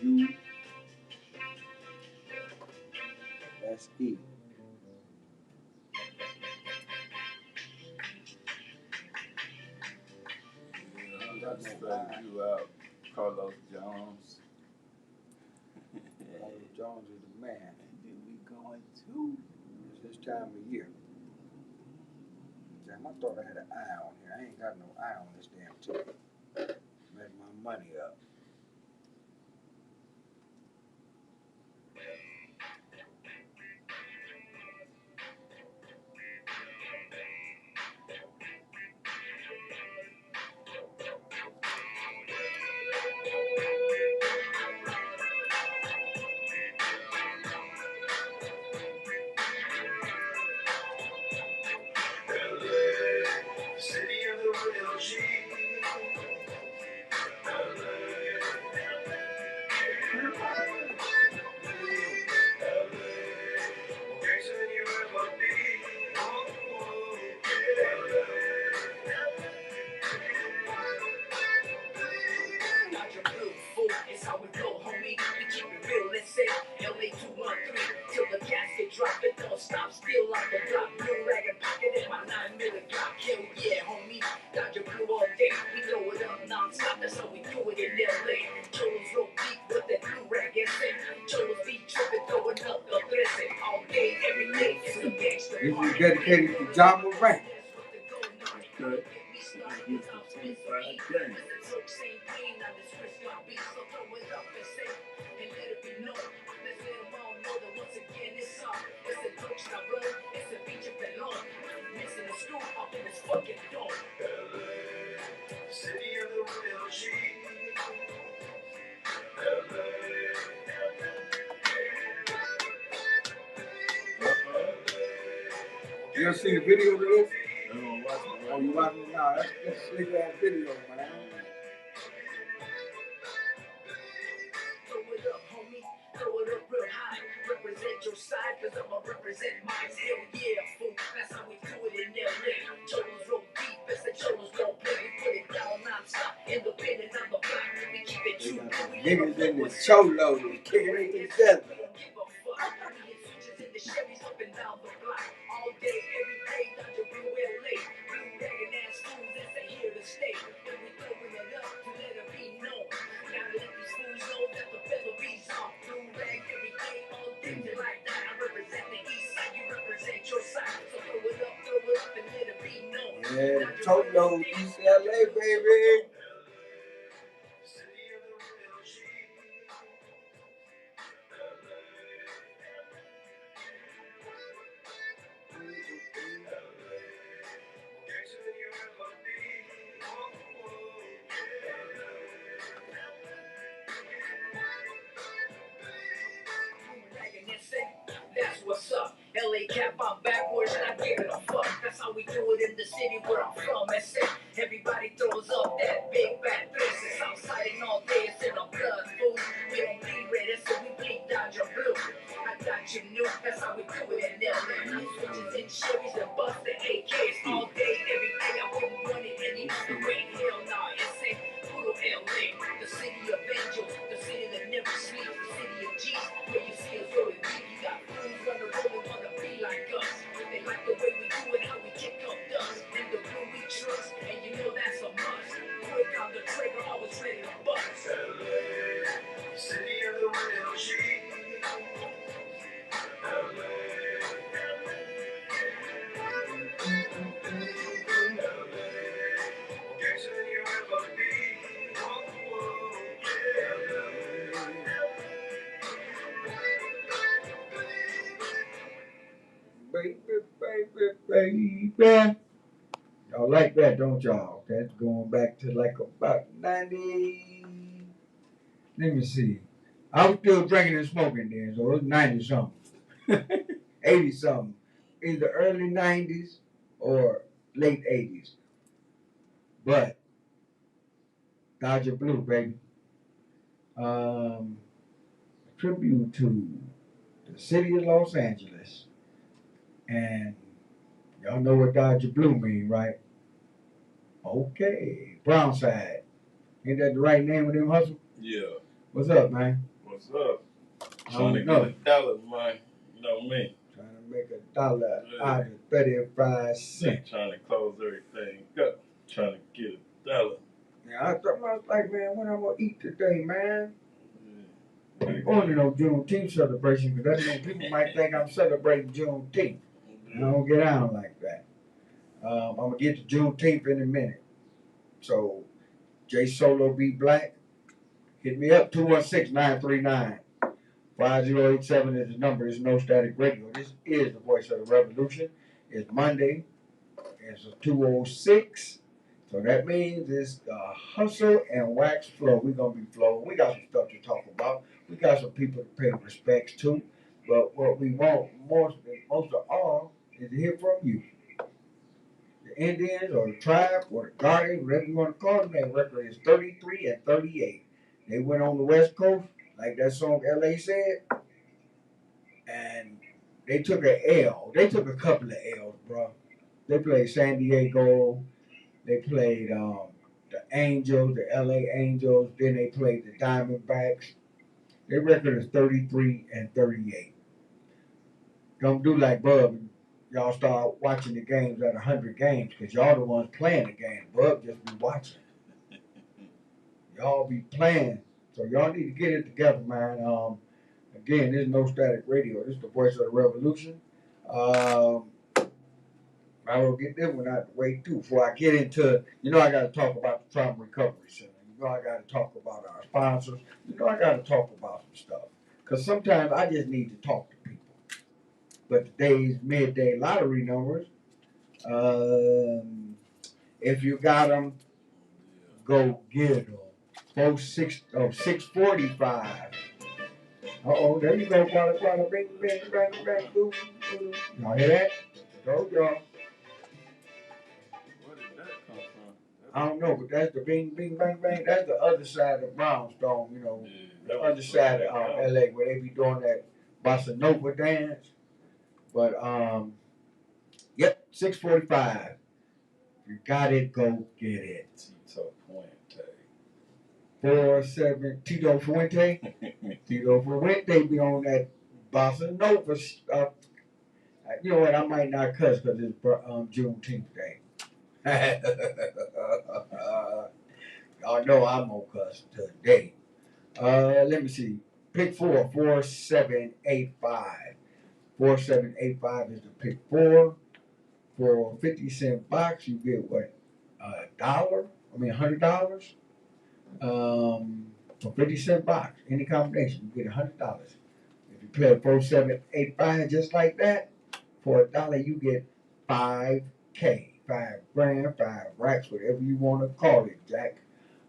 U-S-E. Let's straighten you out, Carlos Jones. Carlos Jones is the man. And then we going to. It's this time of year. Damn, I thought I had an eye on here. I ain't got no eye on this damn tip. Mess my money up. City of the real G. It's how we go, homie. We keep it real, let's say LA 213 till the casket drop. It don't stop, still on the block. Blue rag and pocket in my 9mm Glock. Hell yeah, homie. Dodger Blue all day. We throw it up non-stop. That's how we do it in LA. Cholos roll deep with that blue rag and say Cholos be tripping, throwing up the 13 all day, every day. It's a gangster. This is dedicated to John Morant. Good. City of the real G. You ever seen the video of this? They're gonna watch it. Oh, you watching it now? That's a slick ass video, man. Throw it up, homie. Throw it up real high. Represent your side, cause I'ma represent mine. Hell yeah, fool. That's how we do it in LA. Cholos roll deep, as the Cholos don't play. We put it down non-stop. Independent on the block. We keep it true. Niggas in the Cholos kicking it together. We don't give a fuck. We hit switches in the Chevys up and down the block. All day, every day, Dodger Blue LA. Blue ragging ass fools that say here to stay. And we throwing it up to let it be known. Now let these fools know that the fellow bees on. Blue rag every day, all day till I die. I represent the east side, you represent your side. So throw it up and let it be known. Yeah, Cholos, East LA, baby. City of the real G. That's what's up. LA cap, I'm backwards and I give it a fuck. That's how we do it in the city where I'm from. That's it. Everybody throws up that big bad dress. It's outside and all day. It's in our blood, fool. We don't bleed red, that's so we bleed Dodger Blue. I got you new. That's how we do it in LA. Switches in Chevys and bust the AKs all day, every day. I wouldn't want it any other way. Hell nah, it's a brutal LA. The city of angels, the city that never sleeps, the city of G's, where you see us rolling deep. You got fools running, rolling, wanna be like us. They like the way we do it, how we kick up dust. And the blue we trust, and you know that's a must. Quick on the trigger, always ready to bust. LA, city of the real G. Baby, baby, baby. Y'all like that, don't y'all? That's going back to like about 90. Let me see. I was still drinking and smoking then, so it was 90 something. 80 something. Either early 90s or late 80s. But Dodger Blue, baby. Tribute to the city of Los Angeles. And y'all know what Dodger Blue mean, right? Okay. Brownside. Ain't that the right name of them hustle? Yeah. What's up, man? What's up? I Trying to don't know. get $1, man. You know me. Trying to make $1 Yeah. out of 35 cents. Trying to close everything up. Trying to get $1. Yeah, I was like, man, when I'm gonna eat today, man? Yeah. I'm going to no Juneteenth celebration because that means people might think I'm celebrating Juneteenth. I don't get out like that. I'm gonna get to Juneteenth in a minute. So, J Solo B Black, hit me up 216-939-5087 is the number. It's No Static Radio. This is the voice of the revolution. It's Monday. It's 2:06. So that means it's hustle and wax flow. We're gonna be flowing. We got some stuff to talk about. We got some people to pay respects to. But what we want most of all is to hear from you. The Indians or the tribe or the Guardians, whatever you want to call them, their record is 33-38. They went on the West Coast, like that song LA said, and they took an L. They took a couple of L's, bro. They played San Diego. They played the Angels, the LA Angels. Then they played the Diamondbacks. Their record is 33-38. Don't do like Bub. Y'all start watching the games at 100 games because y'all the ones playing the game. Bub just be watching. Y'all be playing. So y'all need to get it together, man. Again, this is No Static Radio. This is the voice of the revolution. I will get this one out the way too. Before I get into, I got to talk about the Trauma Recovery Center. I got to talk about our sponsors. I got to talk about some stuff. Because sometimes I just need to talk to people. But today's midday lottery numbers, if you got them, go get them. 645. There you go. Bada, bing, bing, bang, bang, boom, boom. Y'all hear that? Told y'all. Where did that come from? I don't know, but that's the bing, bing, bang, bang. That's the other side of Brownstone, the other side of LA where they be doing that bossa nova dance. But, 645. You got it, go get it. Tito Puente. 47, Tito Fuente. Tito Fuente be on that bossa nova stuff. You know what? I might not cuss because it's Juneteenth Day. Y'all know I'm gonna cuss today. Let me see. Pick 4, 4785. 4785 is the pick 4. For 50-cent box, you get what? $100. For 50-cent box, any combination, you get $100. If you play a 4785 just like that, for $1 you get $5K, $5 grand, 5 racks, whatever you want to call it, Jack.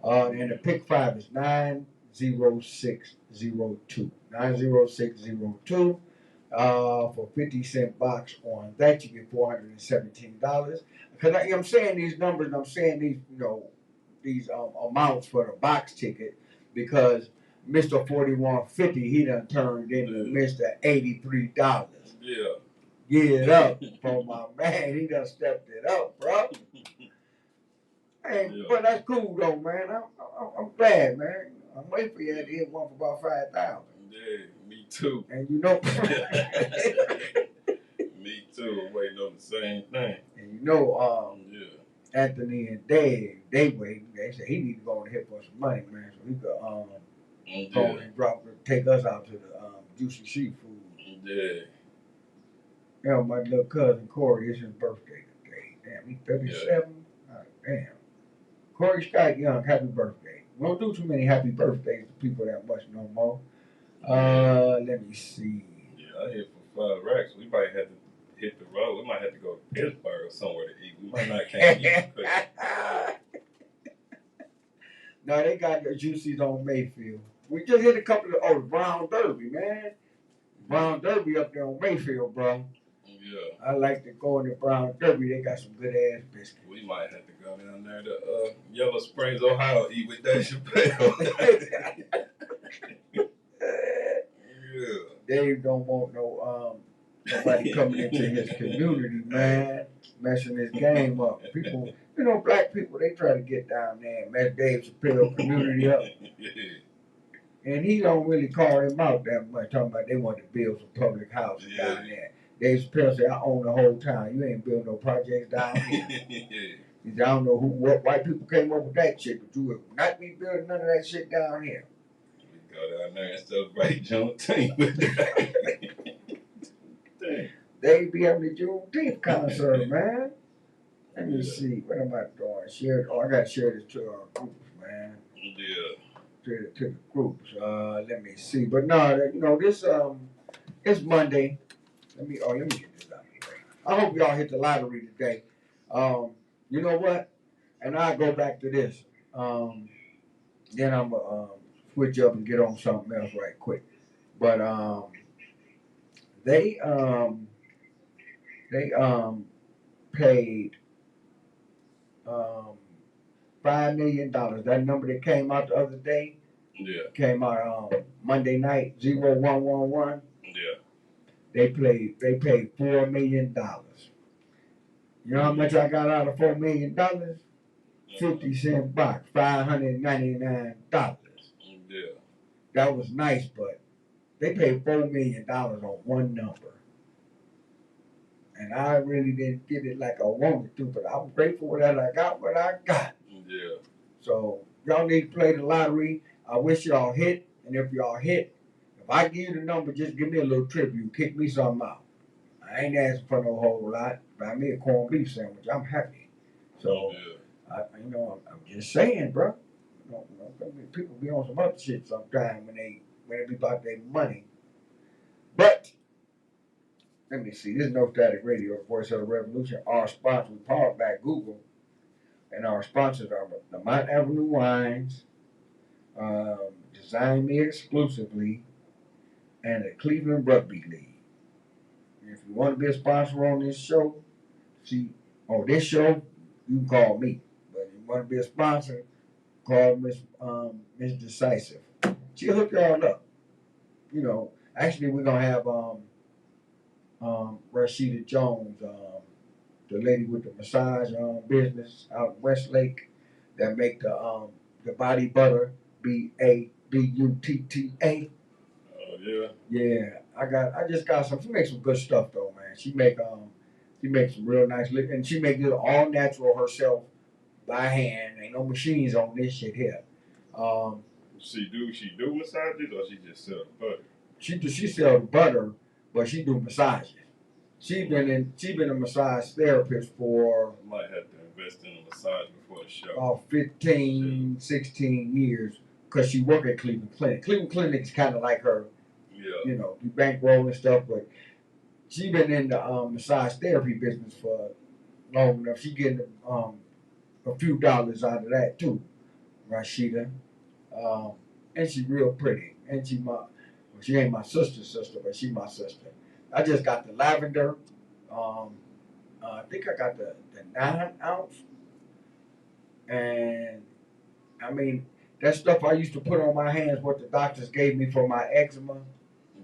And the pick 5 is 90602. 90602. For 50-cent box on that, you get $417. Because I'm saying these numbers, I'm saying these, these amounts for the box ticket because Mr. 4150, he done turned into Mr. $83. Yeah. Get it up for my man. He done stepped it up, bro. Hey, but that's cool though, man. I'm glad, man. I'm waiting for you to hit one for about 5,000. Yeah, me too. And Me too. I'm waiting on the same thing. And Anthony and Dave, they waiting. They said he need to go and hit for some money, man, so he could go and take us out to the Juicy Seafood. Yeah. My little cousin Corey, it's his birthday today. Damn, he's 37. Yeah. Oh, damn. Corey Scott Young, happy birthday. We don't do too many happy birthdays to people that much no more. Let me see. Yeah, I hit for 5 racks. We might have to hit the road. We might have to go to Pittsburgh or somewhere to eat. We might not can't eat. No, they got the Juicies on Mayfield. We just hit a couple of the Brown Derby, man. Brown Derby up there on Mayfield, bro. Yeah. I like to go in the Brown Derby. They got some good ass biscuits. We might have to go down there to Yellow Springs, Ohio, eat with Dave Chappelle. Yeah. Dave don't want nobody coming into his community, man, messing his game up. People, black people, they try to get down there and mess Dave Chappelle community up. And he don't really call him out that much, talking about they want to build some public housing Yeah. down there. Dave Chappelle said, I own the whole town. You ain't building no projects down here. Yeah. He said, I don't know what white people came up with that shit, but you would not be building none of that shit down here. We go down there and celebrate Juneteenth. Dang. They be having the Juneteenth concert, man. Let me Yeah. see. What am I doing? I gotta share this to our groups, man. Yeah. To the groups. Let me see. But no, this it's Monday. Let me get this out of here. I hope y'all hit the lottery today. You know what? And I'll go back to this. Then I'm gonna switch up and get on something else right quick. But they paid $5 million. That number that came out the other day Yeah. came out Monday night 0111. Yeah. They paid $4 million. You know how much I got out of $4 million? 50-cent box, $599. Yeah. That was nice, but they paid $4 million on one number. And I really didn't get it like I wanted to, but I'm grateful that I got what I got. Yeah. So y'all need to play the lottery. I wish y'all hit, and if y'all hit, if I give you the number, just give me a little tribute, kick me something out. I ain't asking for no whole lot. Buy me a corned beef sandwich. I'm happy. So, I'm just saying, bro. People be on some other shit sometimes when they be about their money. But let me see. This is No Static Radio, the Voice of the Revolution. Our sponsor, we powered by Google, and our sponsors are the Mount Avenue Wines, Design Me Exclusively, and the Cleveland Rugby League. If you want to be a sponsor on this show, you can call me. But if you want to be a sponsor, call Miss Decisive. She'll hook y'all up. Actually, we're gonna have Rashida Jones, the lady with the massage business out in Westlake, that make the body butter, BABUTTA. Oh yeah. Yeah, I just got some. She makes some good stuff though, man. She makes some real nice liquor, and she makes it all natural herself by hand. Ain't no machines on this shit here. She do massages or she just sell the butter? She sell the butter, but she do massages. She been a massage therapist for I might have to invest in a massage before the show. about 15, 16 years, because she work at Cleveland Clinic. Cleveland Clinic is kind of like her. Yeah. Do bankroll and stuff, but she been in the massage therapy business for long enough. She getting a few dollars out of that too, Rashida. And she real pretty. And she ain't my sister's sister, but she my sister. I just got the lavender. I think I got the 9 ounce. And I mean, that stuff I used to put on my hands, what the doctors gave me for my eczema.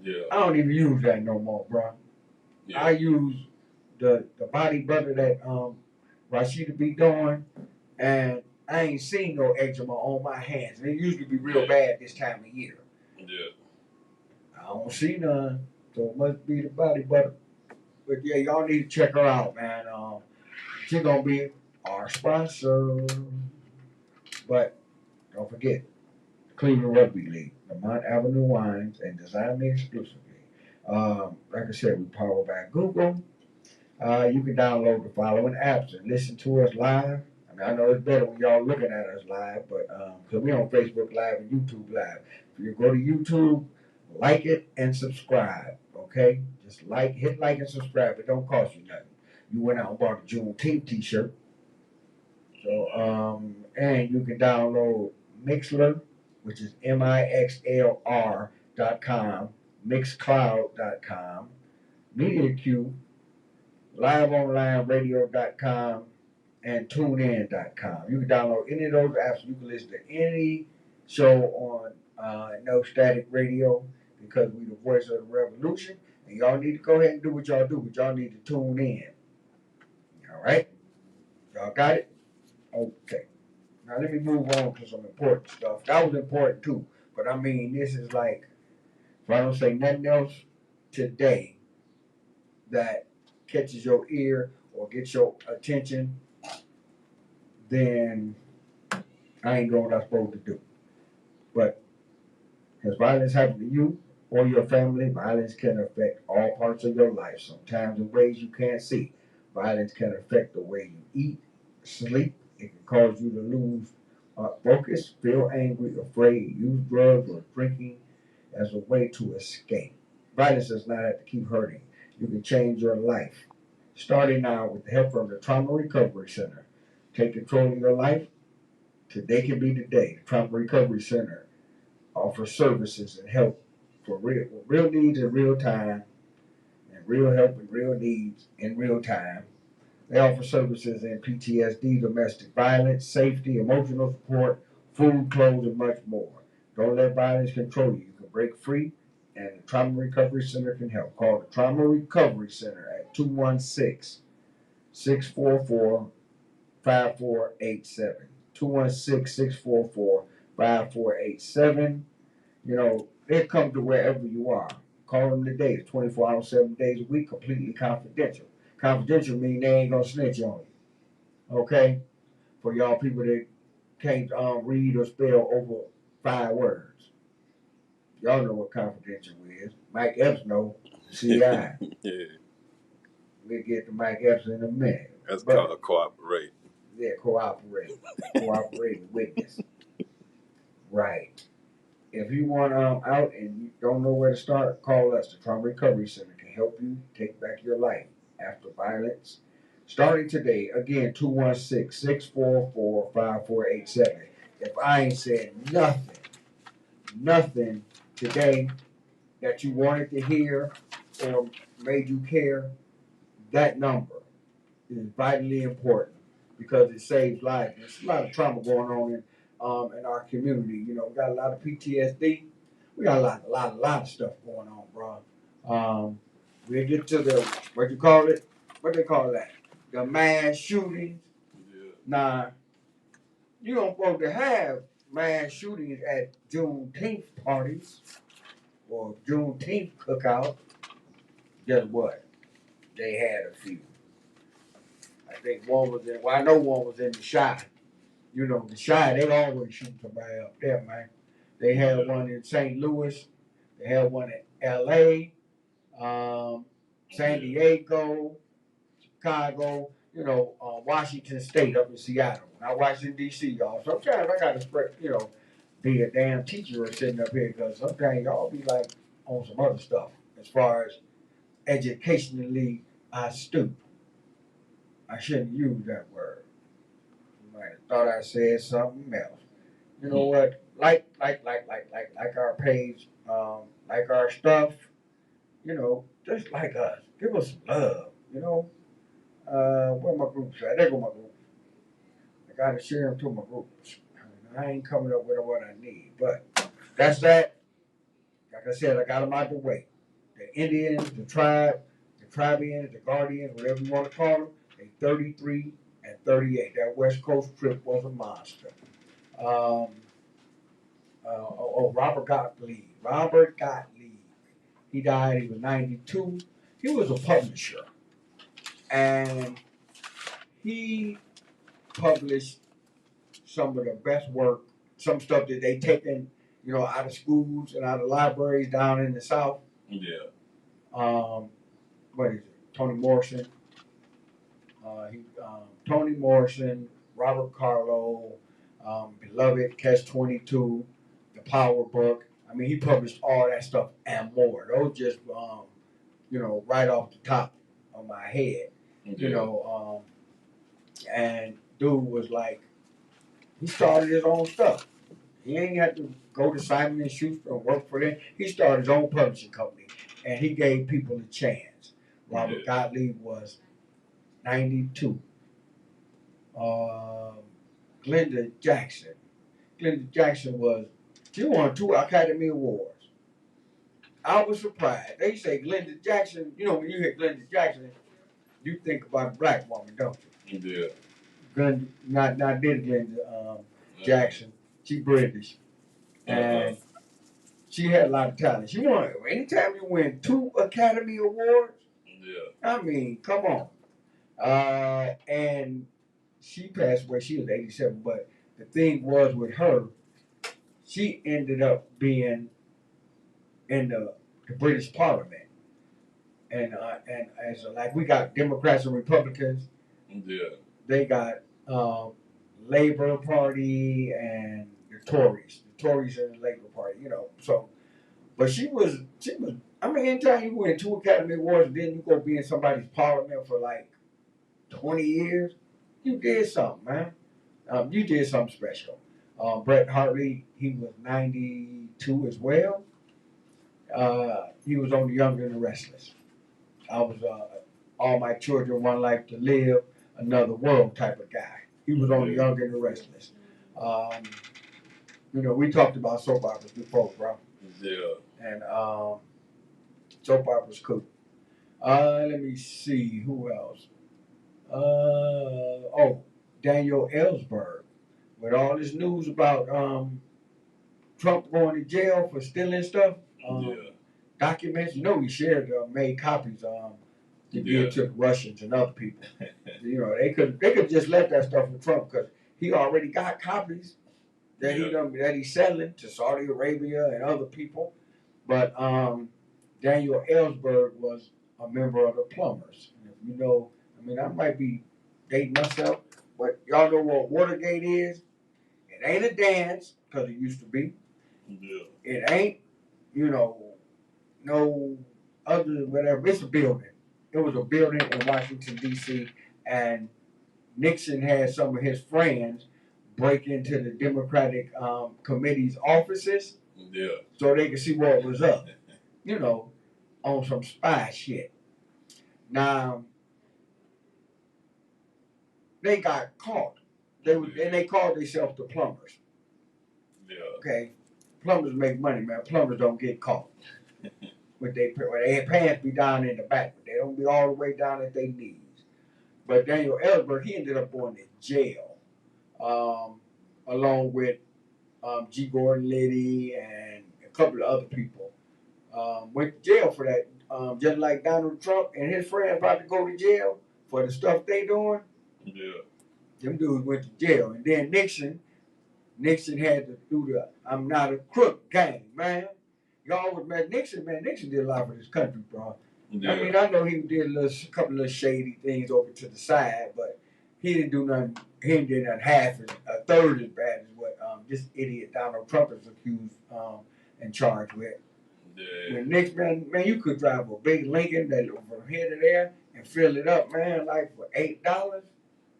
Yeah. I don't even use that no more, bro. Yeah. I use the body butter that Rashida be doing, and I ain't seen no eczema on my hands. And it usually be real bad this time of year. Yeah. I don't see none, so it must be the body butter. But yeah, y'all need to check her out, man. She gonna be our sponsor. But don't forget, the Cleveland Rugby League, the Mount Avenue Wines, and Design Me Exclusively. Like I said, we power by Google. You can download the following apps and listen to us live. I mean, I know it's better when y'all looking at us live, but because we on Facebook Live and YouTube Live. If you go to YouTube, like it and subscribe. Okay, just hit like and subscribe. It don't cost you nothing. You went out and bought a Juneteenth T-shirt. So and you can download Mixlr, which is MIXLR.com, Mixcloud.com, MediaQ, LiveOnlineRadio.com, and TuneIn.com. You can download any of those apps. You can listen to any show on No Static Radio, because we the voice of the revolution. And y'all need to go ahead and do what y'all do, but y'all need to tune in. All right? Y'all got it? Okay. Now let me move on to some important stuff. That was important too, But I mean, this is like, if I don't say nothing else today that catches your ear or gets your attention, then I ain't doing what I'm supposed to do. But as violence happens to you or your family, violence can affect all parts of your life, sometimes in ways you can't see. Violence can affect the way you eat, sleep. It can cause you to lose focus, feel angry, afraid, use drugs or drinking as a way to escape. Violence does not have to keep hurting. You can change your life. Starting now with the help from the Trauma Recovery Center. Take control of your life. Today can be the day. The Trauma Recovery Center offers services and help for real needs in real time and real help and real needs in real time. They offer services in PTSD, domestic violence, safety, emotional support, food, clothes, and much more. Don't let violence control you. You can break free, and the Trauma Recovery Center can help. Call the Trauma Recovery Center at 216 644 5487. 216 644 5487. You know, they come to wherever you are. Call them today. It's 24 hours, 7 days a week, completely confidential. Confidential mean they ain't gonna snitch on you. Okay? For y'all people that can't read or spell over 5 words. Y'all know what confidential is. Mike Epps know. CI. Yeah, We'll get to Mike Epps in a minute. that's But, called cooperate. yeah, cooperate. Cooperating witness. Right. If you want out and you don't know where to start, call us. The Trauma Recovery Center can help you take back your life after violence. Starting today, again, 216 644 5487. If I ain't said nothing today that you wanted to hear or made you care, that number is vitally important because it saves lives. There's a lot of trauma going on in our community. You know, we got a lot of PTSD. We got a lot of stuff going on, bro. We'll get to the what you call it? What they call that? The mass shootings. Yeah. Now, you don't supposed to have mass shootings at Juneteenth parties or Juneteenth cookout. Guess what? They had a few. I think one was in. Well, I know one was in the Chi. You know, the Chi, they always shoot somebody up there, man. They had one in St. Louis. They had one in L.A., San Diego, Chicago, you know, Washington State up in Seattle. Not Washington, D.C., y'all. Sometimes I got to spread, you know, be a damn teacher or sitting up here because sometimes y'all be like on some other stuff as far as educationally astute. I shouldn't use that word. You might have thought I said something else. You know what? Like our page, like our stuff, you know, just like us. Give us some love, you know. Where my groups at? There go my group. I gotta share them to my groups. I ain't coming up with what I need, but that's that. Like I said, I got them out the way. The Indians, the Tribians, the Guardians, whatever you want to call them, they 33 and 38. That West Coast trip was a monster. Robert Gottlieb. Robert Gottlieb. He died, he was 92. He was a publisher. And he published some of the best work, some stuff that they taken, you know, out of schools and out of libraries down in the South. Yeah. What is it? Toni Morrison. Toni Morrison, Robert Carlo, Beloved, Catch 22, The Power Book. I mean, he published all that stuff and more. Those just, you know, right off the top of my head. Yeah. You know, and dude was like, he started his own stuff. He ain't had to go to Simon and Schuster and work for them. He started his own publishing company, and he gave people a chance. Robert Gottlieb was 92. Glenda Jackson. Glenda Jackson she won 2 Academy Awards. I was surprised. They say Glenda Jackson, you know, when you hear Glenda Jackson, you think about a black woman, don't you? Yeah. Glenda, not Glenda Jackson. She British. And She had a lot of talent. She won. Anytime you win 2 Academy Awards, Yeah. I mean, come on. And she passed away. She was 87. But the thing was with her, she ended up being in the British Parliament. And as like we got Democrats and Republicans, Yeah. they got Labor Party and the Tories. The Tories and the Labor Party, you know. So, but she was. I mean, anytime you win 2 Academy Awards, then you go be in somebody's parliament for like 20 years, you did something, man. You did something special. Bret Hartley, he was 92 as well. He was on the Young and the Restless. I was All My Children, One Life to Live, Another World type of guy. He was on the Young and the Restless. You know, we talked about soap operas before, bro. Yeah. And soap operas cool. Let me see who else. Daniel Ellsberg, with all this news about Trump going to jail for stealing stuff. Documents, you know, he shared made copies to give to the Russians and other people. You know, they could just left that stuff with Trump because he already got copies that that he's selling to Saudi Arabia and other people. But Daniel Ellsberg was a member of the Plumbers. And if you know, I mean, I might be dating myself, but y'all know what Watergate is? It ain't a dance because it used to be. Yeah. It ain't, you know, no other whatever. It's a building. It was a building in Washington D.C. and Nixon had some of his friends break into the Democratic committee's offices, so they could see what was up. You know, on some spy shit. Now they got caught. They called themselves the Plumbers. Yeah. Okay, plumbers make money, man. Plumbers don't get caught. With their pants be down in the back, but they don't be all the way down at their knees. But Daniel Ellsberg, he ended up going to jail, along with G. Gordon Liddy and a couple of other people. Went to jail for that, just like Donald Trump and his friends about to go to jail for the stuff they doing. Yeah. Them dudes went to jail, and then Nixon had to do the "I'm not a crook" game, man. Y'all was mad. Nixon did a lot for this country, bro. Yeah. I mean, I know he did a couple of shady things over to the side, but he didn't do nothing. He didn't do nothing a third as bad as what this idiot Donald Trump is accused and charged with. Yeah. When Nixon, man, you could drive a big Lincoln that from here to there and fill it up, man, like for $8.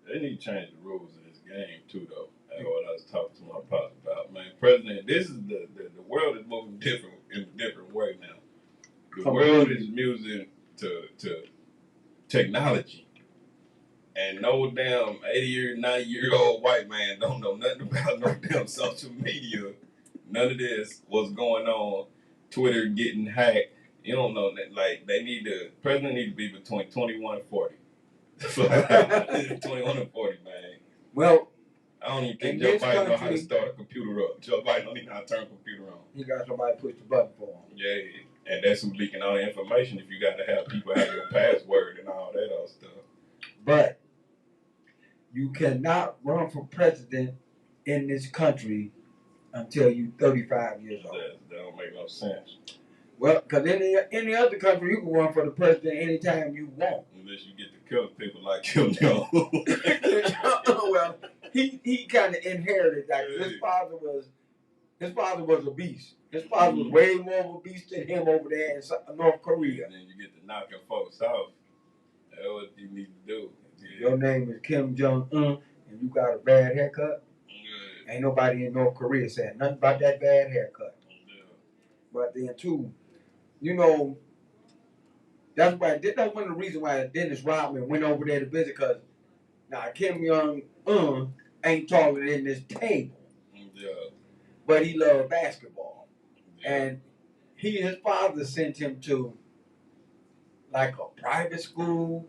They need to change the rules of this game too, though. That's what I was talking to my pops about, man. President, this is the world is moving different in a different way now. The world is moving to technology, and no damn 90-year-old white man don't know nothing about no damn social media. None of this, what's going on, Twitter getting hacked. You don't know that. Like president need to be between 21 and 40. 21 and 40, man. Well, I don't even think Joe Biden know how to start a computer up. Joe Biden don't even know how to turn a computer on. He got somebody to push the button for him. Yeah, and that's who's leaking all the information if you got to have people have your password and all that other stuff. But you cannot run for president in this country until you're 35 years old. That don't make no sense. Well, because in any other country, you can run for the president anytime you want. Unless you get to kill people like Kim Jong. Well, he kind of inherited that. His father was a beast. His father was way more of a beast than him over there in North Korea. And then you get to knocking folks off. That's what you need to do. Yeah. Your name is Kim Jong-un and you got a bad haircut. Yeah. Ain't nobody in North Korea saying nothing about that bad haircut. Yeah. But then too, you know, that's one of the reasons why Dennis Rodman went over there to visit, because now Kim Jong-un ain't taller than this table. Yeah. But he loved basketball. Yeah. And his father sent him to like a private school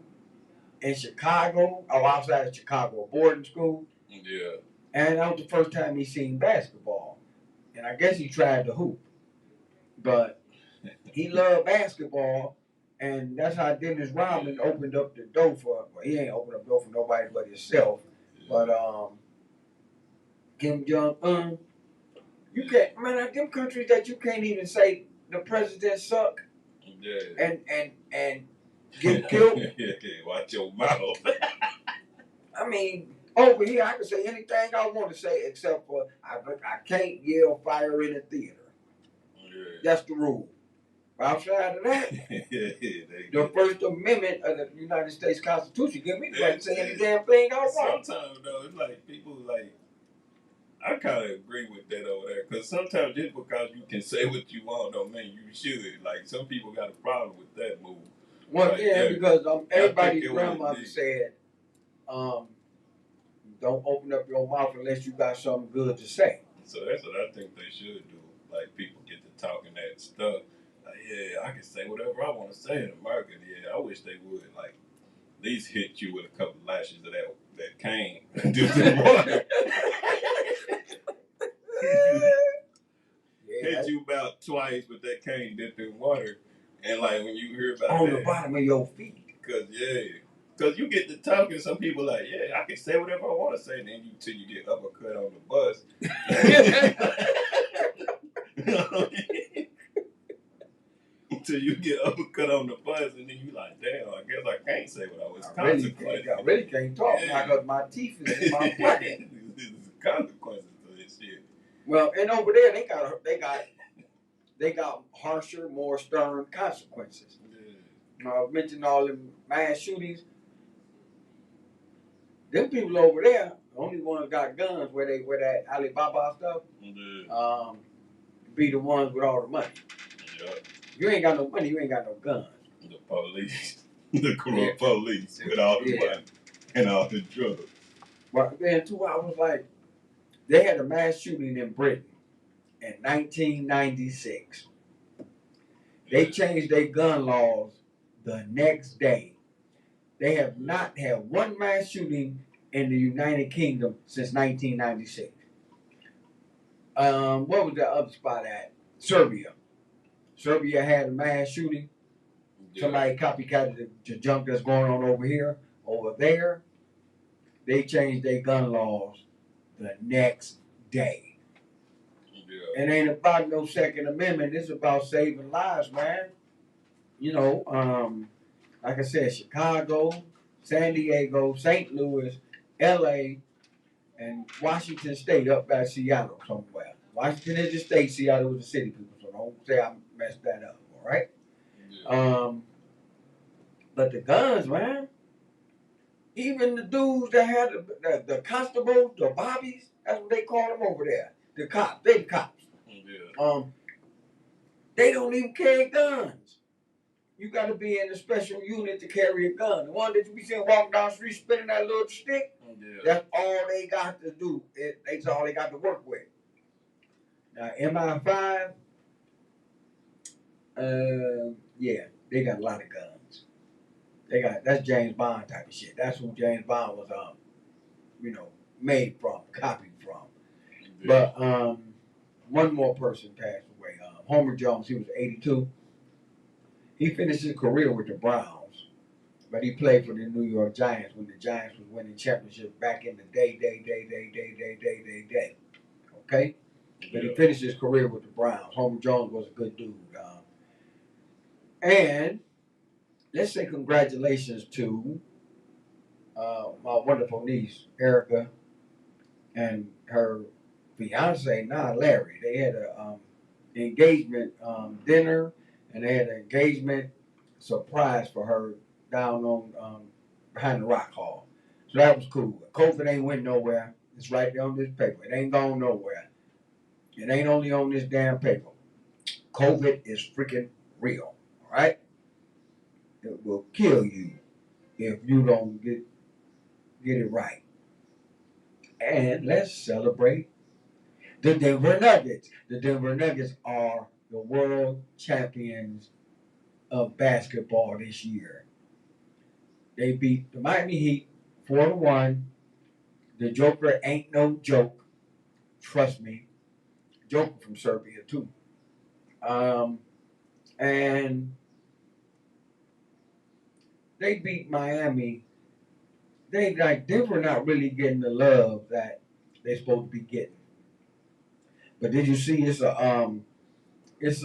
in Chicago, or outside of Chicago, a boarding school. Yeah. And that was the first time he seen basketball. And I guess he tried to hoop. but he loved basketball, and that's how Dennis Rodman opened up the door for. Well, he ain't opened up the door for nobody but himself. But Kim Jong Un, you can't, man. Them countries that you can't even say the president suck Yeah. and get killed. Watch your mouth. I mean, over here I can say anything I want to say except for I can't yell fire in a theater. Yeah. That's the rule. Outside of that, the First Amendment of the United States Constitution give me the right to say any damn thing I want. Sometimes though, it's like people like. I kind of agree with that over there, because sometimes just because you can say what you want don't mean you should. Like, some people got a problem with that move. Well, like, yeah, because everybody's think it grandmother was said, don't open up your mouth unless you got something good to say. So that's what I think they should do. Like, people get to talking that stuff. Like, yeah, I can say whatever I want to say in America. Yeah, I wish they would, like, at least hit you with a couple lashes of that cane. Dipped in water. Hit you about twice with that cane dipped in water. And, like, when you hear about on that, the bottom of your feet. Because you get to talking, some people like, yeah, I can say whatever I want to say, and then till you get uppercut on the bus. Until you get uppercut on the bus, and then you like, damn, I guess I can't say what I was consequences. I really can't talk now because my teeth is in my pocket. There's consequences to this shit. Well, and over there they got harsher, more stern consequences. I mentioned all the mass shootings. Them people over there, the only ones got guns where that Alibaba stuff, be the ones with all the money. Yeah. You ain't got no money, you ain't got no guns. The police, the corrupt police with all the money and all the drugs. But then too, I was like, they had a mass shooting in Britain in 1996. They changed their gun laws the next day. They have not had one mass shooting in the United Kingdom since 1996. What was the other spot at? Serbia. Serbia had a mass shooting. Yeah. Somebody copycatted the junk that's going on over here. Over there, they changed their gun laws the next day. Yeah. It ain't about no Second Amendment. It's about saving lives, man. You know, like I said, Chicago, San Diego, St. Louis, LA, and Washington State up by Seattle somewhere. Washington is the state, Seattle is the city, people, so don't say I messed that up, all right? Yeah. But the guns, man, even the dudes that had the constables, the bobbies, that's what they call them over there. The cops, they the cops. Yeah. They don't even carry guns. You got to be in a special unit to carry a gun. The one that you be seeing walking down the street spinning that little stick, that's all they got to do. That's all they got to work with. Now, MI5, yeah, they got a lot of guns. That's James Bond type of shit. That's who James Bond was, made from, copied from. Yeah. But one more person passed away. Homer Jones, he was 82. He finished his career with the Browns, but he played for the New York Giants when the Giants was winning championships back in the day. Okay? But he finished his career with the Browns. Homer Jones was a good dude. And let's say congratulations to my wonderful niece, Erica, and her fiance, Larry. They had an engagement dinner, and they had an engagement surprise for her down on behind the Rock Hall. So that was cool. COVID ain't went nowhere. It's right there on this paper. It ain't gone nowhere. It ain't only on this damn paper. COVID is freaking real. All right? It will kill you if you don't get it right. And let's celebrate the Denver Nuggets. The Denver Nuggets are the world champions of basketball this year. They beat the Miami Heat 4-1. The Joker ain't no joke. Trust me. Joker from Serbia too. And they beat Miami. They were not really getting the love that they're supposed to be getting. But did you see it's online. It's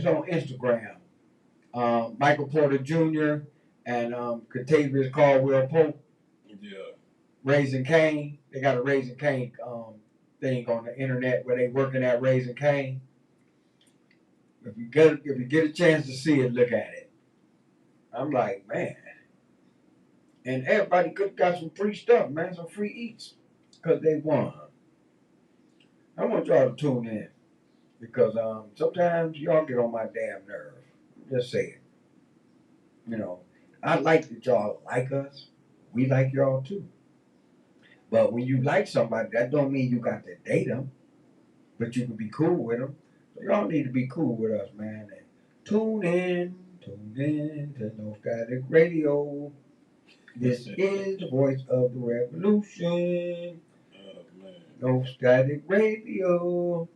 on Instagram. Michael Porter Jr. and Contavious Caldwell Pope, Yeah. Raising Cane. They got a Raising Cane thing on the internet where they working at Raising Cane. If you get a chance to see it, look at it. I'm like, man. And everybody got some free stuff, man, some free eats, because they won. I want y'all to tune in because sometimes y'all get on my damn nerve. Just say it. You know, I like that y'all like us. We like y'all too. But when you like somebody, that don't mean you got to date them, but you can be cool with them. So y'all need to be cool with us, man. And tune in to No Static Radio. This is the voice of the revolution. Oh man. No Static Radio.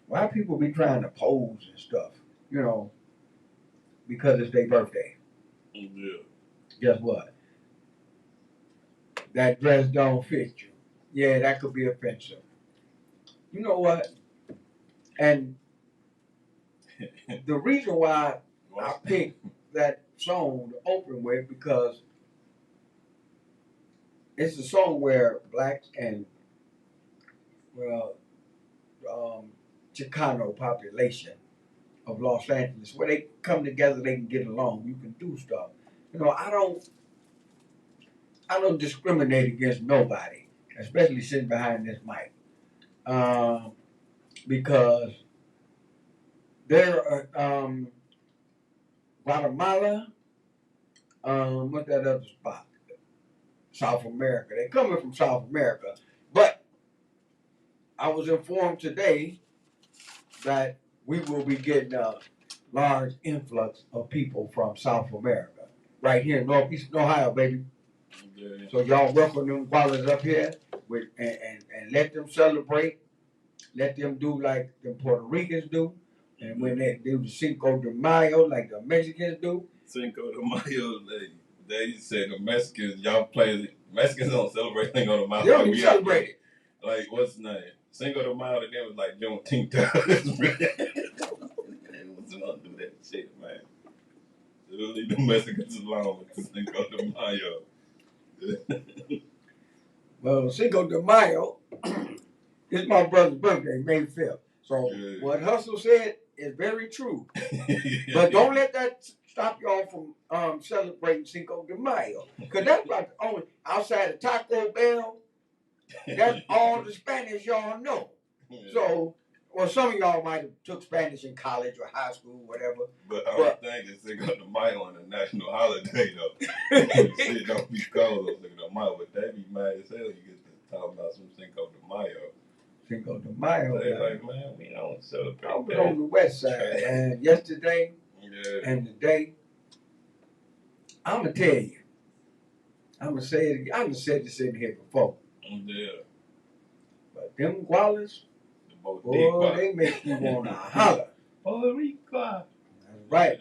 Why people be trying to pose and stuff? You know, because it's their birthday. Yeah. Guess what? That dress don't fit you. Yeah, that could be offensive. You know what? And the reason why I picked that song to open with because it's a song where blacks and Chicano population of Los Angeles, where they come together, they can get along. You can do stuff. You know, I don't discriminate against nobody, especially sitting behind this mic, because there are Guatemala, what's that other spot? South America. They're coming from South America, but I was informed today that we will be getting a large influx of people from South America right here in Northeastern Ohio, baby. Yeah. So y'all welcome them Gualas up here with and let them celebrate. Let them do like the Puerto Ricans do. And when they do the Cinco de Mayo like the Mexicans do. Cinco de Mayo, they said the Mexicans, y'all play, Mexicans don't celebrate Cinco de Mayo. They don't even celebrate it. Like, what's the name? Cinco de Mayo to them was like Juneteenth. What's gonna do that shit, man? They'll leave the Mexicans alone with Cinco de Mayo. Well, Cinco de Mayo is my brother's birthday, May 5th. So what Hustle said is very true. But don't let that stop y'all from celebrating Cinco de Mayo. Because that's about the only, outside of Taco Bell, that's all the Spanish y'all know. So, well, some of y'all might have took Spanish in college or high school, whatever. But I was thinking Cinco de Mayo on a national holiday, though. Shit don't be cold on Cinco de Mayo, but they be mad as hell you get to talk about some Cinco de Mayo. Cinco de Mayo. They like, man, we don't celebrate I was on the west side, and yesterday and today, I'm going to tell you. I'm going to say it again. I've said this in here before. Yeah. But them Gualas, boy, they make you want to holler. Puerto Rico. That's right.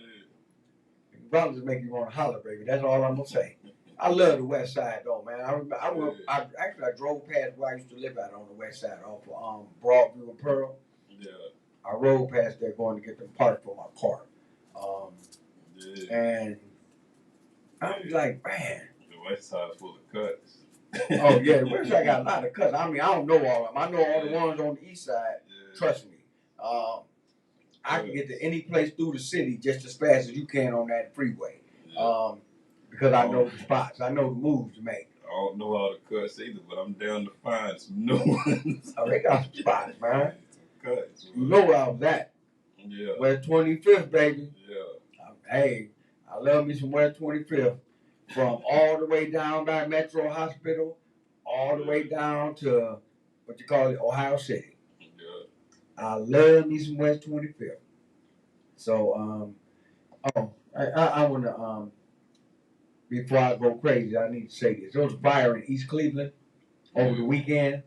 Them Gualas make you want to holler, baby. That's all I'm going to say. I love the west side, though, man. I drove past where I used to live at on the west side, off of Broadview and Pearl. Yeah. I rode past there going to get the parts for my car. And I was like, man. The west side's full of cuts. Oh, yeah, the west side got a lot of cuts. I mean, I don't know all of them. I know all the ones on the east side. Yeah. Trust me. I can get to any place through the city just as fast as you can on that freeway. Yeah. Because I know the spots. I know the moves to make. I don't know all the cuts either, but I'm down to find some new ones. Oh, they got some spots, man. Some cuts. You know where I was at. Yeah. West 25th, baby. Yeah. Hey, I love me some West 25th. From all the way down by Metro Hospital, all the way down to, what you call it, Ohio City. Yeah. I love me some West 25th. So, I want to, before I go crazy, I need to say this. There was a fire in East Cleveland over the weekend,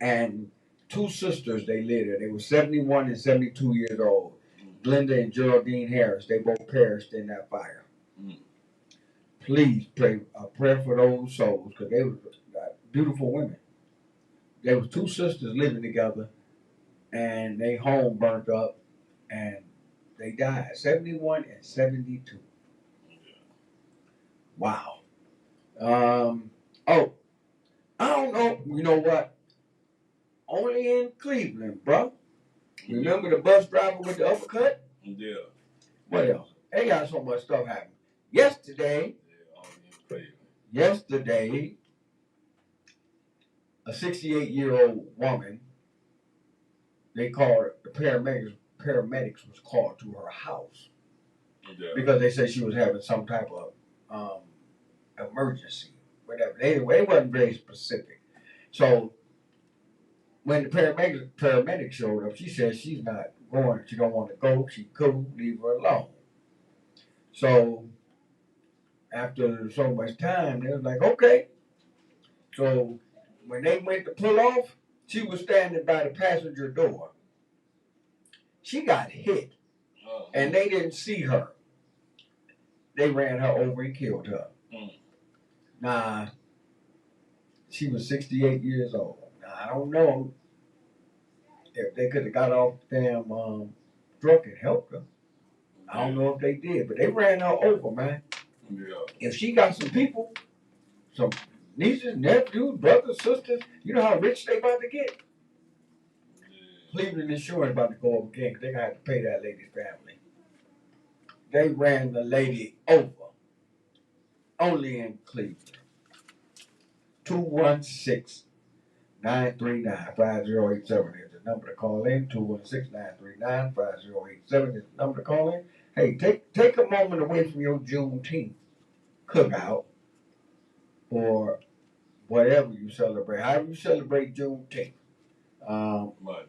and two sisters, they lived there. They were 71 and 72 years old. Glenda and Geraldine Harris, they both perished in that fire. Mm. Please pray a prayer for those souls, because they were beautiful women. There were two sisters living together, and they home burnt up, and they died. 71 and 72. Wow. Oh, I don't know. You know what? Only in Cleveland, bro. Remember the bus driver with the uppercut? Yeah. What else? They got so much stuff happening. Yesterday, a 68-year-old woman, they called the paramedics was called to her house because they said she was having some type of emergency, whatever. They wasn't very specific. So when the paramedic showed up, she said she's not going. She don't want to go. She could leave her alone. So after so much time, they was like, okay. So when they went to pull off, she was standing by the passenger door. She got hit, and they didn't see her. They ran her over and killed her. Nah, she was 68 years old. Now, I don't know if they could have got off the damn truck and helped her. I don't know if they did, but they ran her over, man. Yeah. If she got some people, some nieces, nephews, brothers, sisters, you know how rich they about to get? Cleveland Insurance about to go up again because they're going to have to pay that lady's family. They ran the lady over. Only in Cleveland. 216-939-5087 is the number to call in. 216-939-5087 is the number to call in. Hey, take a moment away from your Juneteenth cookout or whatever you celebrate. However you celebrate Juneteenth. Monday.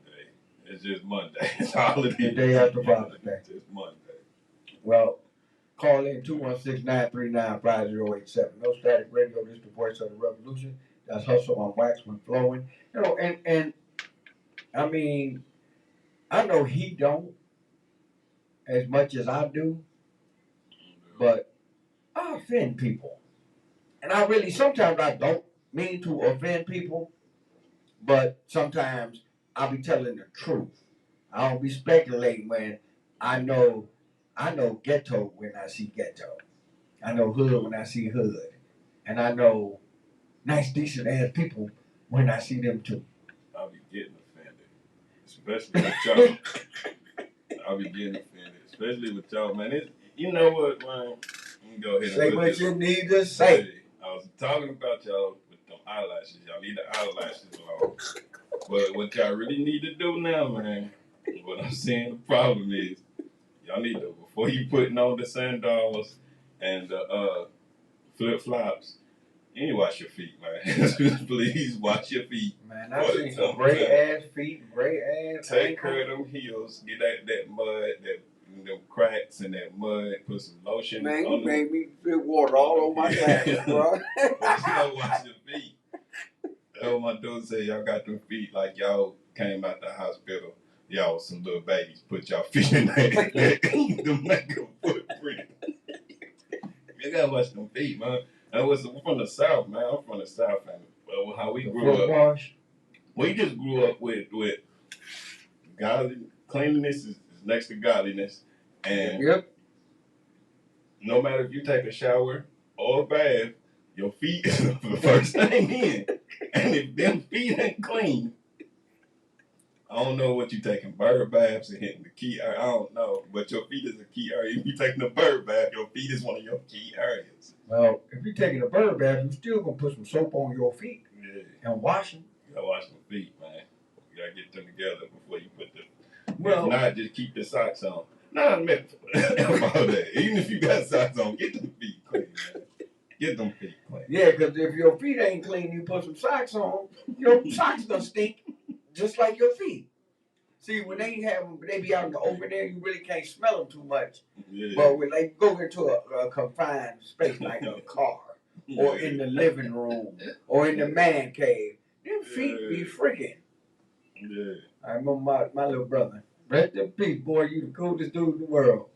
It's just Monday. It's holiday. The day after Father's Day. It's Monday. Well, call in 216-939-5087. No Static Radio. This is the voice of the revolution. That's Hustle on Wax when flowing. You know, and I mean, I know he don't as much as I do, but I offend people. And I really, sometimes I don't mean to offend people, but sometimes I'll be telling the truth. I don't be speculating when I know ghetto when I see ghetto. I know hood when I see hood. And I know nice, decent ass people when I see them too. I'll be getting offended. Especially with y'all. I'll be getting offended. Especially with y'all, man. You know what, man? Let me go ahead and say what you need to say. I was talking about y'all with them eyelashes. Y'all need the eyelashes on. But what y'all really need to do now, man, what I'm saying the problem is, y'all need to, before you putting on the sandals and the flip-flops, you need to wash your feet, man. Please wash your feet. Man, I've seen some great ass feet, great ass take care of them heels, get that mud, them cracks and that mud, put some lotion man, on you made me spit water all over my glasses, bro. But you don't wash your feet. That's what my dude said. Y'all got them feet like y'all came out the hospital. Y'all was some little babies. Put y'all feet in there. Them make a footprint. You gotta wash them feet, man. I'm from the South, man. I'm from the South, and how we grew up. We just grew up with cleanliness is next to godliness, and no matter if you take a shower or a bath, your feet is the first thing in. And if them feet ain't clean, I don't know what you taking, bird baths and hitting the key area. I don't know, but your feet is a key area. If you taking a bird bath, your feet is one of your key areas. Well, if you're taking a bird bath, you're still gonna put some soap on your feet and wash them. You gotta wash them feet, man. You gotta get them together before you put them. Well, if not, just keep the socks on. Nah, man, about that. Even if you got socks on, get them feet clean, man. Get them feet clean. Yeah, because if your feet ain't clean, you put some socks on, your socks gonna stink just like your feet. See, when they have them, they be out in the open air, you really can't smell them too much. Yeah. But when they go into a confined space like a car, or in the living room, or in the man cave, them feet be freaking. Yeah. I remember my little brother. Rest in peace, boy. You the coolest dude in the world.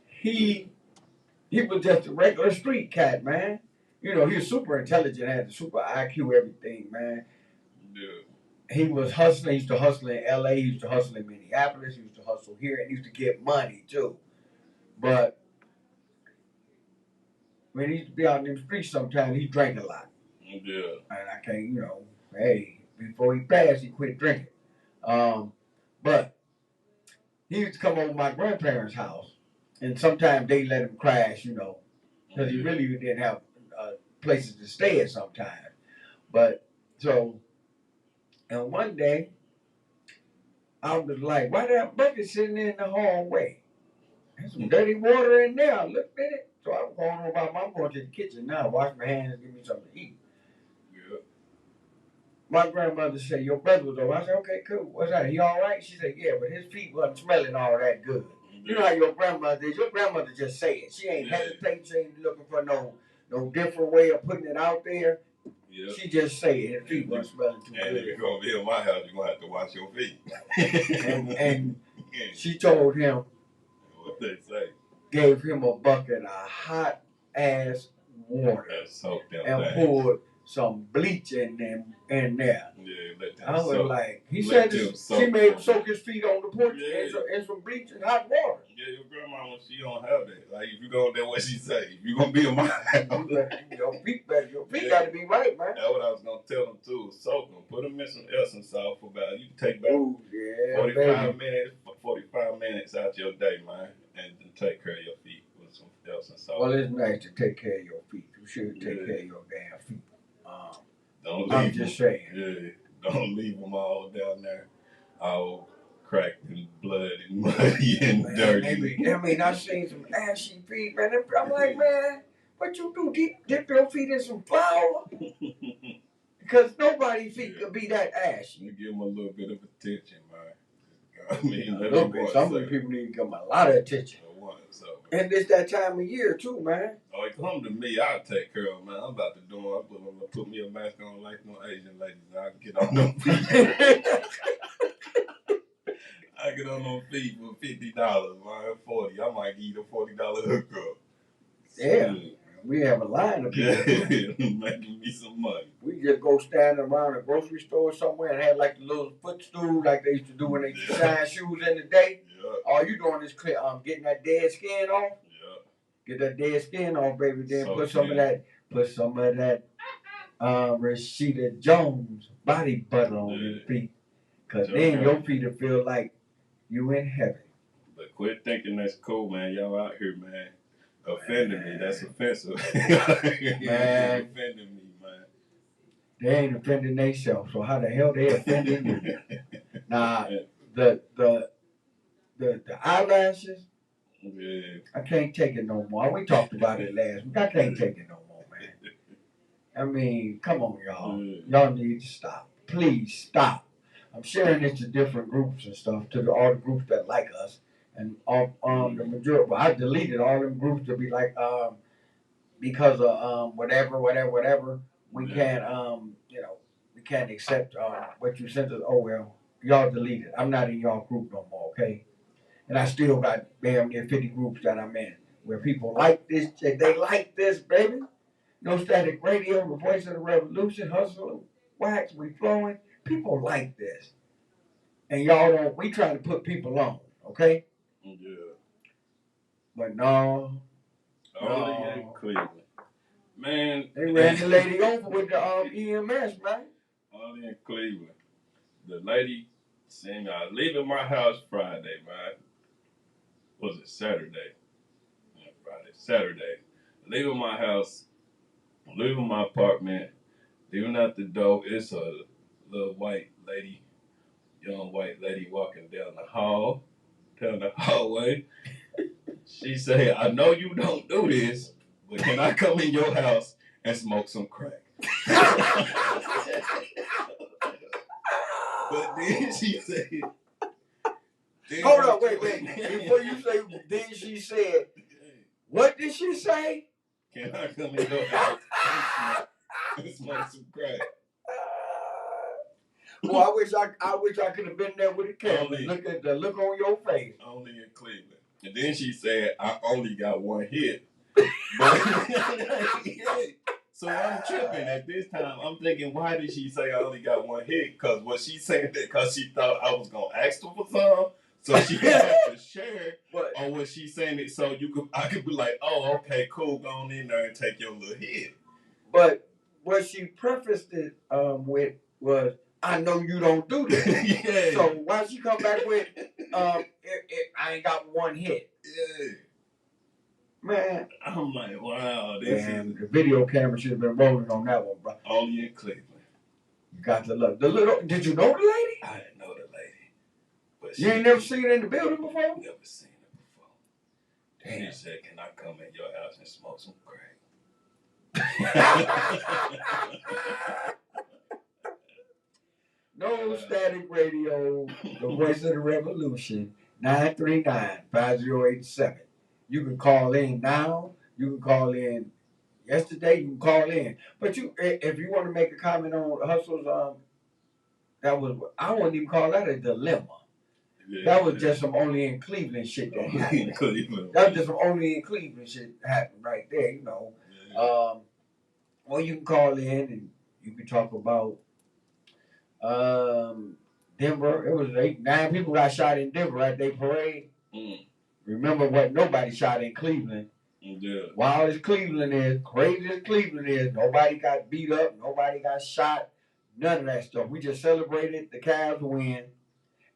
He was just a regular street cat, man. You know, he was super intelligent, had the super IQ, everything, man. Yeah. He was hustling. He used to hustle in LA. He used to hustle in Minneapolis. He used to hustle here, and he used to get money too. But when he used to be out in the streets, sometimes he drank a lot. Yeah. And I can't, hey, before he passed, he quit drinking. But he used to come over to my grandparents' house, and sometimes they let him crash, because he really didn't have places to stay at sometimes. But so, and one day, I was like, why that bucket sitting in the hallway? There's some dirty water in there. I looked at it. So I'm going over, I'm going to the kitchen now, wash my hands, give me something to eat. Yeah. My grandmother said, your brother was over. I said, okay, cool. What's that? He all right? She said, yeah, but his feet wasn't smelling all that good. You know how your grandmother is. Your grandmother just say it. She ain't hesitating. She ain't looking for no different way of putting it out there. Yep. She just say it. His feet wasn't smelling too good. And if you're going to be in my house, you're going to have to wash your feet. and she told him, what they say, gave him a bucket of hot ass water and poured some bleach in there. Yeah, I was like, he said she made him soak his feet on the porch and some bleach and hot water. Yeah, your grandma, she don't have that. Like, if you go there, what she say? If you gonna be in my house, your feet got to be right, man. That's what I was gonna tell them too. Soak them, put them in some Epsom salt for about. You can take about 45 minutes out your day, man, and take care of your feet with some Epsom salt. Well, it's nice to take care of your feet. You should take care of your damn feet. Don't leave I'm just saying. Yeah, don't leave them all down there, all cracked and bloody and muddy and dirty. I've seen some ashy feet, man. I'm like, man, what you do? Dip your feet in some flour? Because nobody's feet could be that ashy. You give them a little bit of attention, man. A little bit. Some people need to give them a lot of attention. And it's that time of year too, man. Oh, come to me, I'll take care of them, man. I'm about to do it. I'm going to put me a mask on like no Asian ladies. I'll get on them feet. I get on them feet for $50, man, $40. I might give you the $40 hookup. Yeah. We have a line of people. Making me some money. We just go stand around a grocery store somewhere and have like the little footstool like they used to do when they used to shine shoes in the day. All you doing is getting that dead skin off. Get that dead skin off, baby. Then put some of that Rashida Jones body butter on your feet. Because then your feet will feel like you in heaven. But quit thinking that's cool, man. Y'all out here, man. Offending me. That's offensive. Man. Offending me, man. They ain't offending themselves. So how the hell they offending you? Nah, the eyelashes, I can't take it no more. We talked about it last week. I can't take it no more, man. Come on, y'all. Y'all need to stop. Please stop. I'm sharing this to different groups and stuff, to all the groups that like us. And the majority, well, I deleted all them groups to be like, because of whatever, we can't, we can't accept what you sent us. Oh, well, y'all deleted. I'm not in y'all group no more, okay? And I still got damn near 50 groups that I'm in where people like this. They like this, baby. No Static Radio, the voice of the revolution, hustle, wax, we flowing. People like this. And y'all don't, we trying to put people on, okay? Yeah. But no. Only in Cleveland. Man. They ran the lady over with the EMS, man. Only in Cleveland. The lady saying, I'm leaving my house Friday, man. Was it Saturday? Yeah, Friday. Saturday. Leaving my house, leaving my apartment, leaving out the door. It's a little white lady, young white lady walking down the hallway. She say, I know you don't do this, but can I come in your house and smoke some crack? But then she said, hold up, wait. Before you say, then she said, what did she say? Can I come in your house and smoke some crack? Well, I wish I could have been there with the camera. Only- Look at the look on your face. Only in Cleveland. And then she said, I only got one hit. But, so I'm tripping at this time. I'm thinking, why did she say I only got one hit? Because was she saying that because she thought I was going to ask her for some? So she had to share. But Or was she saying it so I could be like, oh, okay, cool, go on in there and take your little hit. But what she prefaced it with was, I know you don't do this. Yeah. So why she come back with, I ain't got one hit. Yeah. Man, I'm like, wow, this damn, the video camera should have been rolling on that one, bro. only in Cleveland. You got to look. The little, did you know the lady? I didn't know the lady. But You ain't never seen her in the building before? never seen her before. Damn. She said, can I come in your house and smoke some crack? No Static Radio, the voice of the revolution, 939-5087. You can call in now. You can call in yesterday. You can call in. But you, if you want to make a comment on Hustle's, that was, I wouldn't even call that a dilemma. Yeah, That was just some only in Cleveland shit that only happened. in Cleveland. That was just some only in Cleveland shit happened right there, you know. Yeah. Or you can call in and you can talk about Denver. It was 9 people got shot in Denver at their parade. Mm. Remember what nobody shot in Cleveland. Yeah. Wild as Cleveland is, crazy as Cleveland is, nobody got beat up, nobody got shot, none of that stuff. We just celebrated the Cavs win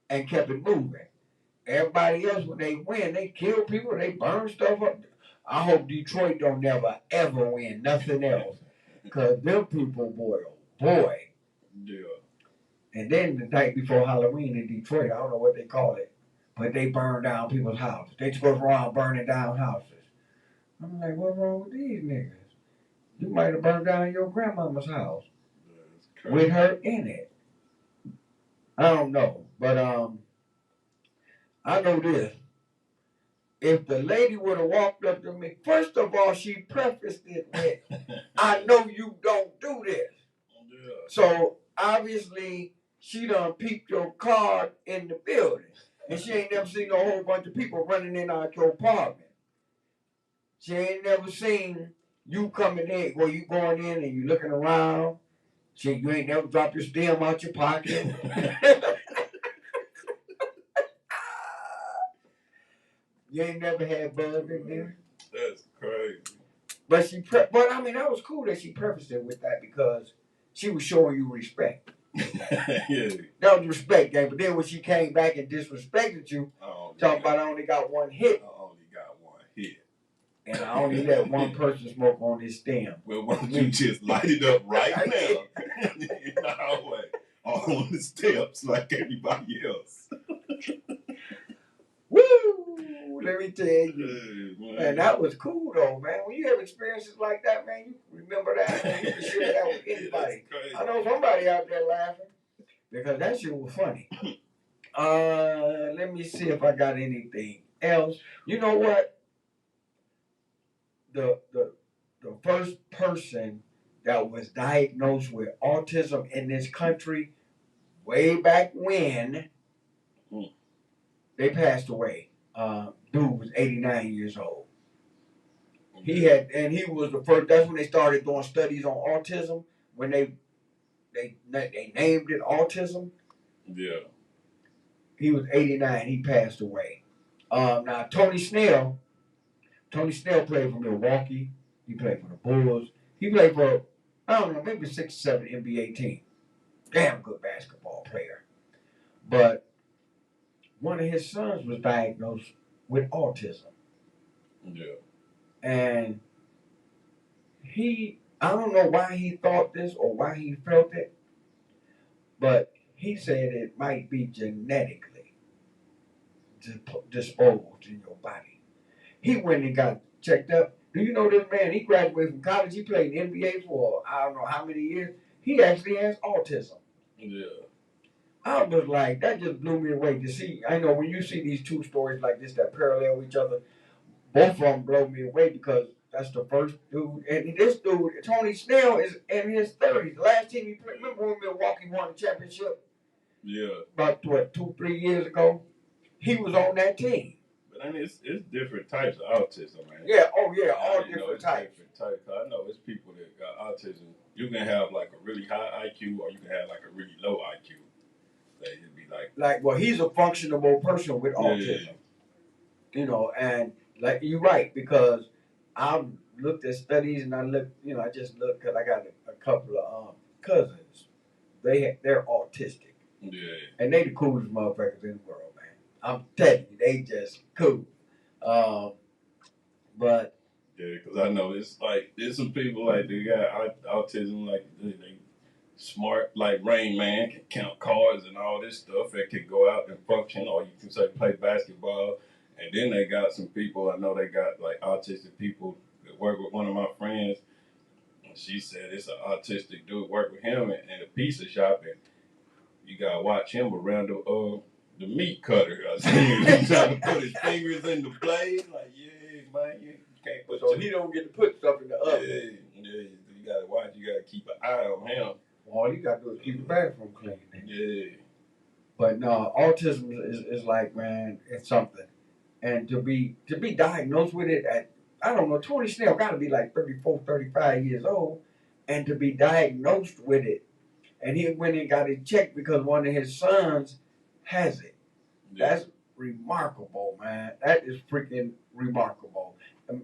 and kept it moving. Everybody else, when they win, they kill people, they burn stuff up. I hope Detroit don't never, ever win nothing else. Because them people, boy, oh boy. Yeah. And then the night before Halloween in Detroit, I don't know what they call it, but they burn down people's houses. They just go around burning down houses. I'm like, what's wrong with these niggas? You might have burned down your grandmama's house with her in it. I don't know, but I know this. If the lady would have walked up to me, first of all, she prefaced it with, I know you don't do this. Yeah. So obviously she done peeped your card in the building. And she ain't never seen a whole bunch of people running in out your apartment. She ain't never seen you coming in, where you going in and you looking around. You ain't never dropped your stem out your pocket. You ain't never had bug in there. That's crazy. But but I mean, that was cool that she prefaced it with that because she was showing you respect. Yeah. That was respect game. But then when she came back and disrespected you, talking about I only got one hit. I only got one hit. And I only let one person smoke on this stem. Well, why don't you just light it up right now? In the hallway. On the steps like everybody else. Woo! Let me tell you. Hey, Man, that was cool though, man. When you have experiences like that, man, you remember that, man. You can share that with anybody. I know somebody out there laughing because that shit was funny. Let me see if I got anything else. You know what? The first person that was diagnosed with autism in this country way back when, they passed away. Dude was 89 years old. He was the first. That's when they started doing studies on autism. When they named it autism. Yeah. He was 89. He passed away. Now Tony Snell played for Milwaukee. He played for the Bulls. He played for, I don't know, maybe 6 or 7 NBA teams. Damn good basketball player. But one of his sons was diagnosed with autism. Yeah. And I don't know why he thought this or why he felt it, but he said it might be genetically disposed in your body. He went and got checked up. Do you know this man? He graduated from college. He played in the NBA for I don't know how many years. He actually has autism. Yeah. I was like, that just blew me away to see. I know when you see these two stories like this that parallel each other, both of them blow me away because that's the first dude. And this dude, Tony Snell, is in his 30s. The last team he played, remember when Milwaukee won the championship? Yeah. about 2-3 years ago. He was on that team. But I mean, it's different types of autism, man. Yeah, oh yeah, all You know, different it's types. different types. I know it's people that got autism. You can have like a really high IQ, or you can have like a really low IQ. They would be like, Well, he's a functionable person with autism. You know, and like you're right, because I've looked at studies and I just looked because I got a couple of cousins. They're autistic, yeah. and they the coolest motherfuckers in the world, man. I'm telling you, they just cool. But Yeah, because I know it's like there's some people like they got autism, like they smart, like Rain Man can count cards and all this stuff and can go out and function, or you can say play basketball. And then they got some people I know they got like autistic people that work with one of my friends. And she said it's an autistic dude work with him in a pizza shop, and you gotta watch him around the meat cutter. I seen him trying to put his fingers in the blade, like yeah, man, you can't put. so he don't get to put stuff in the oven. Yeah, you gotta watch. You gotta keep an eye on him. All you gotta do is keep the bathroom clean. Yeah. But no, autism is like, man, it's something. And to be diagnosed with it at, I don't know, Tony Snell got to be like 34, 35 years old, and to be diagnosed with it, and he went and got it checked because one of his sons has it. Yeah. That's remarkable, man. That is freaking remarkable.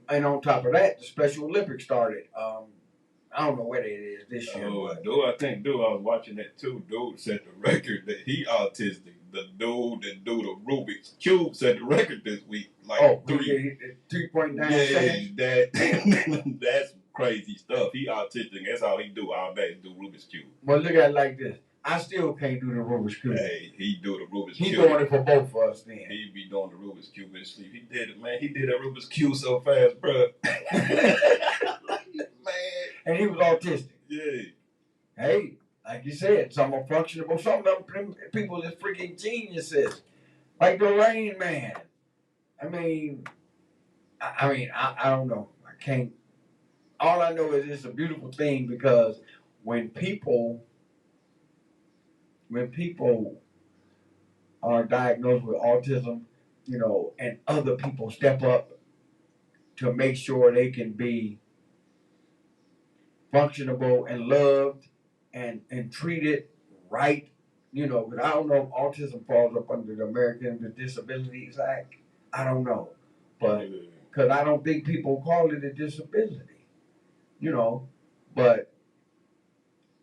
And on top of that, the Special Olympics started. I don't know what it is this year. Oh, But dude, I was watching that too. Dude set the record that he autistic. The dude that do the Rubik's Cube set the record this week. Like 3.9 seconds. Yeah, that's crazy stuff. He autistic. That's all he do all day. Do Rubik's Cube. Well, look at it like this. I still can't do the Rubik's Cube. Hey, he do the Rubik's Cube. He's doing it for both of us then. He be doing the Rubik's Cube in his sleep. He did it, man. He did that Rubik's Cube so fast, bro. Man. And he was autistic. Yeah. Hey, like you said, some are functionable. Some of them people is freaking geniuses. Like the Rain Man. I mean, I don't know. I can't. All I know is it's a beautiful thing because when people are diagnosed with autism, you know, and other people step up to make sure they can be functionable and loved and treated right, you know, but I don't know if autism falls up under the American with Disabilities Act. I don't know. But because I don't think people call it a disability, you know, but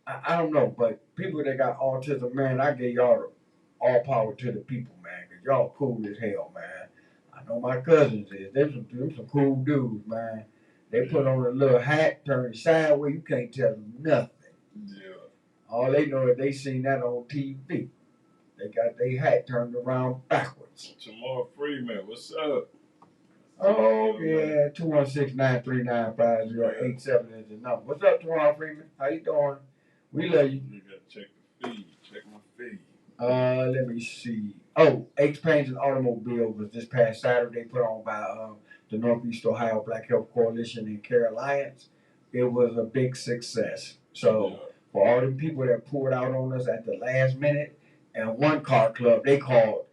I don't know. But people that got autism, man, I give y'all all power to the people, man, because y'all cool as hell, man. I know my cousins is. They're some cool dudes, man. They put on a little hat, turn it sideways, you can't tell them nothing. Yeah. All they know is they seen that on TV. They got their hat turned around backwards. Tamar Freeman, what's up? Oh, yeah, 216-939-5087 is the number. What's up, Tamar Freeman? How you doing? We love you. You gotta check the feed. Check my feed. Let me see. Oh, H Pains and Automobile was this past Saturday put on by the Northeast Ohio Black Health Coalition and Care Alliance. It was a big success. So for all the people that poured out on us at the last minute, and one car club, they called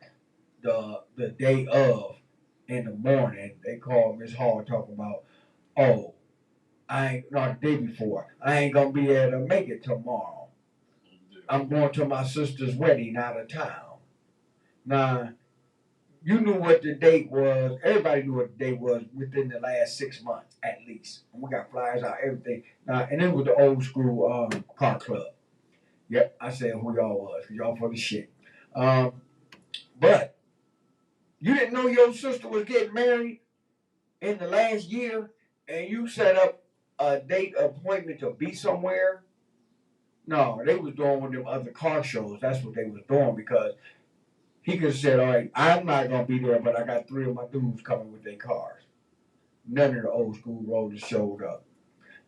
the day of in the morning, they called Miss Hall talking about, oh, the day before, I ain't gonna be able to make it tomorrow. I'm going to my sister's wedding out of town. Now, you knew what the date was. Everybody knew what the date was within the last 6 months, at least. And we got flyers out, everything. Now, and it was the old school car club. Yep, I said who y'all was, because y'all for the shit. But you didn't know your sister was getting married in the last year, and you set up a date appointment to be somewhere. No, they was doing one of them other car shows. That's what they was doing, because he could have said, all right, I'm not going to be there, but I got 3 of my dudes coming with their cars. None of the old school rollers showed up.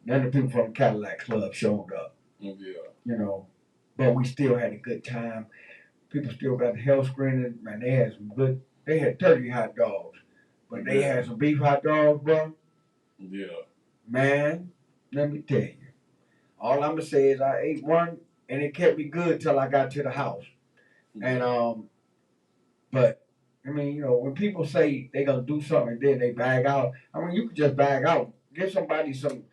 None of the people from the Cadillac Club showed up. Yeah. You know, but we still had a good time. People still got the health screening. Man, they had turkey hot dogs. But they had some beef hot dogs, bro. Yeah. Man, let me tell you. All I'm going to say is I ate one, and it kept me good till I got to the house. And but I mean, you know, when people say they gonna do something and then they bag out, I mean, you could just bag out. Give somebody some.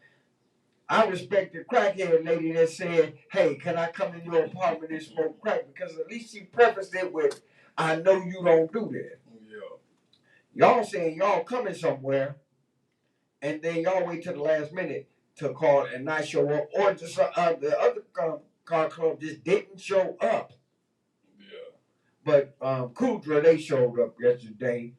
I respect the crackhead lady that said, "Hey, can I come in your apartment and smoke crack?" Because at least she prefaced it with, "I know you don't do that." Yeah. Y'all saying y'all coming somewhere, and then y'all wait till the last minute to call and not show up, or just the other car club just didn't show up. Yeah. But Kudra, they showed up yesterday.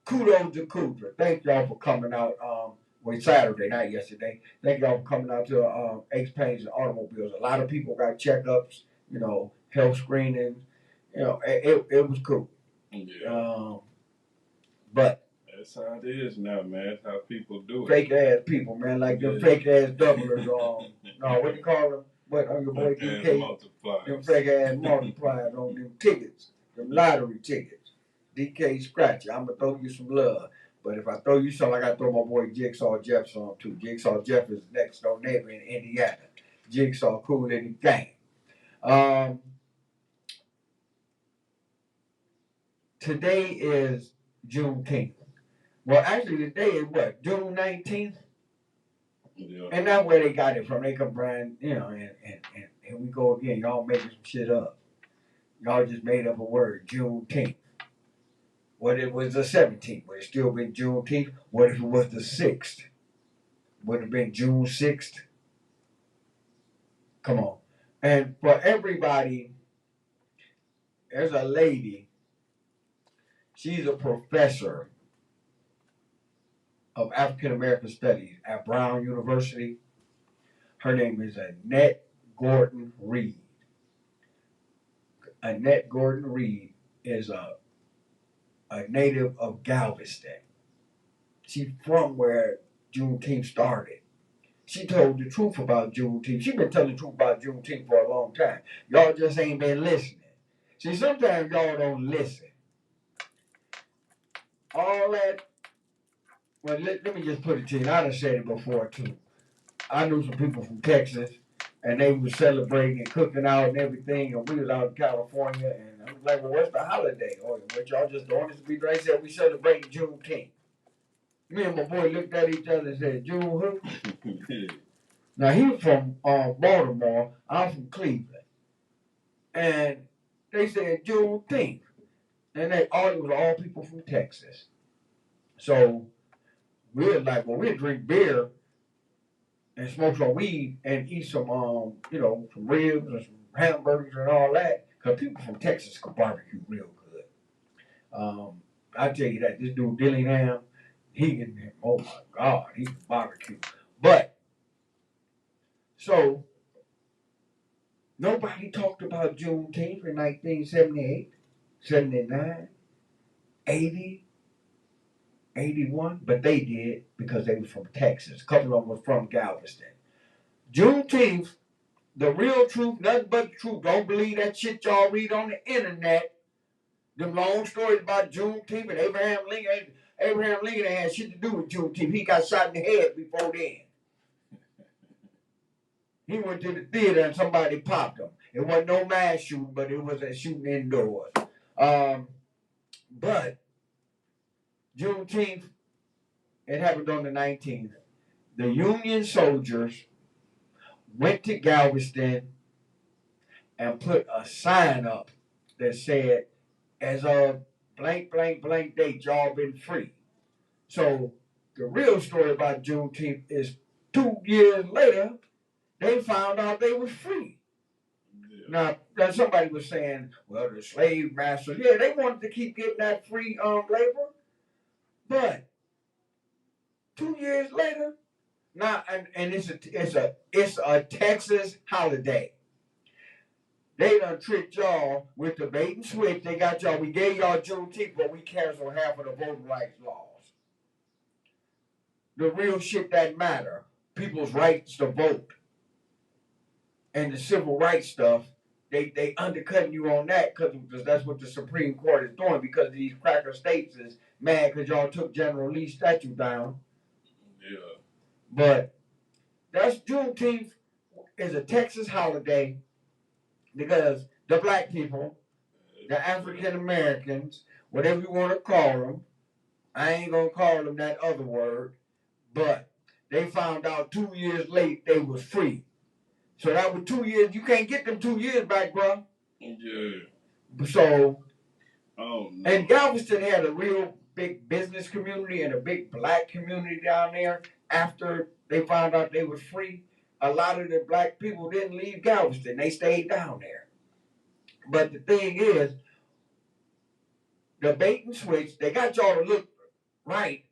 Kudos to Kudra. Thank y'all for coming out. Well, Saturday, not yesterday. Thank y'all for coming out to Ace Paints and Automobiles. A lot of people got checkups, you know, health screenings. You know, it was cool. Yeah. But That's how it is now, man. That's how people do it. fake ass people, man, like them Yeah. fake ass doublers. No, what you call them? What on your boy Fake ass DK? multipliers. Them fake ass multipliers on them tickets, them lottery tickets. DK Scratcher, I'm gonna throw you some love. But if I throw you some, I gotta throw my boy Jigsaw Jeff some too. Jigsaw Jeff is next door neighbor in Indiana. Jigsaw cool in the game. Today is Juneteenth. Well, actually, today is what? June 19th? Yeah. And that's where they got it from. They come brand, you know, and we go again. Y'all making some shit up. Y'all just made up a word, Juneteenth. What if it was the 17th? Would it still been Juneteenth? What if it was the 6th? Would it have been June 6th? Come on. And for everybody, there's a lady. She's a professor of African American Studies at Brown University. Her name is Annette Gordon Reed. Annette Gordon Reed is a native of Galveston. She's from where Juneteenth started. She told the truth about Juneteenth. She's been telling the truth about Juneteenth for a long time. Y'all just ain't been listening. See, sometimes y'all don't listen. All that, well, let me just put it to you. I done said it before, too. I knew some people from Texas, and they was celebrating and cooking out and everything, and we was out in California, and I was like, well, what's the holiday? Oh, what y'all just doing this to be right? Said we celebrating Juneteenth. Me and my boy looked at each other and said, June who? Now, he was from Baltimore. I'm from Cleveland. And they said Juneteenth. And it was all people from Texas. So we were like, well, we'll drink beer and smoke some weed and eat some, you know, some ribs and some hamburgers and all that. Because people from Texas can barbecue real good. I tell you that, this dude Dillingham, he can, oh my God, he can barbecue. But, so, nobody talked about Juneteenth in 1978, 79, 80, 81, but they did because they were from Texas. A couple of them were from Galveston. Juneteenth, the real truth, nothing but the truth. Don't believe that shit y'all read on the internet. Them long stories about Juneteenth and Abraham Lincoln. Abraham Lincoln ain't had shit to do with Juneteenth. He got shot in the head before then. He went to the theater and somebody popped him. It wasn't no mass shooting, but it was a shooting indoors. But Juneteenth, it happened on the 19th. The Union soldiers went to Galveston and put a sign up that said, as of blank, blank, blank date, y'all been free. So the real story about Juneteenth is 2 years later, they found out they were free. Yeah. Now somebody was saying, well, the slave masters, yeah, they wanted to keep getting that free labor. But 2 years later, now and it's a Texas holiday. They done tricked y'all with the bait and switch. They got y'all. We gave y'all Juneteenth, but we canceled half of the voting rights laws. The real shit that matter, people's rights to vote, and the civil rights stuff. They undercutting you on that because that's what the Supreme Court is doing because these cracker states is mad because y'all took General Lee's statue down. Yeah. But that's Juneteenth is a Texas holiday because the black people the African Americans, whatever you want to call them. I ain't gonna call them that other word, but they found out 2 years late they was free. So that was 2 years. You can't get them 2 years back, bro. Yeah. So, Oh no. and Galveston had a real big business community and a big black community down there. After they found out they was free, a lot of the black people didn't leave Galveston. They stayed down there. But the thing is, the bait and switch, they got y'all to look right,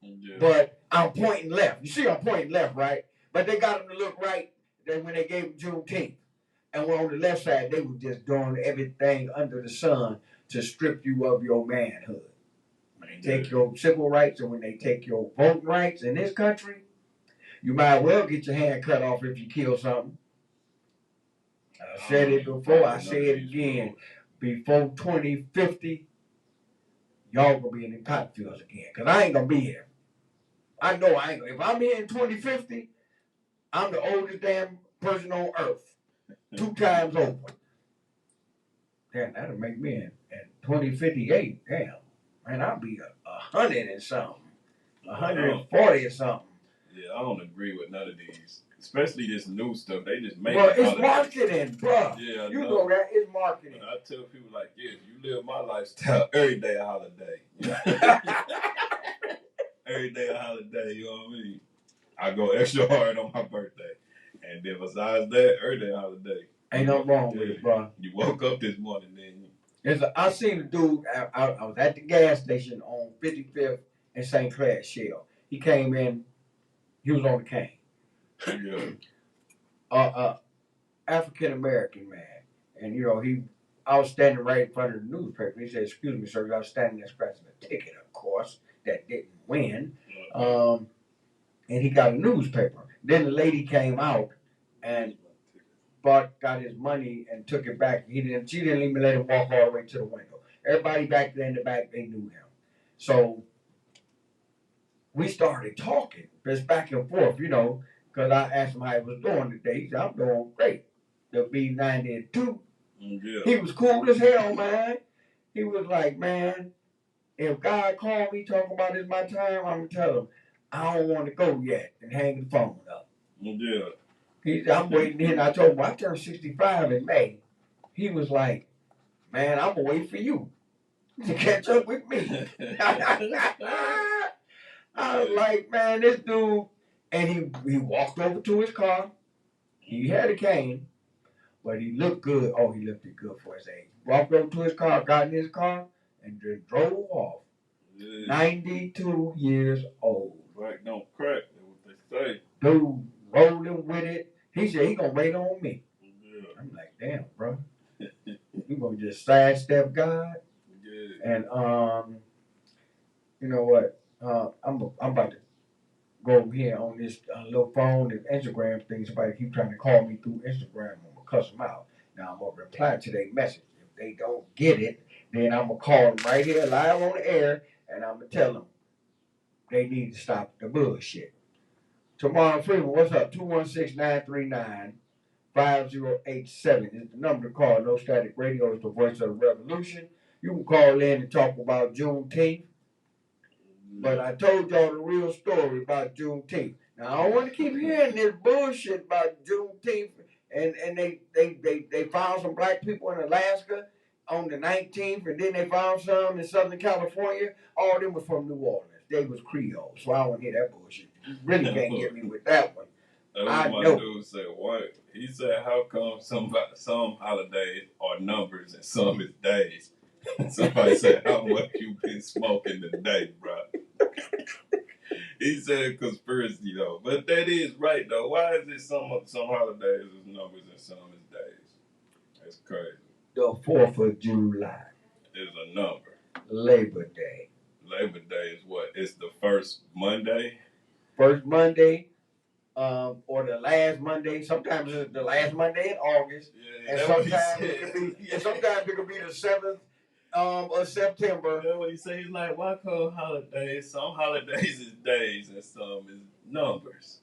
Yeah. but I'm pointing left. You see, I'm pointing left, right? But they got them to look right when they gave them Juneteenth. And when on the left side, they were just doing everything under the sun to strip you of your manhood. When they take your civil rights and when they take your voting rights in this country, you might well get your hand cut off if you kill something. I said it before, I say it again. Before 2050, y'all gonna be in the cotton fields again. Cause I ain't gonna be here. I know I ain't gonna. If I'm here in 2050, I'm the oldest damn person on earth. 2 times over. Damn, that'll make me in 2058. Damn. Man, I'll be 100 and something. 140 or something. Yeah, I don't agree with none of these. Especially this new stuff. They just make Well, it it's marketing, bro. Yeah, you know that. It's marketing. But I tell people like this, you live my lifestyle every day a holiday. Every day a holiday, you know what I mean? I go extra hard on my birthday. And then besides that, every day a holiday. Ain't nothing wrong with it, bro. You woke up this morning, then I seen a dude, I was at the gas station on 55th and St. Clair Shell. He came in, he was on the cane. Yeah. African American man. And you know, I was standing right in front of the newspaper. He said, "Excuse me, sir," I was standing there scratching a ticket, of course, that didn't win. And he got a newspaper. Then the lady came out and got his money and took it back. She didn't even let him walk all the way to the window. Everybody back there in the back, they knew him. So we started talking, just back and forth, you know, because I asked him how he was doing today. He said, "I'm doing great." The B92. Yeah. He was cool as hell, man. He was like, "Man, if God called me talking about it's my time, I'm going to tell him, I don't want to go yet," and hang the phone up. Yeah. He said, "I'm waiting here." And I told him, "I turned 65 in May." He was like, "Man, I'm going to wait for you to catch up with me." I was like, man, this dude. And he walked over to his car. He had a cane, but he looked good. Oh, he looked good for his age. Walked over to his car, got in his car, and just drove off. Yeah. 92 years old. Right, don't crack. That's what they say. Dude rolling with it. He said he gonna wait on me. Yeah. I'm like, damn, bro. You gonna just sidestep God? Yeah. And you know what? I'm about to go over here on this little phone and Instagram thing. Somebody keep trying to call me through Instagram. I'm gonna cuss them out. Now I'm gonna reply to their message. If they don't get it, then I'm gonna call them right here live on the air, and I'm gonna tell them they need to stop the bullshit. Tomorrow Freeman, what's up? 216-939-5087 is the number to call. No Static Radio is the voice of the revolution. You can call in and talk about Juneteenth. But I told y'all the real story about Juneteenth. Now I don't want to keep hearing this bullshit about Juneteenth. And they found some black people in Alaska on the 19th, and then they found some in Southern California. All of them was from New Orleans. They was Creole, so I don't want to hear that bullshit. You really can't get me with that one. That's what my dude said. What? He said, how come some holidays are numbers and some is days? Somebody said, how much you been smoking today, bro? He said conspiracy though, but that is right though. Why is it some holidays is numbers and some is days? That's crazy. The 4th of July is a number. Labor Day. Labor Day is what? It's the first Monday. First Monday, or the last Monday. Sometimes it's the last Monday in August, and sometimes it could be the 7th. Of September. That's what he says. He's like, why call holidays? Some holidays is days and some is numbers.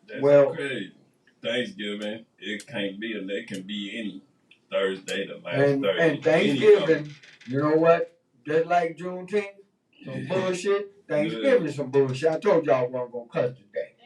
That's crazy. Thanksgiving, it can't be, and it can be any Thursday, the last And Thursday. Thanksgiving, you know what? Just like Juneteenth, some bullshit. Thanksgiving, some bullshit. I told y'all I wasn't gonna cuss today.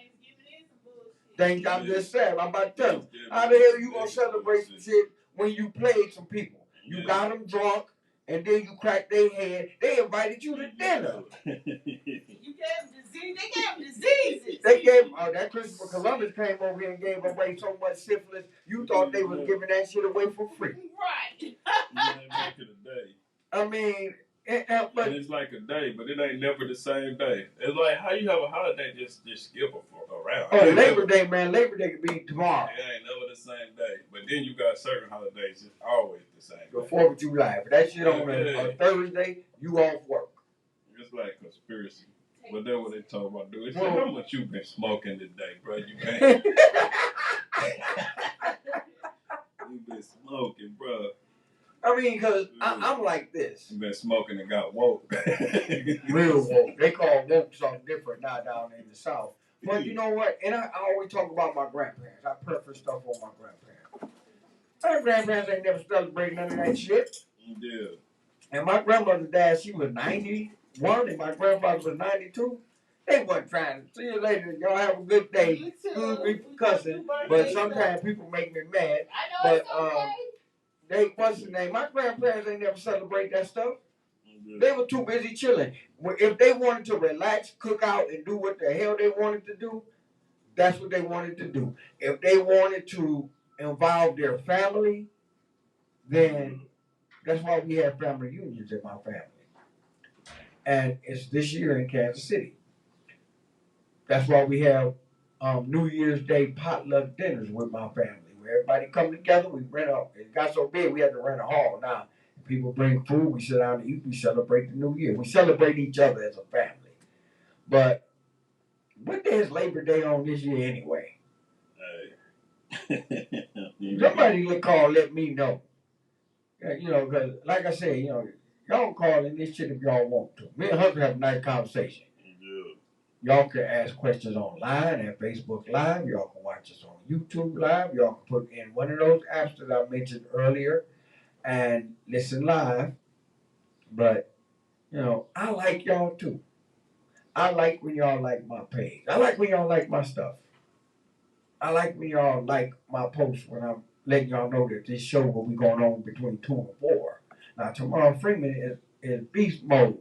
I'm just saying. I'm about to tell you. How the hell you gonna celebrate some shit when you played some people? You got them drunk, and then you cracked their head. They invited you to dinner. You gave them disease. They gave them diseases. They gave that Christopher Columbus came over here and gave away so much syphilis. You thought they was giving that shit away for free. Right. Back in the day. I mean, but And it's like a day, but it ain't never the same day. It's like how you have a holiday just skip around. oh, Labor Day, man. Labor Day could be tomorrow. It ain't never the same day. But then you got certain holidays it's always the same The day. 4th of July. If that shit on a Thursday, you off work. It's like conspiracy. But that's what they talk about doing. It's like, how much you been smoking today, bro? You been smoking, bro. I mean, because I'm like this. You been smoking and got woke. Real woke. They call woke something different now down in the South. But you know what? And I always talk about my grandparents. I prefer stuff on my grandparents. My grandparents ain't never celebrated none of that shit. Yeah. And my grandmother died, she was 91, and my grandfather was 92. They wasn't trying to. See you later. Y'all have a good day. You too. Excuse me for cussing, but sometimes people make me mad. I know But it's okay. what's the name? My grandparents ain't never celebrate that stuff. Yeah. They were too busy chilling. If they wanted to relax, cook out, and do what the hell they wanted to do, that's what they wanted to do. If they wanted to involve their family, then that's why we have family reunions in my family. And it's this year in Kansas City. That's why we have New Year's Day potluck dinners with my family, where everybody come together. We rent a. It got so big we had to rent a hall. Now people bring food. We sit down and eat. We celebrate the New Year. We celebrate each other as a family. But what day is Labor Day on this year anyway? Hey. Somebody can call. Let me know. You know, because like I said, you know, y'all call in this shit if y'all want to. Me and husband have a nice conversation. Y'all can ask questions online at Facebook Live. Y'all can watch us on YouTube Live. Y'all can put in one of those apps that I mentioned earlier and listen live. But, you know, I like y'all too. I like when y'all like my page. I like when y'all like my stuff. I like when y'all like my posts when I'm letting y'all know that this show will be going on between 2 and 4. Now, tomorrow Freeman is beast mode.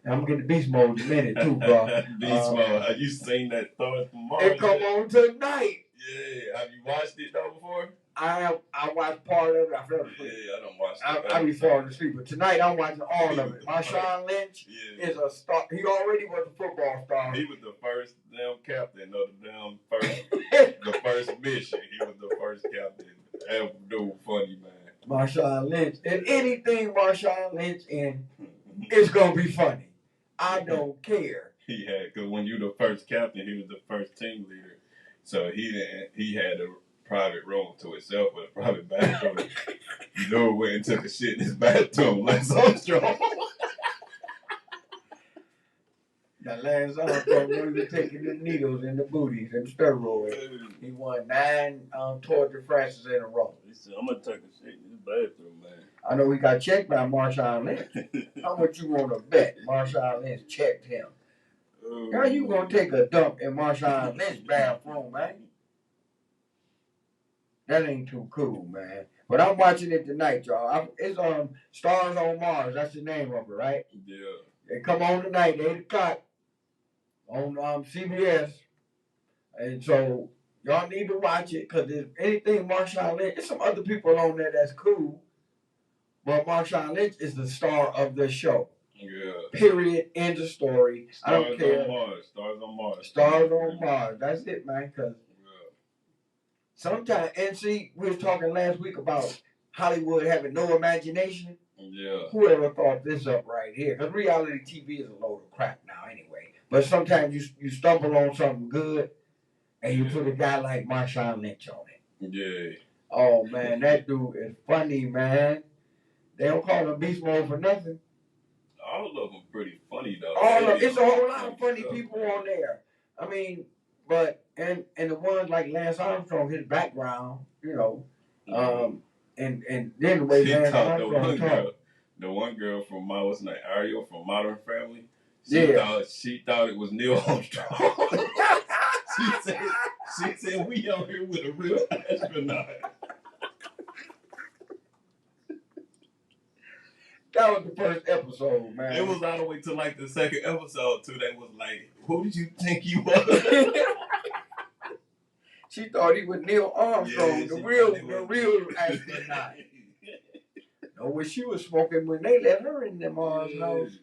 And I'm gonna get the beast mode in a minute too, bro. Beast mode. Have you seen that Stars from Mars? It come on tonight. Yeah. Have you watched it though before? I watched part of it. I fell asleep. Yeah, I don't watch it. I be falling asleep, but tonight I'm watching all of it. Marshawn Lynch is a star. He already was a football star. He was the first damn captain of the damn the first mission. He was the first captain. That dude funny, man. Marshawn Lynch. And anything Marshawn Lynch in, it's gonna be funny. I don't care. He had, because when you the first captain, he was the first team leader. So he had a private room to himself with a private bathroom. You know, went and took a shit in his bathroom, Lance Armstrong. That Lance Armstrong was taking the needles in the booties and steroids. He won 9 Tour de France in a row. He said, I'm going to take a shit in his bathroom, man. I know he got checked by Marshawn Lynch. How much you want to bet Marshawn Lynch checked him? How you going to take a dump in Marshawn Lynch's bathroom, man? That ain't too cool, man. But I'm watching it tonight, y'all. It's on Stars on Mars. That's the name of it, right? Yeah. They come on tonight, 8 o'clock on CBS. And so y'all need to watch it because if anything Marshawn Lynch, there's some other people on there that's cool. But Marshawn Lynch is the star of the show. Yeah. Period. End of story. Stars I don't care. On Mars. Stars on Mars. Stars on Mars. That's it, man. Because sometimes, and see, we were talking last week about Hollywood having no imagination. Yeah. Whoever thought this up right here? Because reality TV is a load of crap now anyway. But sometimes you stumble on something good and you put a guy like Marshawn Lynch on it. Yeah. Oh, man, that dude is funny, man. They don't call him Beast Mode for nothing. All of them pretty funny, though. It's a whole lot of funny people on there. I mean, but, and the ones like Lance Armstrong, his background, you know, and then the way She Lance thought Armstrong talked. the one girl from what's her name, Ariel from Modern Family. Yeah. She thought it was Neil Armstrong. she said we out here with a real astronaut. That was the first episode, man. It was all the way to like the second episode too. They was like, "Who did you think you was?" She thought he was Neil Armstrong, Yeah, the real astronaut. No, what she was smoking when they let her in them Mars nose.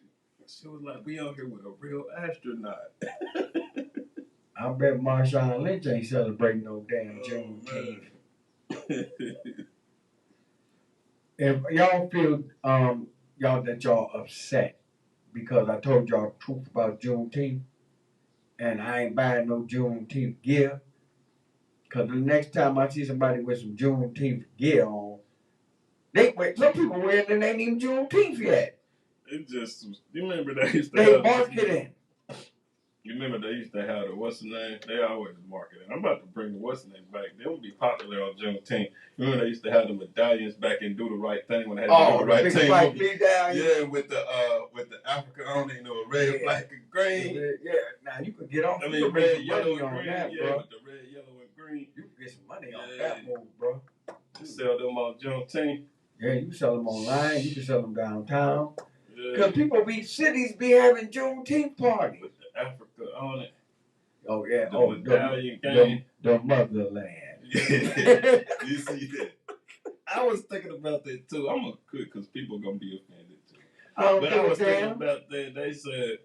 She was like, "We out here with a real astronaut." I bet Marshawn Lynch ain't celebrating no damn Juneteenth. If y'all feel y'all upset because I told y'all the truth about Juneteenth and I ain't buying no Juneteenth gear, because the next time I see somebody with some Juneteenth gear on, some people wearing it and ain't even Juneteenth yet. It just, you remember they used to They have marketing. You remember they used to have the what's the name? They always marketing. I'm about to bring the what's the name back. They would be popular on Juneteenth. Remember they used to have the medallions back and do the right thing when they had to do the right big thing. Spike Lee down. Yeah, with the Africa on it, you know, red, black, and green. Yeah, now you can get off. I mean, red, yellow, and green. That, yeah, bro. with the red, yellow, and green. You can get some money on that move, bro. You sell them on Juneteenth. Yeah, you can sell them online. You can sell them downtown. Yeah. Because cities be having Juneteenth parties. With the Africa on it. Oh, yeah. The medallion game. The motherland. Yeah. You see that? I was thinking about that too. I'm gonna quit because people are gonna be offended too. But I was thinking about that. They said,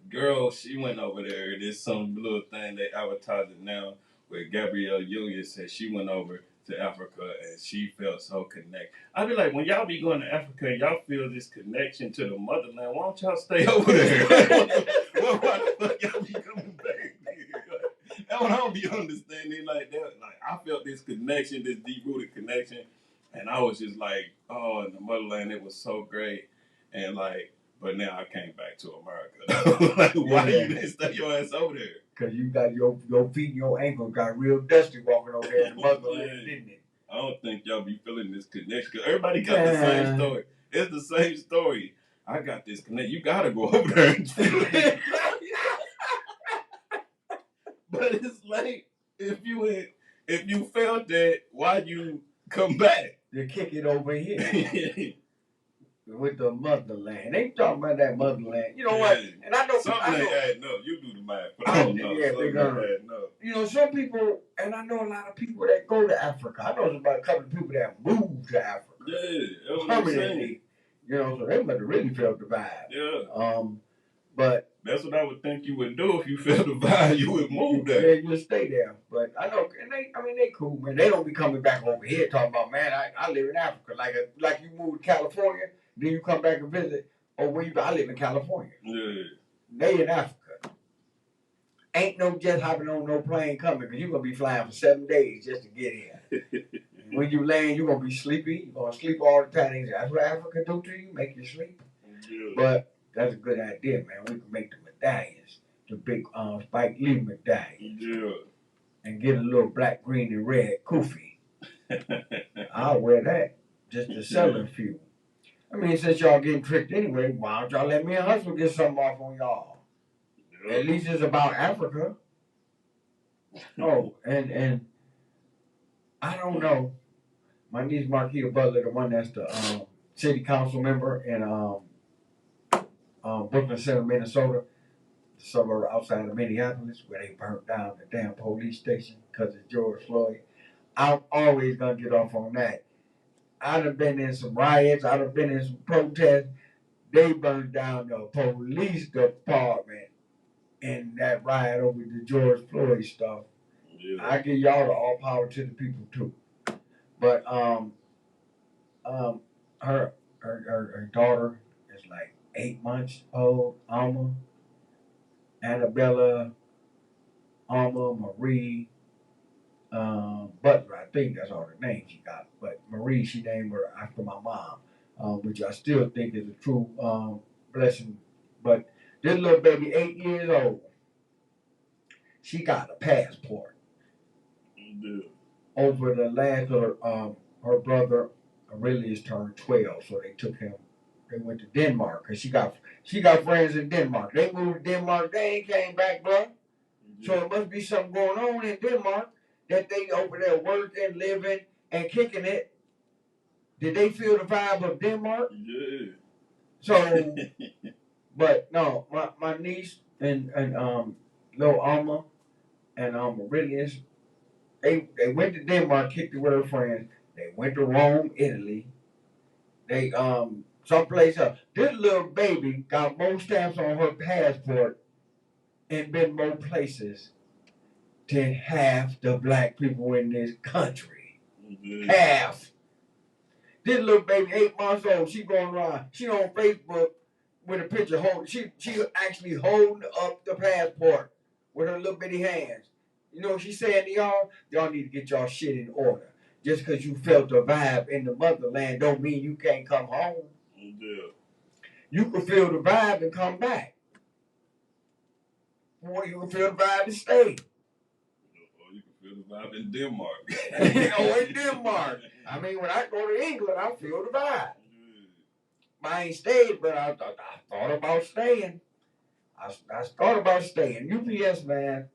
girl, she went over there. There's some little thing they advertising now where Gabrielle Union said she went over to Africa and she felt so connected. I'd be like, when y'all be going to Africa and y'all feel this connection to the motherland, why don't y'all stay over there? Why the fuck y'all be coming back? That's what I don't be understanding like that. Like, I felt this connection, this deep-rooted connection, and I was just like, oh, in the motherland, it was so great. And like, but now I came back to America. Like, why you didn't stay your ass over there? Because you got your feet and your ankles got real dusty walking over there in the motherland, didn't it? I don't think y'all be feeling this connection because everybody got the same story. It's the same story. I got this connection. You gotta go over there and feel it. But it's like if you felt that, why you come back? To kick it over here. With the motherland. They talking about that motherland. You know what? And I know something ain't adding up. You do the math. But I don't know. Yeah, something ain't adding up. You know, some people, and I know a lot of people that go to Africa. I know about a couple of people that move to Africa. Yeah, that's what I'm saying. You know, so they must have really felt the vibe. Yeah. But that's what I would think you would do if you felt the vibe. You would move there. Yeah, you would stay there. But I know, and they cool, man. They don't be coming back over here talking about, man, I live in Africa. Like you moved to California, then you come back and visit. Oh, where you go? I live in California. Yeah. They in Africa. Ain't no jet hopping on no plane coming because you're going to be flying for 7 days just to get here. When you land, you're going to be sleepy. You're going to sleep all the time. That's what Africa do to you, make you sleep. Yeah. But that's a good idea, man. We can make the medallions, the big Spike Lee medallion. Yeah. And get a little black, green, and red kufi. I'll wear that just to sell a few. I mean, since y'all getting tricked anyway, why don't y'all let me and Hustle get something off on y'all? Yeah. At least it's about Africa. Oh, and I don't know. My niece Marquita Butler, the one that's the city council member in Brooklyn Center, Minnesota, the suburb outside of Minneapolis, where they burnt down the damn police station because of George Floyd. I'm always gonna get off on that. I done been in some riots. I done been in some protests. They burned down the police department in that riot over the George Floyd stuff. Yeah. I give y'all the all power to the people too. But her daughter is like 8 months old. Alma, Annabella, Alma, Marie, Butler. I think that's all the names she got. But Marie, she named her after my mom, which I still think is a true blessing. But this little baby, 8 years old, she got a passport. Yeah. Over the last her brother Aurelius turned 12, so they took him. They went to Denmark because she got friends in Denmark. They moved to Denmark. They ain't came back, bro. So it must be something going on in Denmark that they over there working, living, and kicking it. Did they feel the vibe of Denmark? Yeah. So, but no, my niece and little Alma and Aurelius, they went to Denmark, kicked it with her friends. They went to Rome, Italy. They someplace else. This little baby got more stamps on her passport and been more places than half the black people in this country. Half. This little baby, 8 months old, she going around. She on Facebook with a picture holding. She actually holding up the passport with her little bitty hands. You know what she's saying to y'all? Y'all need to get y'all shit in order. Just because you felt the vibe in the motherland don't mean you can't come home. Yeah. You can feel the vibe and come back. Or you can feel the vibe and stay. Or you can feel the vibe in Denmark. Or in Denmark. I mean, when I go to England, I feel the vibe. I ain't stayed, but I thought about staying. I thought about staying. UPS, man.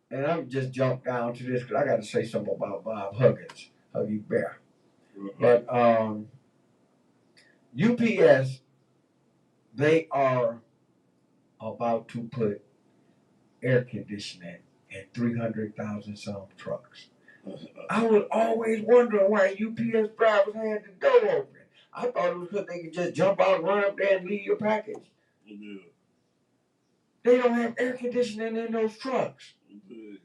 And I'm just jumped down to this because I got to say something about Bob Huggins, Huggy Bear. But UPS, they are about to put air conditioning in 300,000 some trucks. I was always wondering why UPS drivers had the door open. I thought it was because they could just jump out, run up there, and leave your package. Yeah. They don't have air conditioning in those trucks. Yeah.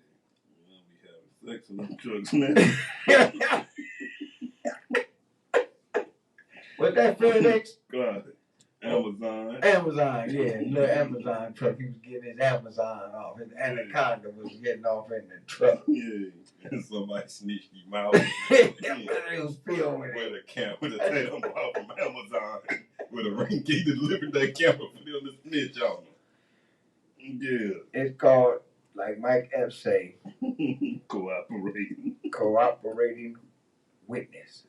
We'll be having sex in them trucks now. Was that FedEx? God. Amazon. Amazon, yeah. Little Amazon truck. He was getting his Amazon off. His anaconda was getting off in the truck. Yeah. And somebody snitched him out. He was filming it. With a camera, with a tail off from Amazon. With a ring key delivered that camera for them to snitch on him. Yeah. It's called, like Mike Epps say, cooperating witness.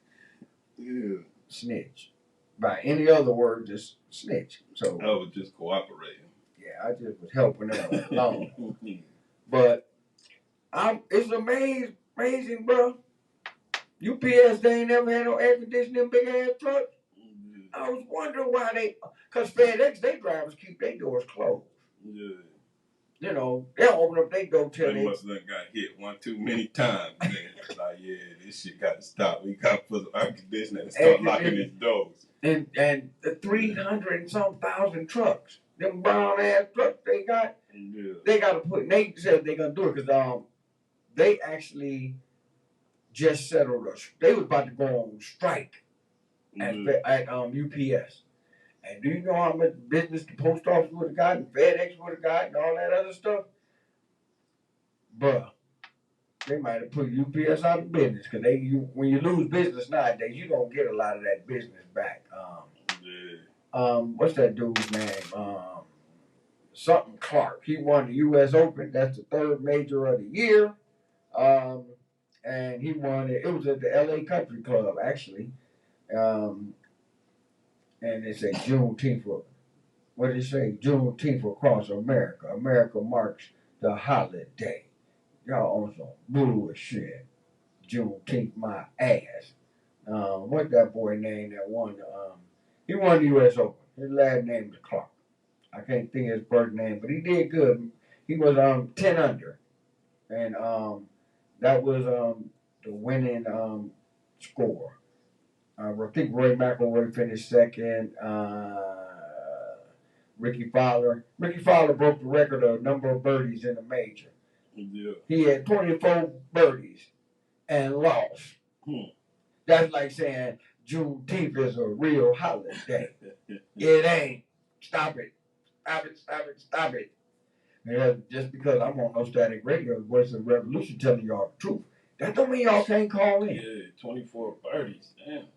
Yeah. Snitch. By any other word, just snitch. So I was just cooperating. yeah, I just was helping them along. But it's amazing, bro. UPS, they ain't never had no air conditioning big ass truck. I was wondering why because FedEx, they drivers keep their doors closed. Yeah. You know, they'll open up their door till they must have got hit one too many times. Then it's like, yeah, this shit got to stop. We got to put some air conditioning and start locking these doors. And the 300 and some thousand trucks, them brown ass trucks they got, they got to put. They said they're gonna do it because they actually just settled us. They was about to go on strike at UPS. And do you know how much business the post office would have gotten, FedEx would have gotten, all that other stuff? Bruh, they might have put UPS out of business because when you lose business nowadays, you don't get a lot of that business back. What's that dude's name? Something Clark. He won the U.S. Open. That's the third major of the year. And he won it. It was at the L.A. Country Club, actually. And they say Juneteenth. What did it say? Juneteenth across America. America marks the holiday. Y'all on some bullshit. Juneteenth my ass. What that boy name that won? He won the U.S. Open. His last name was Clark. I can't think of his first name, but he did good. He was 10 under, and that was the winning score. I think Roy McIlroy finished second. Ricky Fowler broke the record of number of birdies in a major. Yeah. He had 24 birdies and lost. That's like saying Juneteenth is a real holiday. It ain't. Stop it. And just because I'm on No Static Radio, Voice of the Revolution, telling y'all the truth, that don't mean y'all can't call in. Yeah, 24 birdies. Damn.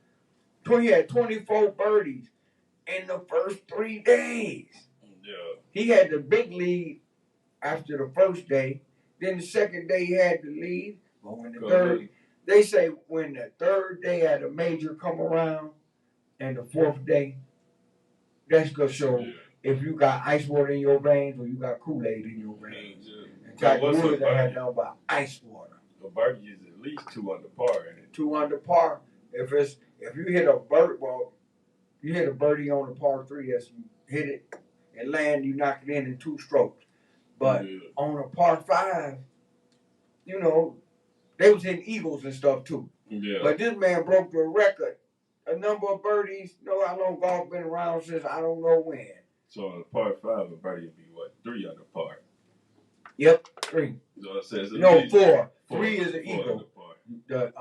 He had 24 birdies in the first 3 days. Yeah. He had the big lead after the first day. Then the second day he had the lead. But when the They say when the third day at a major come around and the fourth day, that's gonna show Yeah. if you got ice water in your veins or you got Kool-Aid in your veins. Yeah. And But Tiger what's Woods a had birdie? nothing but ice water. A birdie is at least 2 under par in it. 2 under par. If you hit a bird, well, you hit a birdie on a par 3, that's you hit it and land, you knock it in 2 strokes. But Yeah. on a par 5, you know, they was hitting eagles and stuff too. Yeah. But this man broke the record. A number of birdies. You know how long golf been around since I don't know when. So on a par 5, a birdie would be what? 3 under par. Yep, 3. So it says at No, least 4. 4. 3 is an 4 under eagle. par. The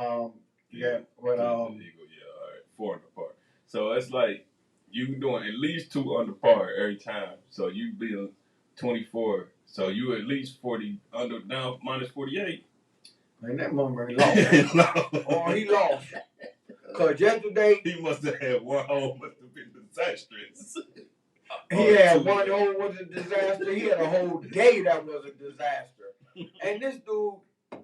yeah, but 3 is an eagle. Yeah, all right. 4 under par. So it's like you doing at least 2 under par every time. So you be 24. So you at least 40 under now minus 48. man, that motherfucker lost. Oh, he lost. Cause yesterday He must have had one hole. Must have been disastrous. he had one hole was a disaster. He had a whole day that was a disaster. And this dude,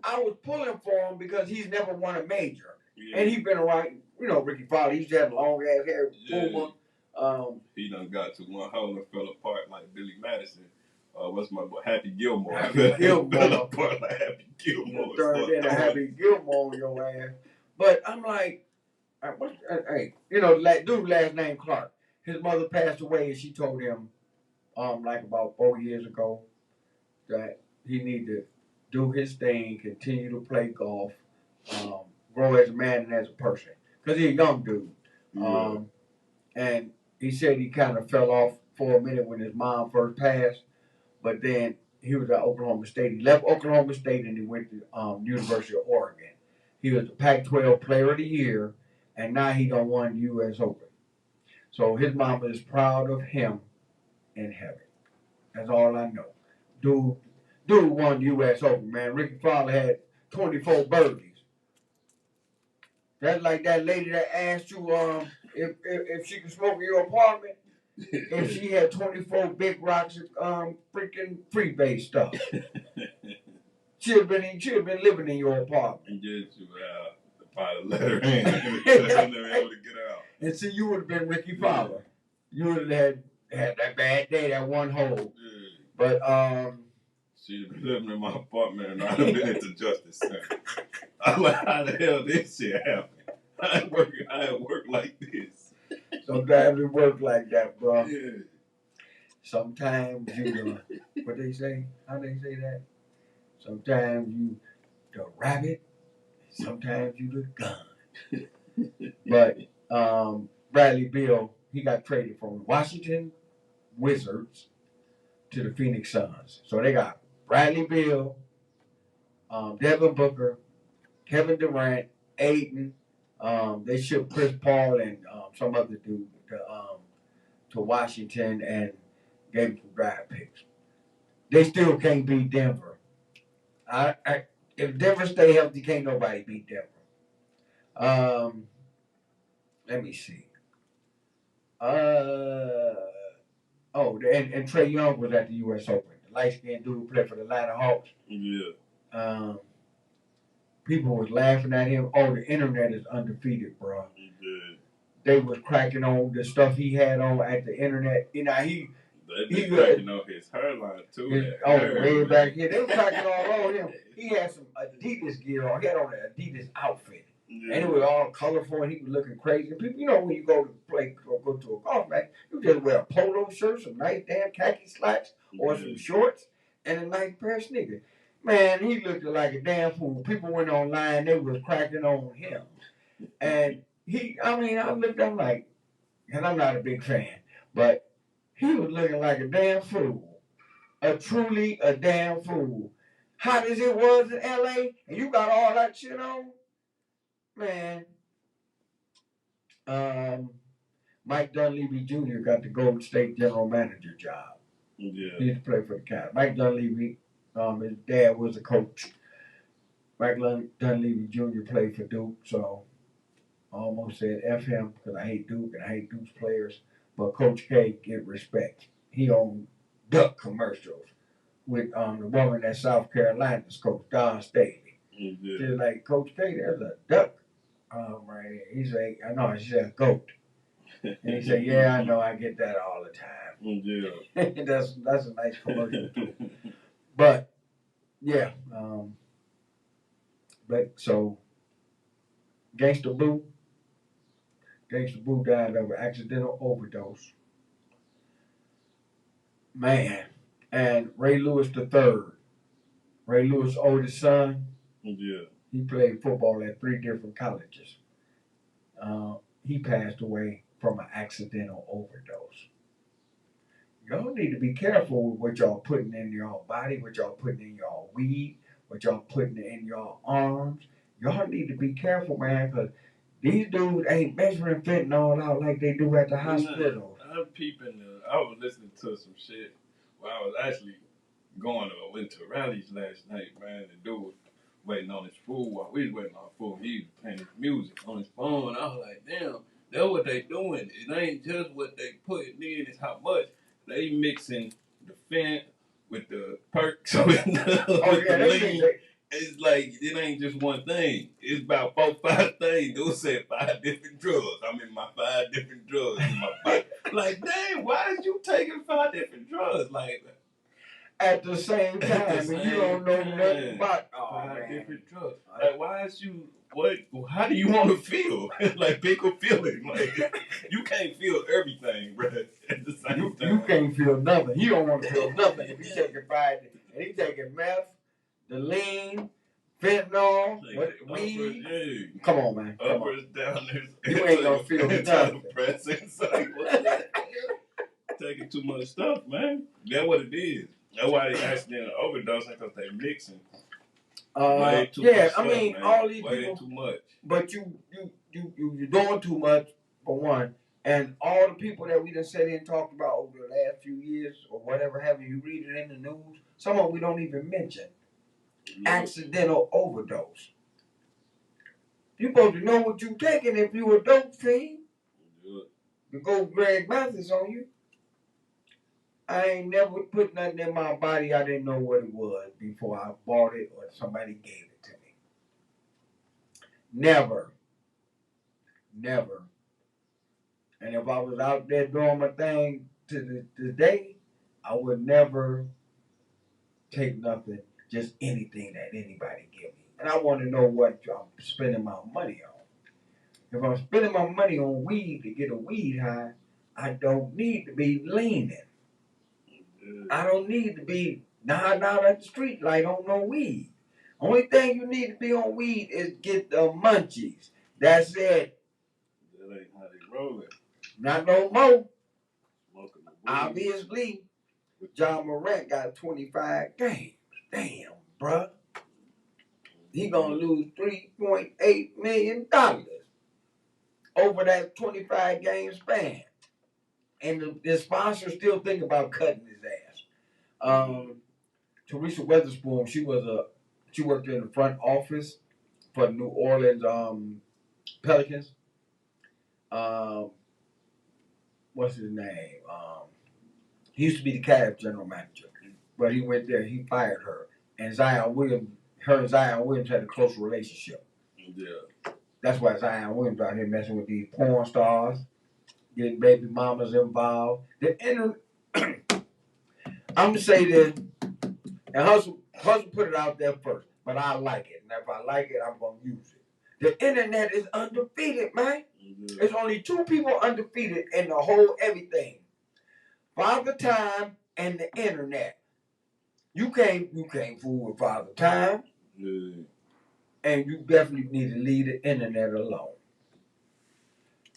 I was pulling for him because he's never won a major. Yeah. And he's been around, you know, Ricky Fowler, he used to have long ass hair, Yeah. Puma. He done got to one hole and fell apart like Billy Madison. What's my boy? Happy Gilmore. Happy Gilmore. Fell apart like Happy Gilmore. Turned into Happy Gilmore on your ass. But I'm like, hey, you know, dude last name Clark. His mother passed away and she told him, like about 4 years ago, that he need to do his thing, continue to play golf, grow as a man and as a person. Because he's a young dude. And he said he kind of fell off for a minute when his mom first passed, but then he was at Oklahoma State. He left Oklahoma State and he went to University of Oregon. He was the Pac-12 Player of the Year, and now he done won U.S. Open. So his mama is proud of him in heaven. That's all I know. Dude won U.S. Open, man. Ricky Fowler had 24 birdies. That's like that lady that asked you if she could smoke in your apartment. If she had 24 big rocks of freaking freebase stuff. She'd have been living in your apartment. And get you by the letter in. Never able to get out. And see, you would have been Ricky Fowler. You would have had that bad day, that one hole. Yeah. But She'd have been living in my apartment and I'd have been at the Justice Center. I'm like, how the hell this shit happen? I work like this. sometimes it works like that, bro. Yeah. Sometimes you what they say? How they say that? Sometimes you the rabbit, sometimes you the gun. But Bradley Beal, he got traded from the Washington Wizards to the Phoenix Suns. So they got Bradley Beal, Devin Booker, Kevin Durant, Ayton. They shipped Chris Paul and some other dude to Washington and gave him some draft picks. They still can't beat Denver. If Denver stay healthy, can't nobody beat Denver. Let me see. And Trey Young was at the U.S. Open. The light-skinned dude who played for the Atlanta Hawks. Yeah. People was laughing at him. Oh, the internet is undefeated, bro. Yeah. They was cracking on the stuff he had on at the internet. You know, They be cracking on his hairline too. Way back here. They were cracking all on him. He had some Adidas gear on. He had on an Adidas outfit. Yeah. And it was all colorful and he was looking crazy. And people, you know, when you go to play or go to a golf match, you just wear a polo shirt, some nice damn khaki slacks, or some shorts, and a nice pair of sneakers. Man, he looked like a damn fool. People went online, they was cracking on him. And I looked at him like, and I'm not a big fan, but he was looking like a damn fool. Truly a damn fool. Hot as it was in LA, and you got all that shit on, man. Mike Dunleavy Jr. got the Golden State general manager job. Yeah. He used to play for the Cavs. Mike Dunleavy, his dad was a coach. Mike Dunleavy Jr. played for Duke, so I almost said F him because I hate Duke and I hate Duke's players. But Coach K get respect. He owned duck commercials with the woman at South Carolina's coach, Don Staley. Yeah. Just like Coach K, there's a duck right here. He's like, I know, she said goat. And he said, yeah, I know, I get that all the time. Yeah. That's a nice commercial too. But yeah, but so Gangsta Boo died of an accidental overdose. Man, and Ray Lewis III, Ray Lewis' oldest son, Yeah. he played football at 3 different colleges. He passed away from an accidental overdose. Y'all need to be careful with what y'all putting in your body, what y'all putting in your weed, what y'all putting in your arms. Y'all need to be careful, man, because these dudes ain't measuring fentanyl out like they do at the hospital. I'm peeping. I was listening to some shit while I was actually went to rallies last night, man. The dude was waiting on his food while we was waiting on food. He was playing his music on his phone. I was like, damn, that's what they doing. It ain't just what they putting in, it's how much. They mixing the fent with the perks, with the lean. It's like, it ain't just one thing. It's about 4, 5 things. Dude said 5 different drugs. I'm in my 5 different drugs in my body. Like, dang, why is you taking 5 different drugs? Like, at the same time, and you don't know nothing about 5 different drugs. Like, why is you, how do you want to feel? Like, pick a feeling. Like, you can't feel everything, bro, at the same time. You can't feel nothing. He don't want to feel nothing. If he taking 5, and he taking meth, the lean, fentanyl, weed. Hey, come on, man. Come uppers, downers. You ain't gonna feel nothing. Like, what the hell? Taking too much stuff, man. That's what it is. That's why they accidentally overdosing, because they mixing. Way too much stuff, man. All these way people. Too much. But you're doing too much for one, and all the people that we done sat in and talked about over the last few years or whatever have you read it in the news. Some of them we don't even mention. Accidental overdose. You supposed to know what you taking if you a dope fiend. You go Greg Mathis on you. I ain't never put nothing in my body I didn't know what it was before I bought it or somebody gave it to me. Never. And if I was out there doing my thing to this day, I would never take nothing, just anything that anybody give me. And I want to know what I'm spending my money on. If I'm spending my money on weed to get a weed high, I don't need to be leaning. I don't need to be nodding out at the street light on no weed. Only thing you need to be on weed is get the munchies. That's it. That ain't how they rolling. Not no more. Obviously, John Morant got 25 games. Damn, bruh. He gonna lose $3.8 million over that 25 game span. And the sponsor still think about cutting his ass. Teresa Weatherspoon, she worked in the front office for the New Orleans Pelicans. What's his name? He used to be the Cavs general manager, but he went there. He fired her, and Zion Williams had a close relationship. Yeah. That's why Zion Williams out here messing with these porn stars, getting baby mamas involved. I'm gonna say this, and Hustle put it out there first, but I like it, and if I like it, I'm gonna use it. The internet is undefeated, man. Mm-hmm. There's only 2 people undefeated in the whole everything: Father Time and the internet. You can't fool with Father Time. Yeah. And you definitely need to leave the internet alone.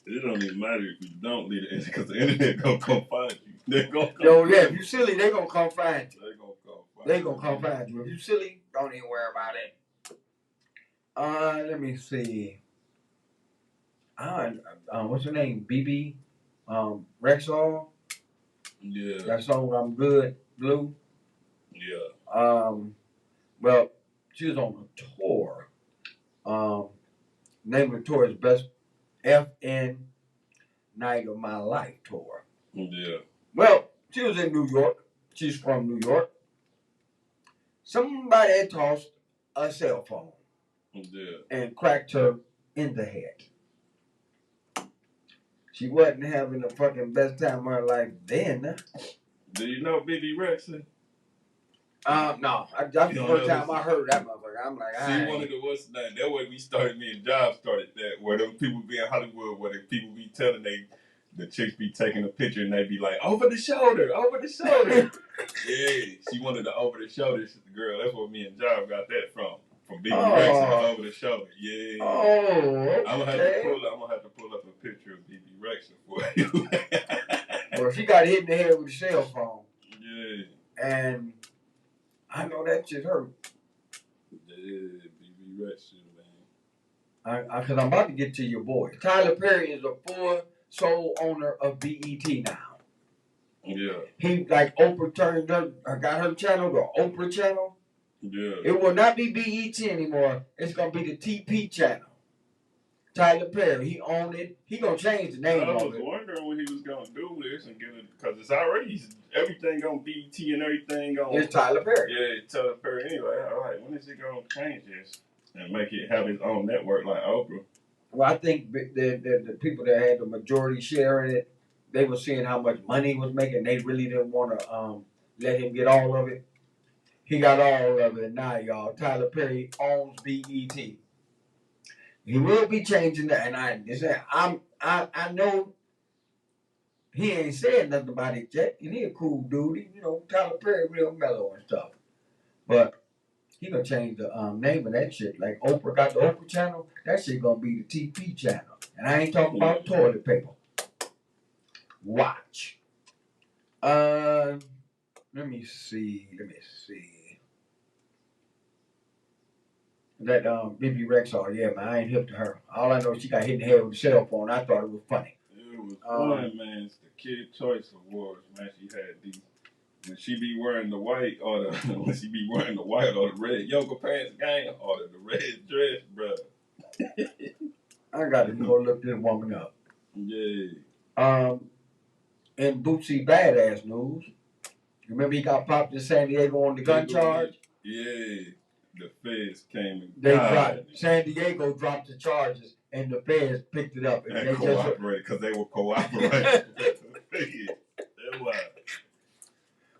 It don't even matter if you don't leave the internet, because the internet gonna come find you. They're gonna come if you silly, they gonna come find you. They gonna come find you. If you silly, don't even worry about it. Let me see. What's her name? BB Rexall. Yeah. That song I'm Good, Blue. Yeah. Well, she was on a tour. Name of the tour is Best FN Night of My Life tour. Yeah. Well, she was in New York. She's from New York. Somebody tossed a cell phone. Yeah. and cracked her in the head. She wasn't having the fucking best time of her life then. Do you know BB Rexha? No. That's You the don't first know time this? I heard that motherfucker. I'm like, See, one of the what's name? That way we started. Me and Job started that. Where them people be in Hollywood, where the people be telling the chicks be taking a picture and they be like over the shoulder, over the shoulder. Yeah, she wanted the over the shoulder girl. That's where me and Job got that from BB Rexha, over the shoulder. Yeah. Oh, I'm gonna have to pull up a picture of BB Rexha for you. Well, she got hit in the head with a cell phone. Yeah. And I know that shit hurt. Yeah, BB Rexha, man. Because I'm about to get to your boy. Tyler Perry is a full sole owner of BET now. Yeah. He like Oprah turned her, got her channel, the Oprah channel. Yeah. It will not be BET anymore. It's gonna be the TP channel. Tyler Perry, he owned it. He gonna change the name I of was it. wondering when he was gonna do this and get it because it's already everything on BET and everything on. It's Tyler Perry. Yeah, it's Tyler Perry anyway. All right, when is he gonna change this and make it have his own network like Oprah? Well, I think the people that had the majority share in it, they were seeing how much money he was making. They really didn't want to let him get all of it. He got all of it. Now, y'all, Tyler Perry owns BET. He will be changing that, and I know he ain't said nothing about it yet. And he a cool dude. Tyler Perry real mellow and stuff. But he gonna change the name of that shit. Like Oprah got the Oprah channel, that shit gonna be the TP channel. And I ain't talking about toilet paper. Watch. Let me see. That BB Rexha, yeah, man, I ain't hip to her. All I know is she got hit in the head with a cell phone. I thought it was funny. It was fun, man. It's the Kid Choice Awards, man. She had these. When she be wearing the white or the red yoga pants game or the red dress, bro. I got to go look this woman up. Yeah. In Bootsy Badass news, remember he got popped in San Diego on the gun charge? Yeah. The feds came and San Diego dropped the charges, and the feds picked it up. And they cooperated because they were cooperating.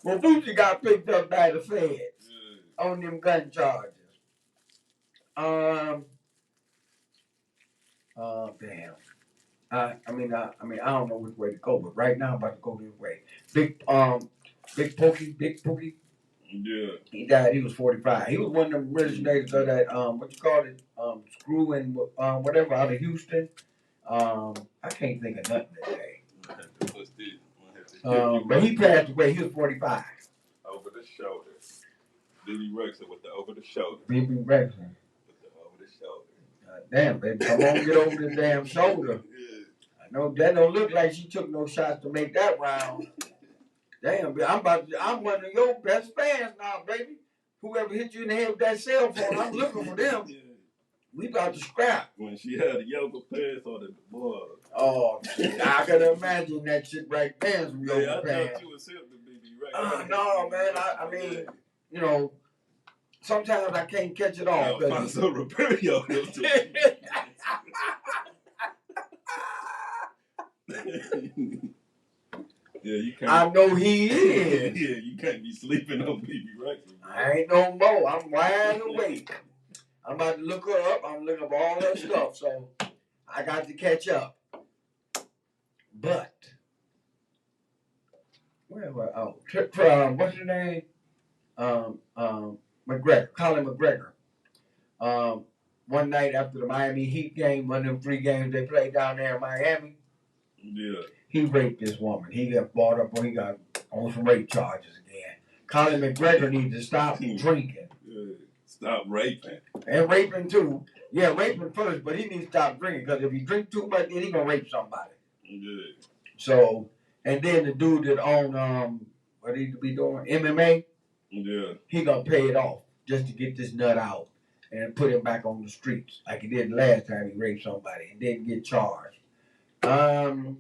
Well, Bootsy got picked up by the feds on them gun charges. Damn. I don't know which way to go, but right now I'm about to go this way. Big Pookie. Yeah. He died. He was 45. He was one of them originators of that what you call it, screw and whatever out of Houston. I can't think of nothing today. But he passed away. He was 45. Over the shoulder. BB Rexha with the over the shoulder. BB Rexha. With the over the shoulder. Damn, baby, come on, get over the damn shoulder. Yeah. I know that don't look like she took no shots to make that round. Damn, I'm one of your best fans now, baby. Whoever hit you in the head with that cell phone, I'm looking for them. Yeah. We about to scrap. When she had a yoga pants or the blood. Oh, I can imagine that shit right there. Some yoga pants. I thought you was him to BB Rexha. No, man. I mean, sometimes I can't catch it all. Alfonso Ribeiro. Yeah, you can't. I know he is. Yeah, you can't be sleeping on BB Rexha. I ain't no more. I'm wide awake. I'm about to look her up. I'm looking up all her stuff, so I got to catch up. But what's your name? McGregor, Colin McGregor. One night after the Miami Heat game, one of them 3 games they played down there in Miami. Yeah. He raped this woman. He got brought up he got on some rape charges again. Colin McGregor needs to stop drinking. Yeah. Stop raping. And raping too. Yeah, raping first, but he needs to stop drinking because if he drink too much, then he gonna rape somebody. Yeah. So, and then the dude that owned what he be doing MMA. Yeah. He gonna pay it off just to get this nut out and put him back on the streets like he did last time he raped somebody and didn't get charged. Dana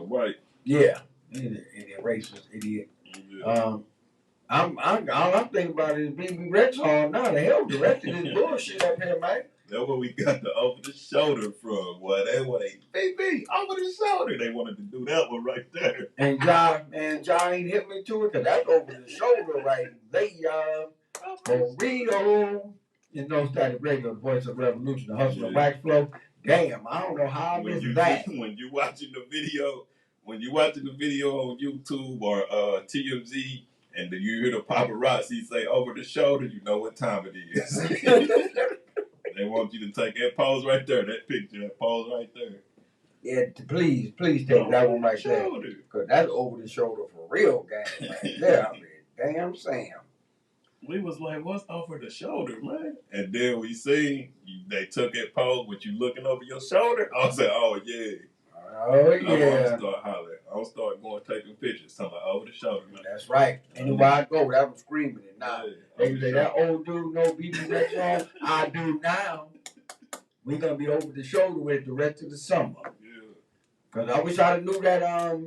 White. Yeah, idiot, racist idiot. Yeah. all I'm thinking about is BB Rexall now. The hell directed this bullshit up here, man. That's where we got the over the shoulder from. Boy, they want a BB over the shoulder. They wanted to do that one right there. And John ain't hit me to it because that's over the shoulder right there. For real. You know, started regular Voice of Revolution, the Hustle and Wax Flow. Damn, I don't know how I missed that. When you watching the video on YouTube or TMZ, and then you hear the paparazzi say over the shoulder, you know what time it is. They want you to take that pose right there, that picture, that pose right there. Yeah, please take that one right there. Because that's over the shoulder for real, gang. Right there, I mean, damn Sam. We was like, what's over the shoulder, man? And then we see they took that pose with you looking over your shoulder. I was like, oh, yeah. Oh, yeah. I'm going to start hollering. I'm going to start going taking pictures, talking about over the shoulder, man. That's right. Anywhere I go, that was screaming it now. Yeah, they say, that old dude know BB Rexall. I do now. We're going to be over the shoulder with the rest of the summer. Yeah. Because I wish I'd have knew that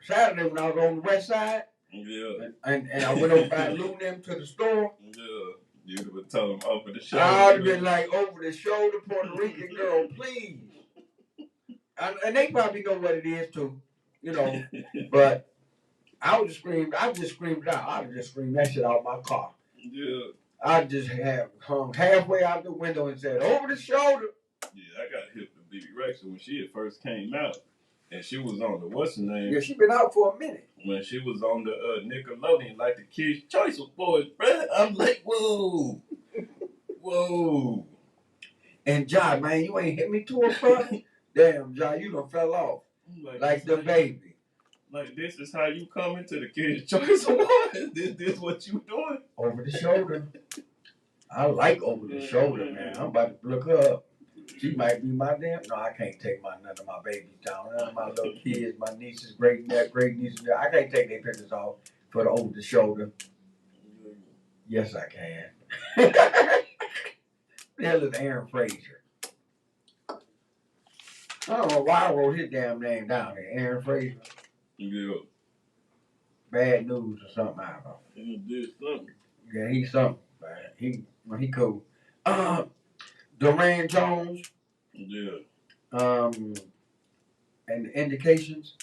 Saturday when I was on the west side. Yeah. And I went over by Lou them to the store. Yeah. You'd have been telling them over the shoulder. I'd have been like, over the shoulder, Puerto Rican girl, please. And they probably know what it is too, you know. But I just screamed it out. I would just scream that shit out of my car. Yeah. I just hung halfway out the window and said, over the shoulder. Yeah, I got hip to BB Rexall when she first came out. And she was on the, what's her name? Yeah, she been out for a minute. When she was on the Nickelodeon, like the Kids' Choice Awards, bruh. I'm like, whoa. Whoa. And John, man, you ain't hit me to a front. Damn, John, you done fell off. Like the baby. Like, this is how you come into the Kids' Choice Awards? This what you doing? Over the shoulder. I like over the shoulder, man. I'm about to look her up. She might be my damn. No, I can't take none of my babies down. None of my little kids, my nieces, great nieces. I can't take their pictures off for the over the shoulder. Yes, I can. The hell is Aaron Frazier? I don't know why I wrote his damn name down there. Aaron Frazier. Yeah. Bad news or something. I don't know. He did something. Yeah, he's something. He cool. Duran Jones. Yeah. And the Indications.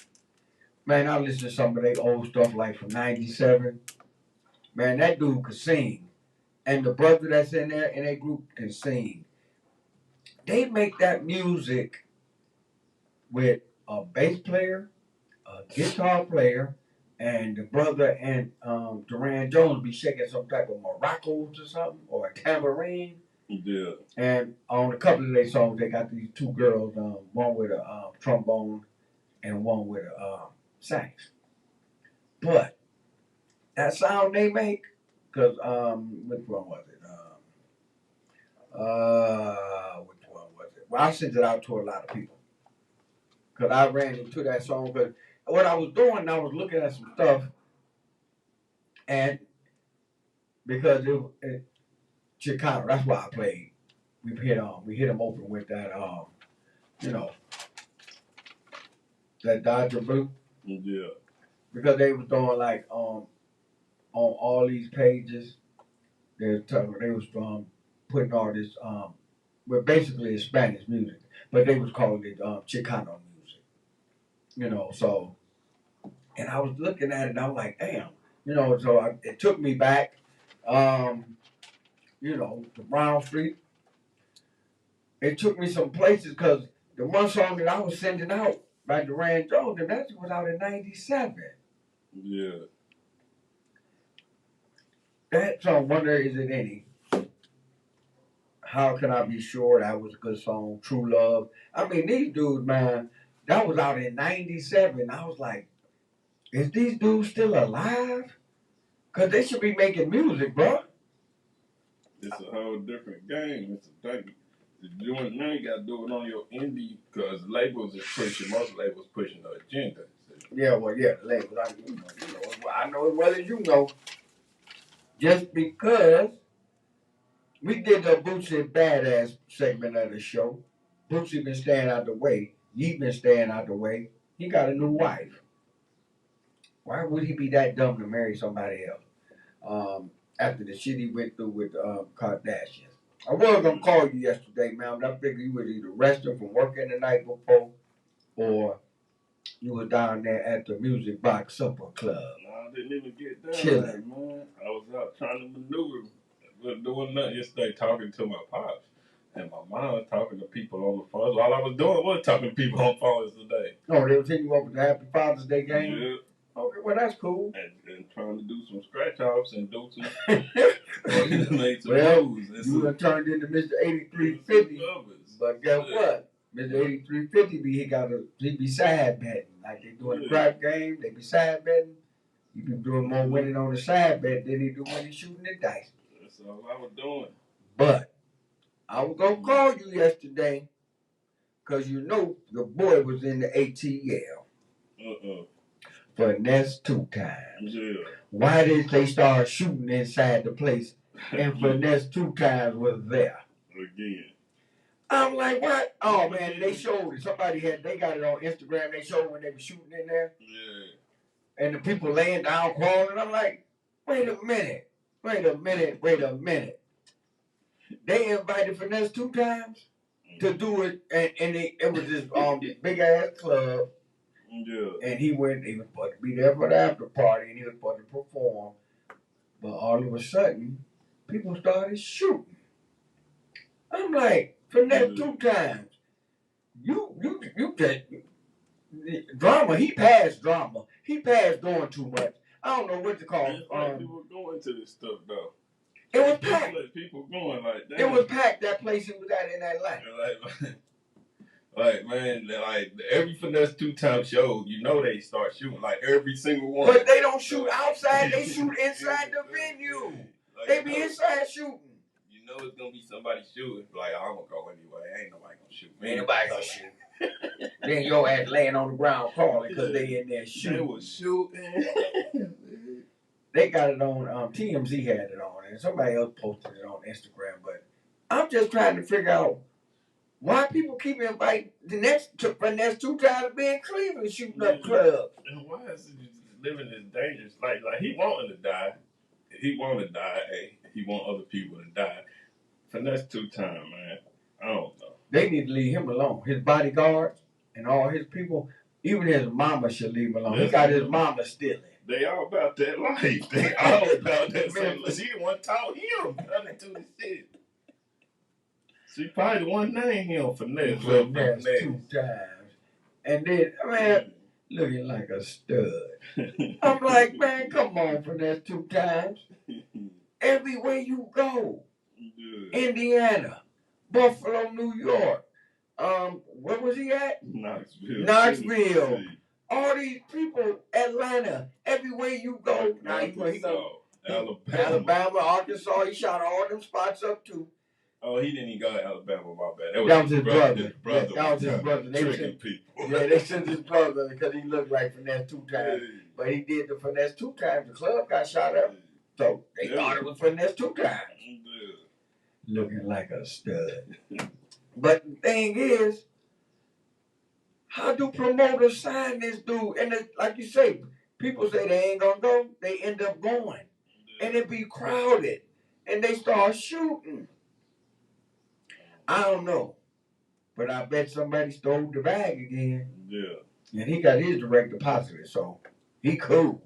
Man, I listen to some of their old stuff like from '97. Man, that dude could sing. And the brother that's in there in that group can sing. They make that music with a bass player, a guitar player, and the brother and Duran Jones be shaking some type of maracas or something, or a tambourine. Yeah. And on a couple of their songs, they got these two girls, one with a trombone and one with a sax. But that sound they make, because which one was it? Which one was it? Well, I sent it out to a lot of people because I ran into that song. But what I was doing, I was looking at some stuff, and because it Chicano, that's why I played. We hit them open with that, that Dodger Blue. Yeah. Because they was doing like on all these pages, they was putting all this well, basically it's Spanish music, but they was calling it Chicano music. You know, so, and I was looking at it and I was like, damn, you know, so it took me back, you know, to Brown Street. It took me some places because the one song that I was sending out by Duran Jones, and that was out in '97. Yeah. That song, Wonder Is It Any? How Can I Be Sure? That was a good song. True Love. I mean, these dudes, man, that was out in '97. I was like, is these dudes still alive? Because they should be making music, bro. It's a whole different game. It's a thing. Doing now, you got to do it on your indie because labels is pushing, most labels pushing the agenda. Yeah, well, yeah, the labels. I know as well as you know. Just because we did the Bootsy Badass segment of the show. Bootsy been staying out the way. He been staying out the way. He got a new wife. Why would he be that dumb to marry somebody else? After the shit he went through with Kardashians. I was gonna call you yesterday, man, but I figured you was either resting from working the night before or you were down there at the Music Box Supper Club. No, I didn't even get down Chilling. there, man. I was out trying to maneuver. Wasn't doing nothing yesterday, talking to my pops. And my mom was talking to people on the phone. All I was doing was talking to people on phones today. Oh, they were taking you over to the Happy Father's Day game? Yeah. Okay, well, that's cool. And trying to do some scratch offs and do some make some Well, moves. And you done turned into Mr. 8350. numbers. But guess what? Mr. 8350 he be side betting. Like they doing the crap game, they be side betting. He be doing more winning on the side bet than he do when he shooting the dice. That's all I was doing. But I was gonna call you yesterday because you know your boy was in the ATL. Finesse 2 times. Yeah. Why did they start shooting inside the place and Finesse 2 times was there? Again. I'm like, what? Oh man, they showed it. They got it on Instagram. They showed when they were shooting in there. Yeah. And the people laying down crawling. I'm like, wait a minute. They invited Finesse 2 times to do it, and it was this big ass club. Yeah. And he was supposed to be there for the after party, and he was supposed to perform. But all of a sudden, people started shooting. I'm like, Finesse 2 times. You drama. He passed drama. He passed doing too much. I don't know what to call it. People going to this stuff though. It was packed. People going like that. It was packed. That place he was at in Atlanta. Like man, like every Finesse 2 times show, you know they start shooting like every single one. But they don't shoot outside. They shoot inside the venue. Like, They be inside shooting. You know it's gonna be somebody shooting. Like I'm gonna go anyway. Ain't nobody gonna shoot me. Ain't nobody gonna shoot. Then your ass laying on the ground crawling because they in there shooting. They was shooting. They got it on, TMZ had it on, and somebody else posted it on Instagram. But I'm just trying to figure out why people keep inviting Finesse 2 times to be in Cleveland shooting up clubs. And why is he living this dangerous? Like he wanting to die. He want to die. Hey, he want other people to die. Finesse 2 times, man. I don't know. They need to leave him alone. His bodyguards and all his people, even his mama should leave him alone. He got his mama stealing. They all about that life. They all about that. She the one taught him nothing to the shit. She probably the one named him Finesse 2 times. And then, man, looking like a stud. I'm like, man, come on, Finesse 2 times. Everywhere you go. Yeah. Indiana, Buffalo, New York. Where was he at? Knoxville. All these people, Atlanta, everywhere you go. Now he go Alabama, Arkansas. He shot all them spots up too. Oh, he didn't even go to Alabama. My bad. That was his brother. Yeah, that was his brother. They tricking people. Yeah, they sent his brother because he looked like Finesse 2 times. But he did the Finesse 2 times. The club got shot up. So they thought it was Finesse 2 times. Looking like a stud. But the thing is, how do promoters sign this dude? And like you say, people say they ain't gonna go. They end up going. And it be crowded. And they start shooting. I don't know. But I bet somebody stole the bag again. Yeah. And he got his direct deposit, so he cool.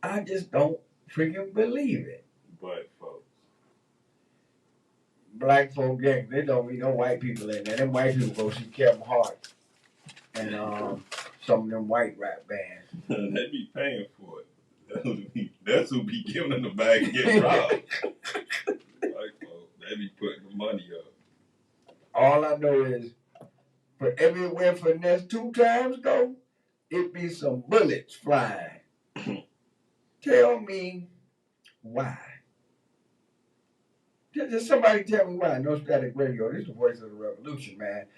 I just don't freaking believe it. Black folks. Black folk gang, they don't be no white people in there. Them white people go see Kevin Hart and some of them white rap bands. They be paying for it. That's who be giving them the bag and getting robbed. Black folks, they be putting the money up. All I know is, for everywhere Finesse 2 times go, it be some bullets flying. Tell me why. Just somebody tell me why. No Static Radio. This is the voice of the revolution, man.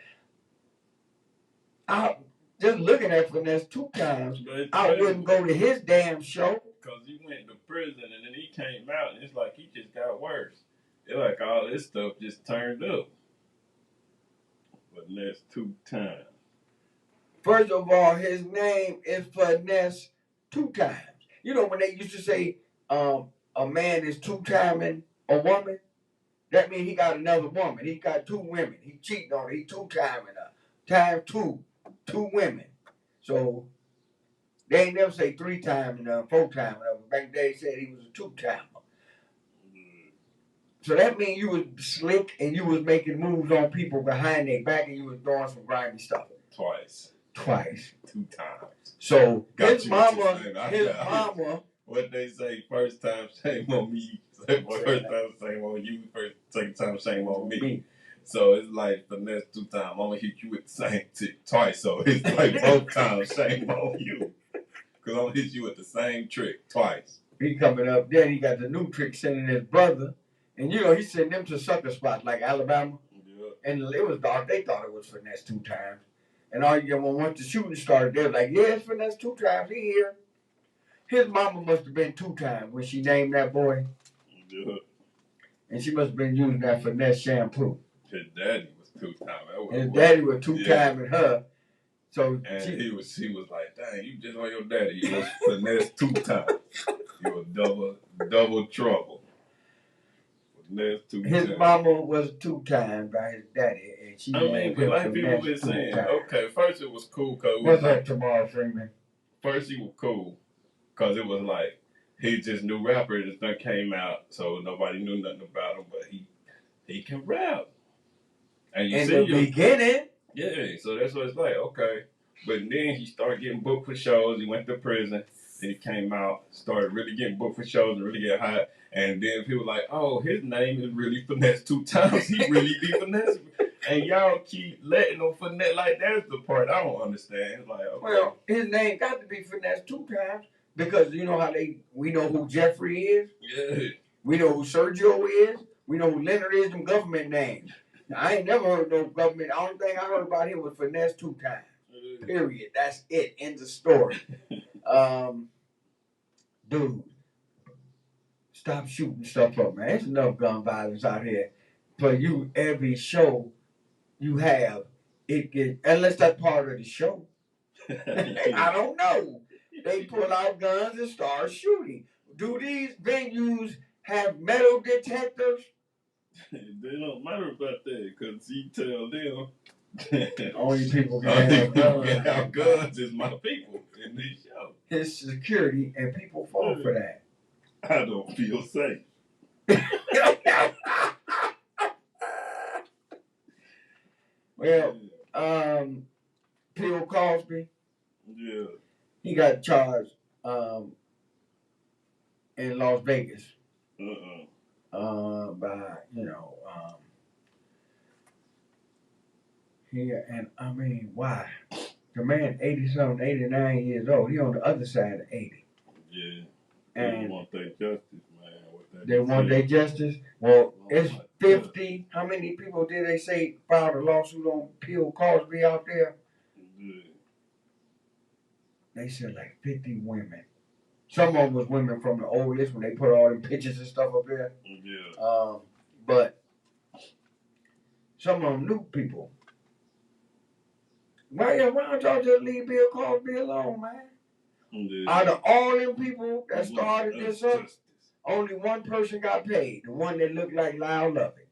Just looking at Finesse 2 times, I wouldn't go to his damn show. Because he went to prison and then he came out and it's like he just got worse. It's like all this stuff just turned up. Finesse 2 times. First of all, his name is Finesse 2 times. You know when they used to say a man is 2-timing a woman, that means he got another woman. He got 2 women. He cheating on her. He 2-timing her. Time 2 women. So they ain't never say 3-timing her, 4-timing her. Back in the day, they said he was a 2-timer. So that means you was slick and you was making moves on people behind their back and you was doing some grimy stuff. Twice. 2 times. So Got his you what mama, you're saying. his mama. What they say, first time shame on me. First time shame on you. Second time shame on me. So it's like the next 2 times, I'm gonna hit you with the same trick twice. So it's like both times shame on you. Cause I'm gonna hit you with the same trick twice. He coming up there, he got the new trick sending his brother. And you know, he sent them to sucker spots like Alabama. Yeah. And it was dark. They thought it was Finesse 2 times. And all you get once the shooting started, they was like, yeah, it's Finesse 2 times. He here. His mama must have been 2 times when she named that boy. Yeah. And she must have been using that Finesse shampoo. His daddy was 2 times. His daddy was 2 timing her. So and she was like, dang, you just on your daddy. You was Finesse 2 times. You were double trouble. Finesse 2 times. His mama was 2 times by his daddy. And she but like people been saying, okay, first it was cool. Cause what's up, Tamar Freeman? First he was cool. Because it was like, he just new rapper that done came out, so nobody knew nothing about him, but he can rap. And you in see the beginning. Yeah, so that's what it's like, okay. But then he started getting booked for shows, he went to prison, then he came out, started really getting booked for shows and really get hot. And then people were like, oh, his name is really Finesse 2 times. He really be finesse. And y'all keep letting him finesse. Like, that's the part I don't understand. It's like, okay. Well, his name got to be Finesse 2 times. Because you know how we know who Jeffrey is. Yeah. We know who Sergio is. We know who Leonard is, them government names. Now, I ain't never heard no government. The only thing I heard about him was Finesse 2 times. Period. That's it. End of story. Dude, stop shooting stuff up, man. There's enough gun violence out here. For you, every show you have, it get unless that's part of the show. I don't know. They pull out guns and start shooting. Do these venues have metal detectors? They don't matter about that because you tell them. Only people can have guns is my people in this show. It's security and people fall for that. I don't feel safe. Well, Bill Cosby. Yeah. He got charged in Las Vegas. By, and I mean, why? The man 80-something, 89 years old. He on the other side of 80. Yeah. And they want their justice, man. They want their justice? Well, it's 50. How many people did they say filed a lawsuit on Bill Cosby out there? Yeah. They said like 50 women. Some of them was women from the old list when they put all them pictures and stuff up there. Yeah. But some of them new people. Why don't y'all just leave Bill Cosby alone, man? Yeah. Out of all them people that started this up, only one person got paid. The one that looked like Lyle Lovett.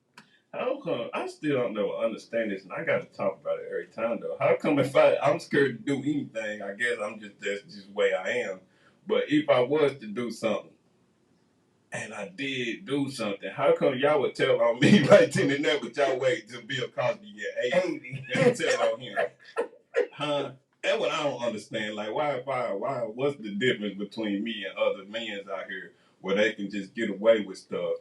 How come? I still don't know, understand this, and I got to talk about it every time, though. How come I'm scared to do anything, I guess that's just the way I am. But if I was to do something, and I did do something, how come y'all would tell on me right then and there, but y'all wait till Bill Cosby get 80 and tell on him? Huh? That's what I don't understand. Like, why, what's the difference between me and other men out here where they can just get away with stuff,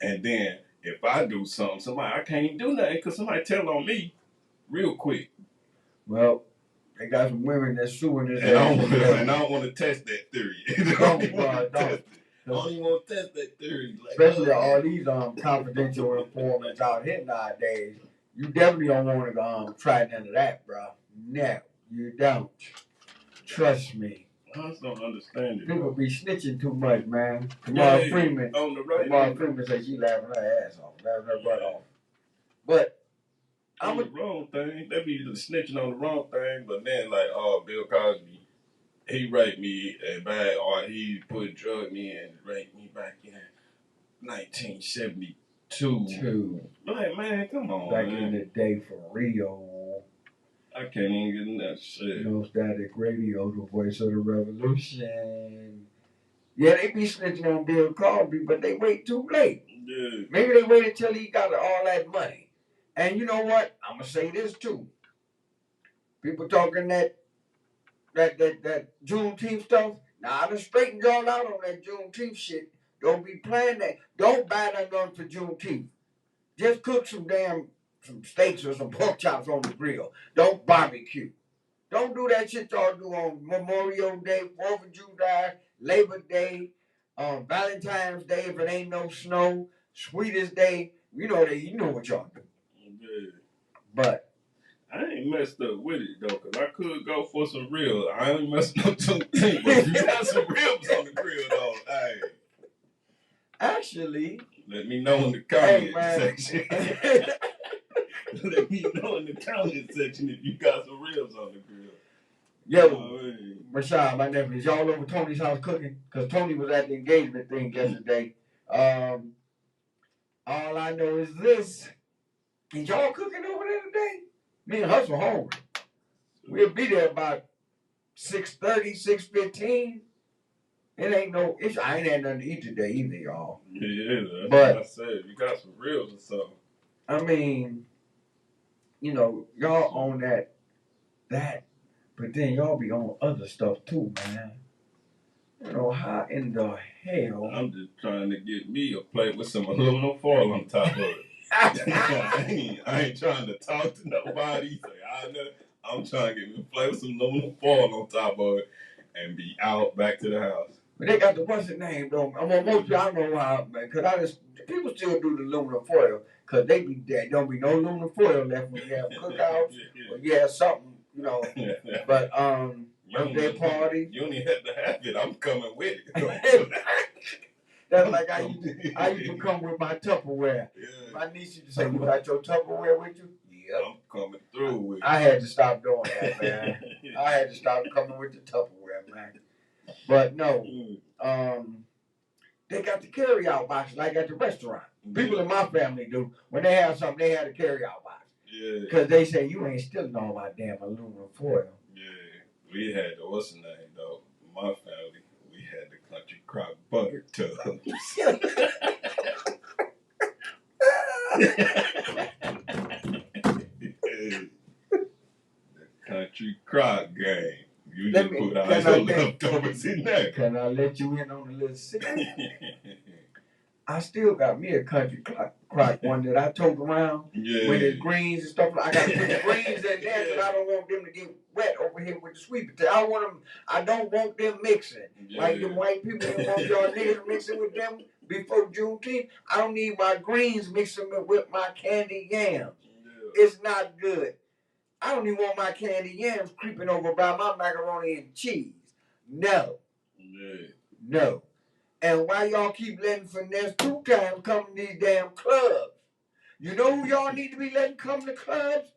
and then if I do something, I can't even do nothing because somebody tell on me real quick. Well, they got some women that's suing this. And I don't want to test that theory. I don't even want to test that theory. Like, especially all these confidential informants out here nowadays. You definitely don't want to try none of that, bro. No, you don't. Trust me. I just don't understand it. People be snitching too much, man. Tamara Freeman. On the right. Tamara Freeman said she laughing her ass off, laughing her butt off. But on the wrong thing. They be snitching on the wrong thing, but then like, oh, Bill Cosby, he raped me and bad, or he drug me and raped me back in 1972. Like, man, come on, Back man. in the day, for real. I can't even get in that shit. No Static Radio, the voice of the revolution. Yeah, they be snitching on Bill Cosby, but they wait too late. Yeah. Maybe they waited till he got all that money. And you know what? I'm gonna say this too. People talking that Juneteenth stuff. Now I done straightened y'all out on that Juneteenth shit. Don't be playing that. Don't buy nothing for Juneteenth. Just cook some steaks or some pork chops on the grill. Don't barbecue. Don't do that shit y'all do on Memorial Day, 4th of July, Labor Day, Valentine's Day if it ain't no snow, Sweetest Day. You know what y'all do. Yeah. But I ain't messed up with it though, cause I could go for some real. I ain't messing up too deep, but you got some ribs on the grill though. Hey. Actually, let me know in the comment section. Let me know in the comment section if you got some ribs on the grill. Yo, Rashad, my nephew, is y'all over Tony's house cooking? Because Tony was at the engagement thing yesterday. All I know is this. Is y'all cooking over there today? Me and Hustle hungry. We'll be there about 6:30, 6:15. It ain't I ain't had nothing to eat today either, y'all. Yeah, that's but what I said. You got some ribs or something. I mean, y'all on that, but then y'all be on other stuff too, man. How in the hell? I'm just trying to get me a plate with some aluminum foil on top of it. I ain't trying to talk to nobody. I'm trying to get me a plate with some aluminum foil on top of it and be out back to the house. But they got what's the name though? Most y'all know why, man. Cause people still do the aluminum foil, cause they be dead. Don't be no aluminum foil left when you have cookouts or you have something, But birthday party. You don't even have to have it. I'm coming with it. That's like I used to come with my Tupperware. Yeah. My niece used to say, "You got your Tupperware with you?" Yep. I'm coming through with it. I had to stop doing that, man. I had to stop coming with the Tupperware, man. But no, they got the carry-out boxes like at the restaurant. People in my family do. When they have something, they have a carry-out box. Yeah. Because they say, you ain't stealing all my damn aluminum foil. Yeah. We had what's the name, though? My family, we had the Country Crock butter tubs. The Country Crock game. You just put all your leftovers in there. Can I let you in on a little secret? I still got me a Country Crock one that I tote around with the greens and stuff. I got to put the greens in there because I don't want them to get wet over here with the sweet potato. I don't want them mixing. Like the white people don't want y'all niggas mixing with them before Juneteenth. I don't need my greens mixing with my candy yams. It's not good. I don't even want my candy yams creeping over by my macaroni and cheese. No. No. And why y'all keep letting finesse 2 times come to these damn clubs? You know who y'all need to be letting come to clubs?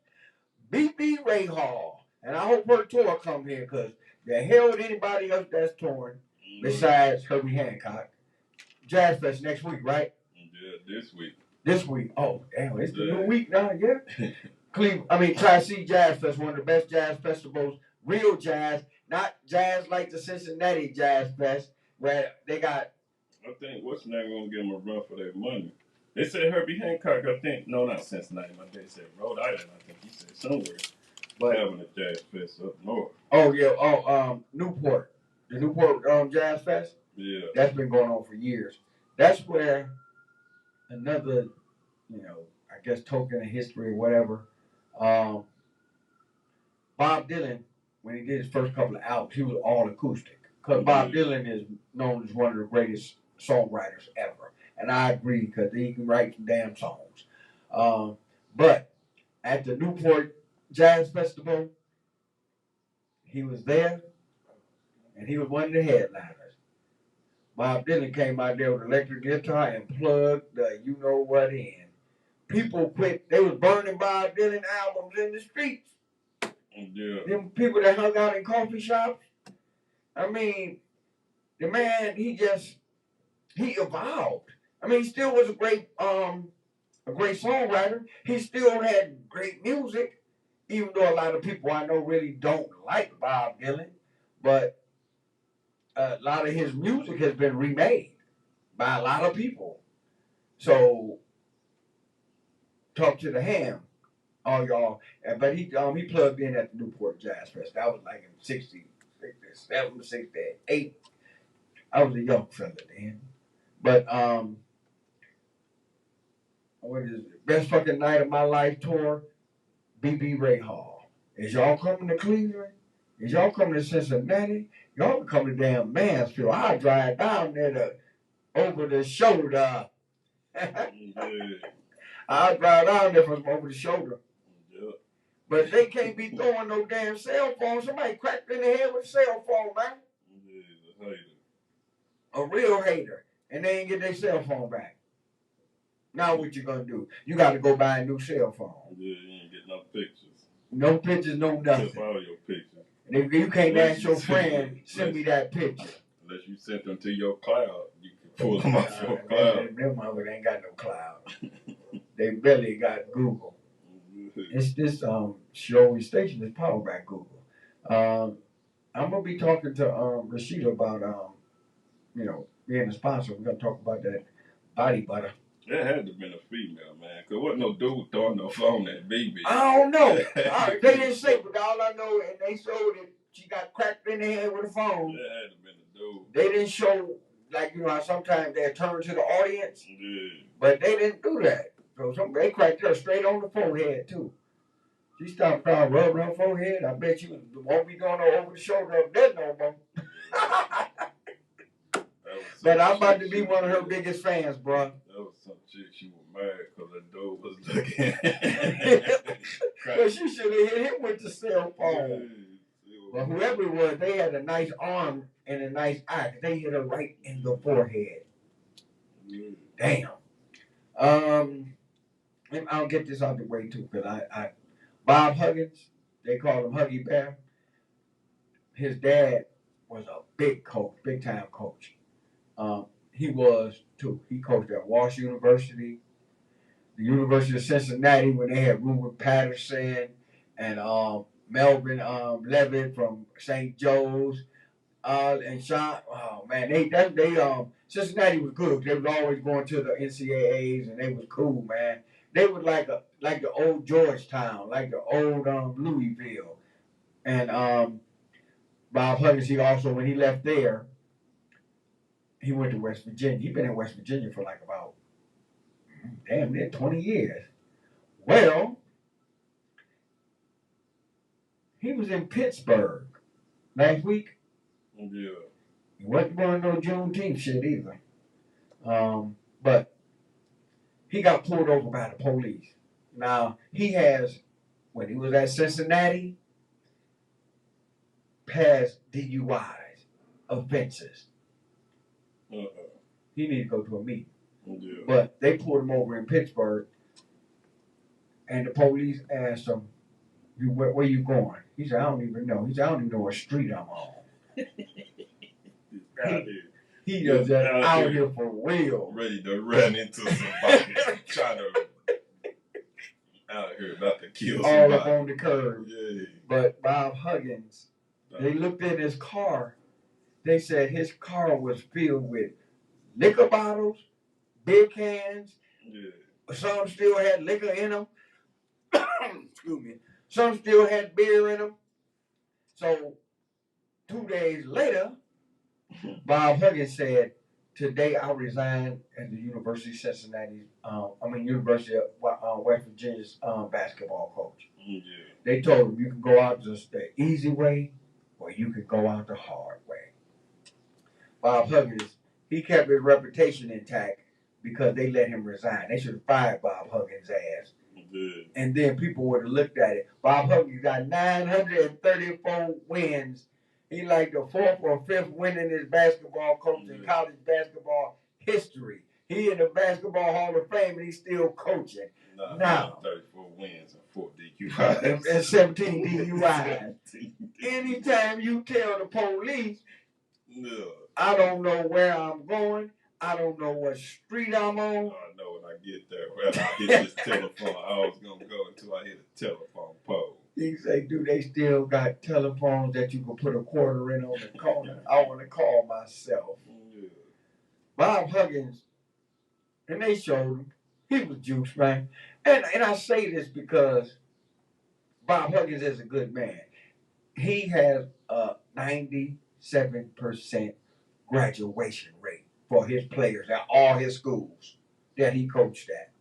B.B. Ray Hall. And I hope her tour come here, because the hell with anybody else that's touring besides Herbie Hancock. Jazz Fest next week, right? Yeah, this week. This week. Oh, damn, it's the new week now, yeah? Tri-C Jazz Fest, one of the best jazz festivals, real jazz, not jazz like the Cincinnati Jazz Fest, where they got... I think, what's the name going to give them a run for their money? They said Herbie Hancock, I think, no, not Cincinnati, my dad said Rhode Island, I think he said somewhere, but having a jazz fest up north. Oh, yeah, Newport. The Newport Jazz Fest? Yeah. That's been going on for years. That's where another, I guess token of history or whatever, Bob Dylan, when he did his first couple of albums, he was all acoustic. Because Bob Dylan is known as one of the greatest songwriters ever. And I agree, because he can write some damn songs. But at the Newport Jazz Festival, he was there, and he was one of the headliners. Bob Dylan came out there with an electric guitar and plugged the you-know-what in. people quit. They was burning Bob Dylan albums in the streets. Yeah. Them people that hung out in coffee shops. I mean, the man, he evolved. I mean, he still was a great songwriter. He still had great music, even though a lot of people I know really don't like Bob Dylan. But a lot of his music has been remade by a lot of people. So, talk to the ham, all y'all. But he plugged in at the Newport Jazz Fest. That was like in 67, 68. I was a young fella then. But what is it? Best fucking night of my life tour, BB Ray Hall. Is y'all coming to Cleveland? Is y'all coming to Cincinnati? Y'all can come to damn Mansfield. I'll drive down there over the shoulder. I'll drive down there from over the shoulder. Yeah. But they can't be throwing no damn cell phone. Somebody cracked in the head with a cell phone, man. Yeah, a hater. A real hater. And they ain't get their cell phone back. Now what you gonna do? You gotta go buy a new cell phone. Yeah, you ain't get no pictures. No pictures, no nothing. Except all your pictures. And if you can't ask your friend, send me that picture. Unless you sent them to your cloud, you can pull them off your cloud. Them motherfuckers ain't got no cloud. They barely got Google. It's this show station is powered by Google. I'm gonna be talking to Rashida about being a sponsor. We're gonna talk about that body butter. That had to have been a female, man. Cause wasn't no dude throwing no phone at BB. I don't know. They didn't say, but all I know, and they showed that she got cracked in the head with a phone. That had to have been a dude. They didn't show, like, how sometimes they turn to the audience. Yeah. But they didn't do that. So they cracked her straight on the forehead, too. She stopped trying to rub her forehead. I bet you won't be doing no over the shoulder up there no more. But I'm about to be one of her biggest fans, bro. That was some chick. She was mad because the dude was looking. But she should have hit him with the cell phone. Yeah, But whoever it was, they had a nice arm and a nice eye. They hit her right in the forehead. Yeah. Damn. I'll get this out the way too, because Bob Huggins, they call him Huggy Bear. His dad was a big coach, big time coach. He was too. He coached at Walsh University, the University of Cincinnati when they had Ruben Patterson and Melvin Levitt from St. Joe's, and Sean. Oh man, they Cincinnati was good. They was always going to the NCAAs and they was cool, man. They was like the old Georgetown, like the old Louisville, and Bob Huggins. He also, when he left there, he went to West Virginia. He's been in West Virginia for like about damn near 20 years. Well, he was in Pittsburgh last week. Yeah. He wasn't going to no Juneteenth shit either. But he got pulled over by the police. Now, he has, when he was at Cincinnati, passed DUIs, offenses. He need to go to a meeting. Yeah. But they pulled him over in Pittsburgh, and the police asked him, where you going? He said, I don't even know. He said, I don't even know what street I'm on. He was just out here for real. Ready to run into somebody. Trying to out here about to kill somebody. All up on the curb. Yeah. But Bob Huggins, they looked in his car. They said his car was filled with liquor bottles, beer cans. Yeah. Some still had liquor in them. Excuse me. Some still had beer in them. So 2 days later, Bob Huggins said, today I resign at the University of Cincinnati, University of West Virginia's basketball coach. Yeah. They told him you can go out just the easy way or you can go out the hard way. Bob Huggins, he kept his reputation intact because they let him resign. They should have fired Bob Huggins' ass. Yeah. And then people would have looked at it. Bob Huggins got 934 wins. He like the 4th or 5th win in his basketball coach in college basketball history. He in the Basketball Hall of Fame and he's still coaching. Nah, Now. 34 wins and 4 DQs. And 17 DUIs. Anytime you tell the police, No. I don't know where I'm going, I don't know what street I'm on. I know when I get there, when I hit this telephone, I was gonna go until I hit a telephone pole. He say, do they still got telephones that you can put a quarter in on the corner? I want to call myself. Yeah. Bob Huggins, and they showed him, he was juiced, man. And I say this because Bob Huggins is a good man. He has a 97% graduation rate for his players at all his schools that he coached at.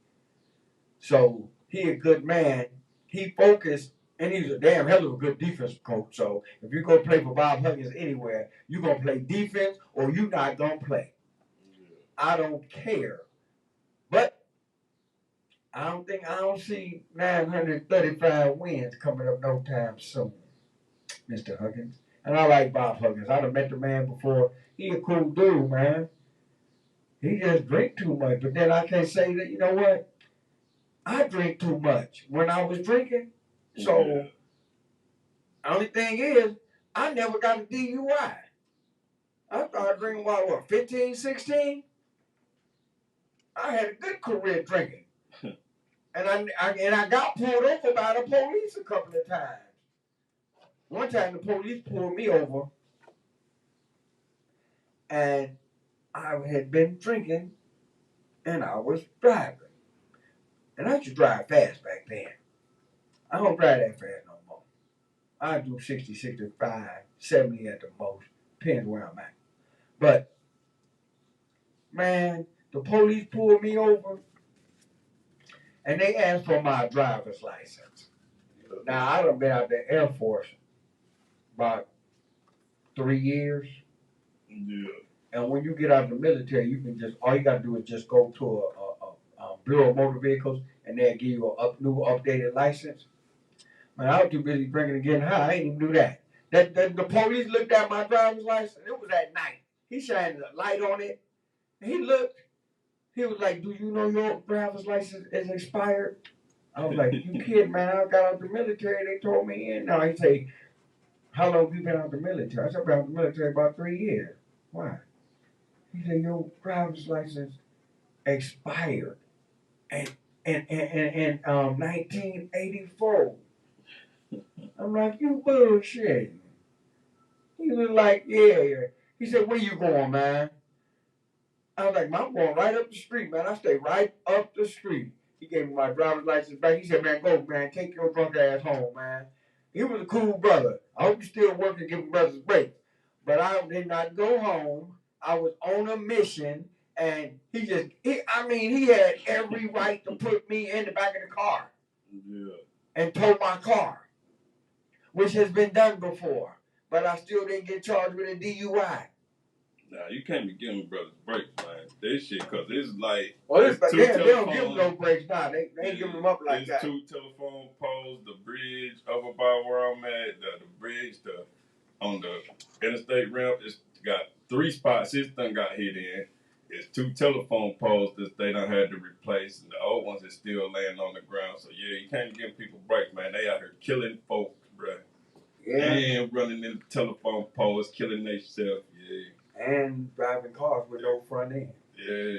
So he a good man. He focused, and he's a damn hell of a good defensive coach. So if you go play for Bob Huggins anywhere, you gonna play defense or you not gonna play. Yeah. I don't care. But I don't see 935 wins coming up no time soon, Mr. Huggins. And I like Bob Huggins. I'd have met the man before. He a cool dude, man. He just drink too much. But then I can say that, you know what? I drink too much when I was drinking. So Yeah. the only thing is, I never got a DUI. I started drinking what, 15, 16? I had a good career drinking. And I got pulled over by the police a couple of times. One time the police pulled me over and I had been drinking and I was driving. And I used to drive fast back then. I don't drive that fast no more. I do 60, 65, 70 at the most. Depends where I'm at. But, man, the police pulled me over and they asked for my driver's license. Now, I done been out the Air Force about 3 years. Yeah. And when you get out of the military, you can all you got to do is just go to a Bureau of Motor Vehicles and they'll give you a new updated license. Man, I was too busy drinking and getting high. I ain't even do that. The police looked at my driver's license. It was at night. He shined a light on it. And he looked. He was like, do you know your driver's license is expired? I was like, you kidding, man. I got out of the military. They told me in. Now he say, how long have you been out of the military? I said, I've been out of the military about 3 years. Why? He said, your driver's license expired in 1984. I'm like, you bullshit. He was like, yeah. He said, where you going, man? I was like, man, I'm going right up the street, man. I stay right up the street. He gave me my driver's license back. He said, man, go, man. Take your drunk ass home, man. He was a cool brother. I hope you still working, giving brothers breaks. But I did not go home. I was on a mission, and he had every right to put me in the back of the car. Yeah. And tow my car, which has been done before. But I still didn't get charged with a DUI. Nah, you can't be giving brothers breaks, man. This shit, cause it's like Well, it's two they don't telephones. give them no breaks now. They ain't giving them up like that. There's 2 telephone poles, the bridge over by where I'm at, the bridge, on the interstate ramp, it's got 3 spots. This thing got hit in. It's 2 telephone poles that they done had to replace, and the old ones is still laying on the ground. So yeah, you can't give people breaks, man. They out here killing folks, bruh. Yeah. And running into telephone poles, killing themselves. Yeah. And driving cars with no front end. Yeah.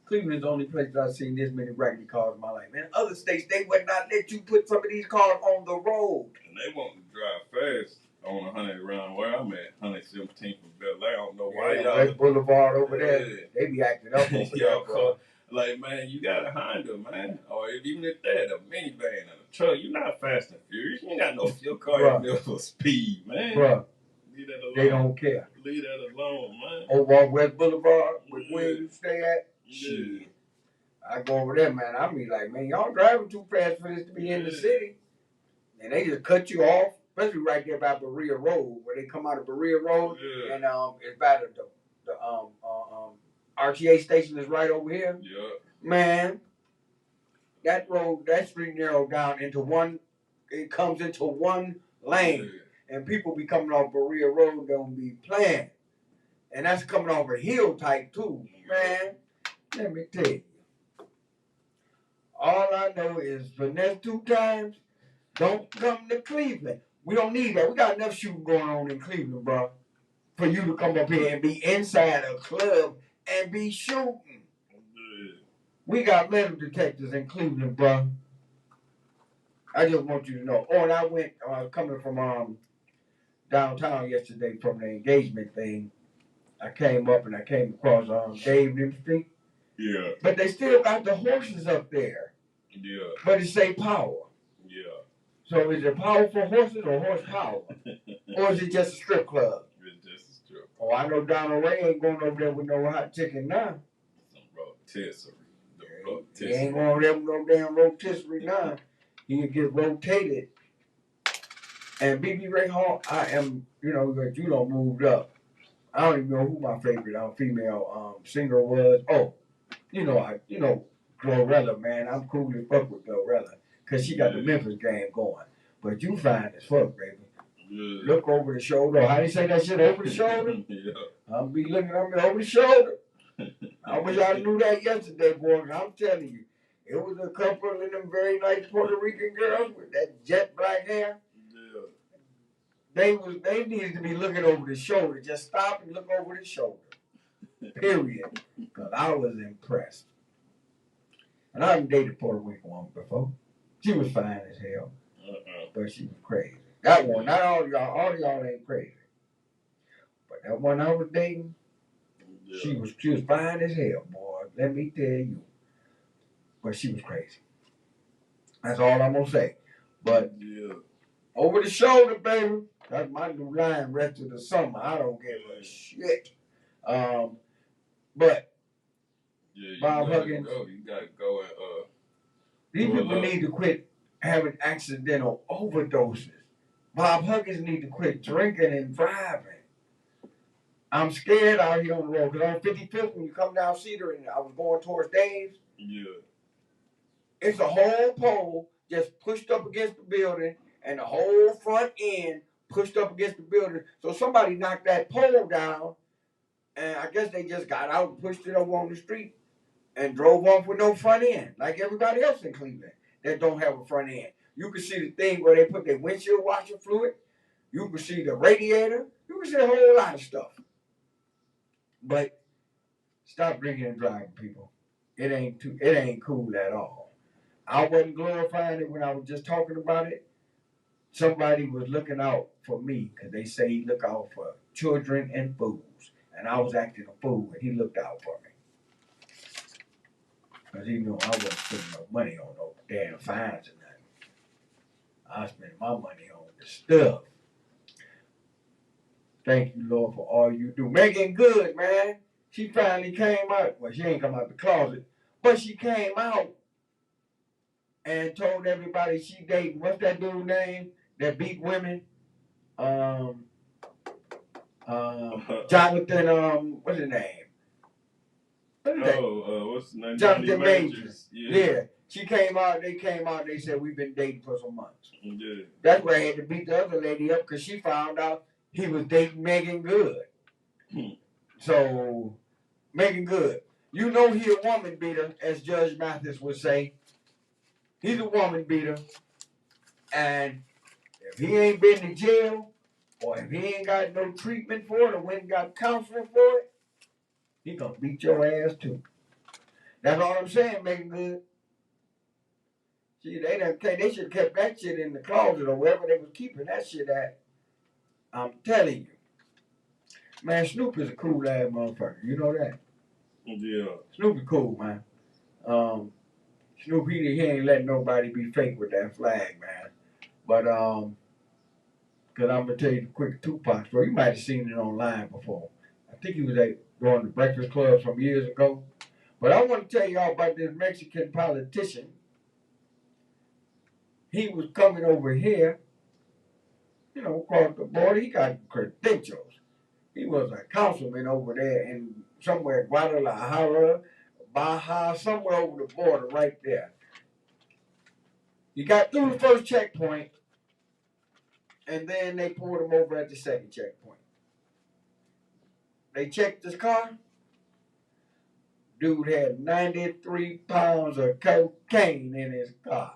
Cleveland's the only place that I've seen this many raggedy cars in my life. Man, other states, they would not let you put some of these cars on the road. And they want to drive fast on 100 around where I'm at, 117 from Bel Air. I don't know why y'all. West Boulevard over there, Yeah. they be acting up over there, bro. Like, man, you got a Honda, man. Or even if that, a minivan and a truck, you're not fast and furious. You ain't got no fuel car in there for speed, man. Bruh, Leave that alone. they don't care. Leave that alone, man. Over on West Boulevard, where you stay at, Yeah. shit. I go over there, man. I be like, man, y'all driving too fast for this to be in the city. And they just cut you off, especially right there by Berea Road, where they come out of Berea Road, Yeah. and it's by the RTA station is right over here. Yeah. Man, that road, that street narrowed down into one. It comes into one lane, and people be coming off Berea Road, don't be playing, and that's coming off a hill type too, man. Let me tell you. All I know is for the next 2 times, don't come to Cleveland. We don't need that. We got enough shooting going on in Cleveland, bro, for you to come up here and be inside a club and be shooting. We got metal detectors in Cleveland, bro. I just want you to know. Oh, and I was coming from downtown yesterday from the engagement thing. I came up and I came across Dave Nim Street. Yeah. But they still got the horses up there. Yeah. But it say power. Yeah. So is it powerful horses or horsepower? Or is it just a strip club? It's just a strip. Oh, I know Donald Ray ain't going over there with no hot chicken now. Some rotisserie. He ain't going over there with no damn rotisserie now. He'll get rotated. And BB Ray Hall, I am, you don't moved up. I don't even know who my favorite female singer was. Oh, Glorilla, man. I'm cool as fuck with Glorilla. Because she got the Memphis game going. But you fine as fuck, baby. Yeah. Look over the shoulder. How do you say that shit? Over the shoulder? Yeah. I'll be looking at me over the shoulder. I wish I knew that yesterday, boy. I'm telling you. It was a couple of them very nice Puerto Rican girls with that jet black hair. Yeah. They needed to be looking over the shoulder. Just stop and look over the shoulder. Period. Because I was impressed. And I haven't dated a Puerto Rican woman before. She was fine as hell. But she was crazy. That one, not all y'all ain't crazy. But that one I was dating, she was fine as hell, boy. Let me tell you. But she was crazy. That's all I'm gonna say. But over the shoulder, baby. That's my new line rest of the summer. I don't give a shit. But Bob Huggins, you gotta go and these people need to quit having accidental overdoses. Bob Huggins need to quit drinking and driving. I'm scared out here on the road because on 55th when you come down Cedar and I was going towards Dave's. Yeah. It's a whole pole just pushed up against the building and the whole front end pushed up against the building. So somebody knocked that pole down and I guess they just got out and pushed it over on the street and drove off with no front end like everybody else in Cleveland that don't have a front end. You can see the thing where they put their windshield washer fluid. You can see the radiator. You can see a whole lot of stuff. But stop drinking and driving, people. It ain't cool at all. I wasn't glorifying it when I was just talking about it. Somebody was looking out for me because they say he look out for children and fools. And I was acting a fool and he looked out for me. Because he knew I wasn't spending no money on no damn fines or nothing. I spent my money on the stuff. Thank you, Lord, for all you do. Megan Good, man. She finally came out. Well, she ain't come out the closet, but she came out and told everybody she dating. What's that dude's name that beat women? Jonathan. What's his name? What's his name? Jonathan Majors. Yeah. She came out. They came out. They said we've been dating for some months. Yeah. That's where I had to beat the other lady up because she found out he was dating Megan Good. So, Megan Good, you know he a woman beater, as Judge Mathis would say. He's a woman beater. And if he ain't been to jail, or if he ain't got no treatment for it, or went and got counseling for it, he gonna beat your ass too. That's all I'm saying, Megan Good. See, they should have kept that shit in the closet or wherever they was keeping that shit at. I'm telling you. Man, Snoop is a cool ass motherfucker. You know that? Yeah. Snoop is cool, man. Snoop, he ain't letting nobody be fake with that flag, man. But, because I'm going to tell you the quick Tupac story. You might have seen it online before. I think he was going to Breakfast Club some years ago. But I want to tell y'all about this Mexican politician. He was coming over here, across the border. He got credentials. He was a councilman over there in somewhere, Guadalajara, Baja, somewhere over the border right there. He got through the first checkpoint, and then they pulled him over at the second checkpoint. They checked his car. Dude had 93 pounds of cocaine in his car.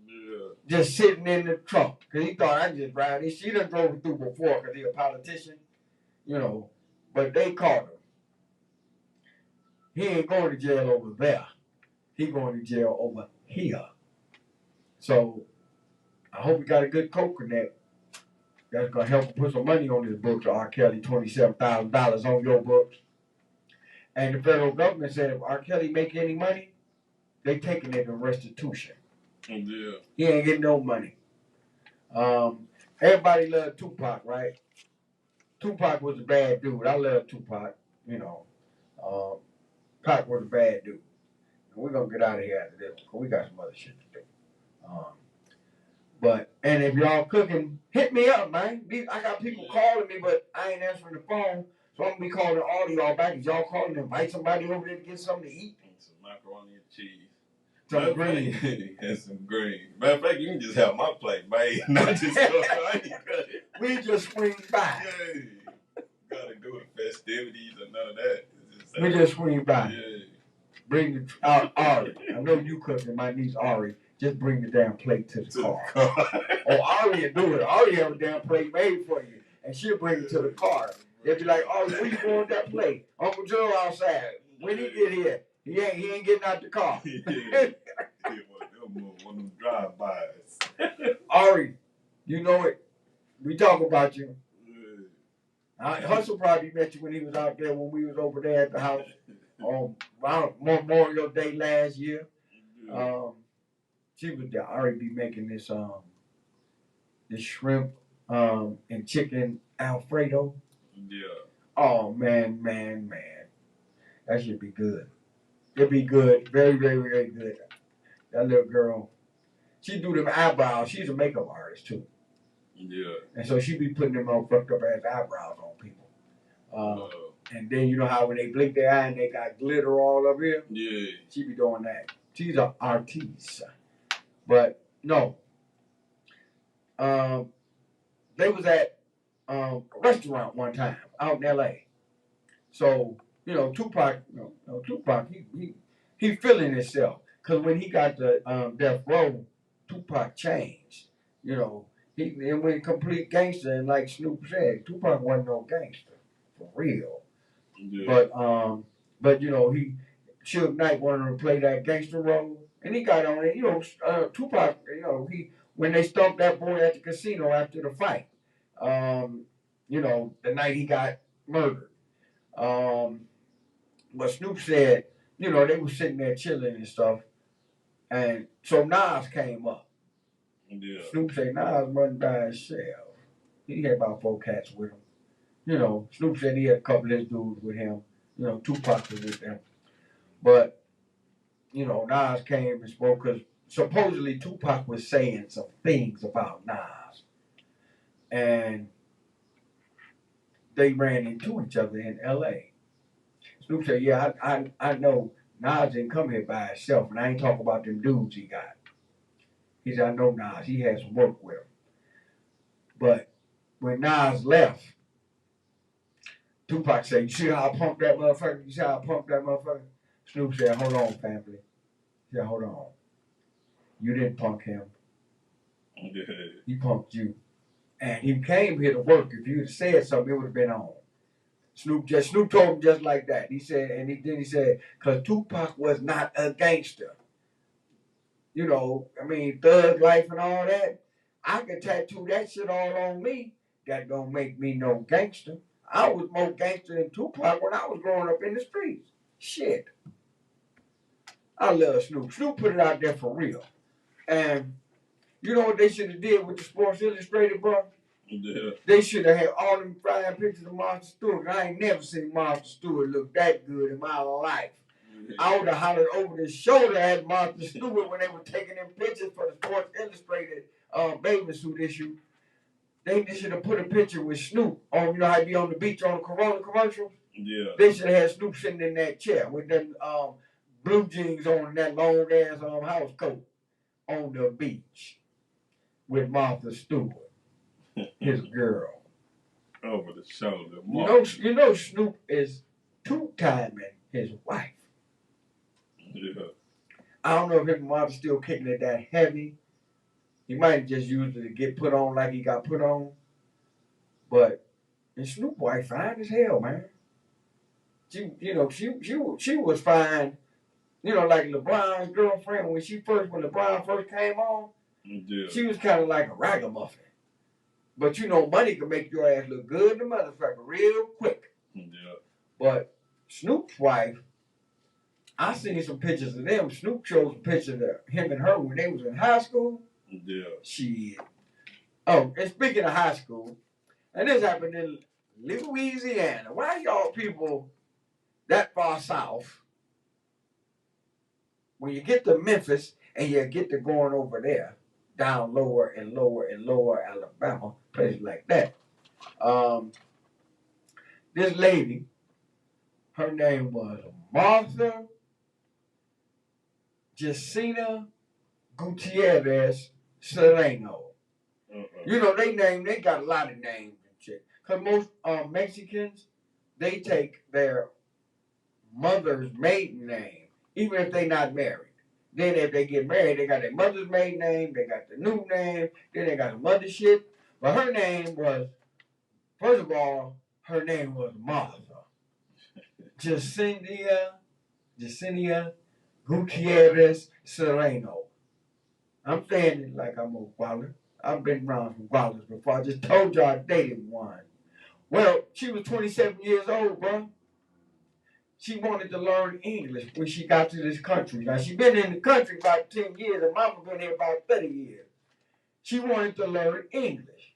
Yeah. Just sitting in the trunk. Because he thought I just ride this. She done drove it through before because he a politician. You know. But they caught him. He ain't going to jail over there. He going to jail over here. So I hope he got a good coconut. That's gonna help him put some money on his books. R. Kelly, $27,000 on your books. And the federal government said if R. Kelly make any money, they taking it in restitution. Yeah. He ain't getting no money. Everybody loved Tupac, right? Tupac was a bad dude. I love Tupac. You know, Pac was a bad dude. And we're gonna get out of here after this because we got some other shit to do. And if y'all cooking, hit me up, man. I got people calling me, but I ain't answering the phone, so I'm gonna be calling all of y'all back. If y'all calling, invite somebody over there to get something to eat. Some macaroni and cheese. Some green. And some green. Matter of fact, you can just have my plate, man. Not just go. We just swing by. Yeah. Gotta do the festivities or none of that. We just swing by. Yeah. Bring the Ari. I know you cooking. My niece Ari. Just bring the damn plate to the car. Oh, Ari will do it. Ari have a damn plate made for you, and she'll bring it to the car. They'll be like, "Oh, where you going with that plate? Uncle Joe outside. When he get here, he ain't getting out the car." Yeah. One of them drive-bys. Ari, you know it. We talk about you. Yeah. Hustle probably met you when he was out there when we was over there at the house on Memorial Day last year. She was there. Ari be making this shrimp and chicken Alfredo. Yeah. Oh man. That should be good. It'd be good. Very, very, very good. That little girl, she do them eyebrows. She's a makeup artist too. Yeah. And so she be putting them all fucked up ass eyebrows on people. And then you know how when they blink their eye and they got glitter all up here? Yeah. She be doing that. She's an artiste. But no. They was at a restaurant one time out in LA. So, you know, Tupac, he feeling himself. Cause when he got the Death Row, Tupac changed. You know, he went complete gangster, and like Snoop said, Tupac wasn't no gangster. For real. Yeah. But you know, Suge Knight wanted to play that gangster role. And he got on it, you know. Tupac, you know, when they stumped that boy at the casino after the fight, you know, the night he got murdered. But Snoop said, you know, they were sitting there chilling and stuff, and so Nas came up. Yeah. Snoop said Nas wasn't by himself. He had about 4 cats with him. You know, Snoop said he had a couple of his dudes with him. You know, Tupac was with them, but. You know, Nas came and spoke because supposedly Tupac was saying some things about Nas. And they ran into each other in LA. Snoop said, yeah, I know Nas didn't come here by himself, and I ain't talking about them dudes he got. He said, I know Nas. He had some work with him. But when Nas left, Tupac said, you see how I pumped that motherfucker? You see how I pumped that motherfucker? Snoop said, hold on, family. He said, hold on. You didn't punk him. Yeah. He punked you. And he came here to work. If you had said something, it would have been on. Snoop told him just like that. He said, and he said, because Tupac was not a gangster. You know, I mean, thug life and all that. I could tattoo that shit all on me. That don't make me no gangster. I was more gangster than Tupac when I was growing up in the streets. Shit. I love Snoop. Snoop put it out there for real. And you know what they should have did with the Sports Illustrated, bro? Yeah. They should have had all them flying pictures of Martha Stewart. I ain't never seen Martha Stewart look that good in my life. Yeah. I would have hollered over the shoulder at Martha Stewart when they were taking them pictures for the Sports Illustrated bathing suit issue. They should have put a picture with Snoop on, you know how he be on the beach on the Corona commercials? Yeah. They should have had Snoop sitting in that chair with them blue jeans on and that long ass house coat on the beach with Martha Stewart, his girl. Over the shoulder. You know Snoop is two-timing his wife. Yeah. I don't know if his mother's still kicking it that heavy. He might have just used it to get put on like he got put on. But and Snoop Boy fine as hell, man. She was fine. You know, like LeBron's girlfriend when LeBron first came on, Yeah. she was kind of like a ragamuffin. But you know, money can make your ass look good in the motherfucker real quick. Yeah. But Snoop's wife, I seen some pictures of them. Snoop showed some pictures of him and her when they was in high school. Yeah. Shit. Oh, and speaking of high school, and this happened in Louisiana. Why y'all people that far south? When you get to Memphis and you get to going over there, down lower and lower and lower Alabama, places like that. This lady, her name was Martha Jacina Gutierrez Sereno. You know, they got a lot of names and shit. Because most Mexicans, they take their mother's maiden name, even if they not married. Then if they get married, they got their mother's maiden name, they got the new name, then they got the mother shit. But her name was, first of all, her name was Martha. Jacinia Gutierrez Sereno. I'm saying it like I'm a Waller. I've been around some Wallers before. I just told y'all I dated one. Well, she was 27 years old, bro. She wanted to learn English when she got to this country. Now, she been in the country about 10 years, and mama been here about 30 years. She wanted to learn English.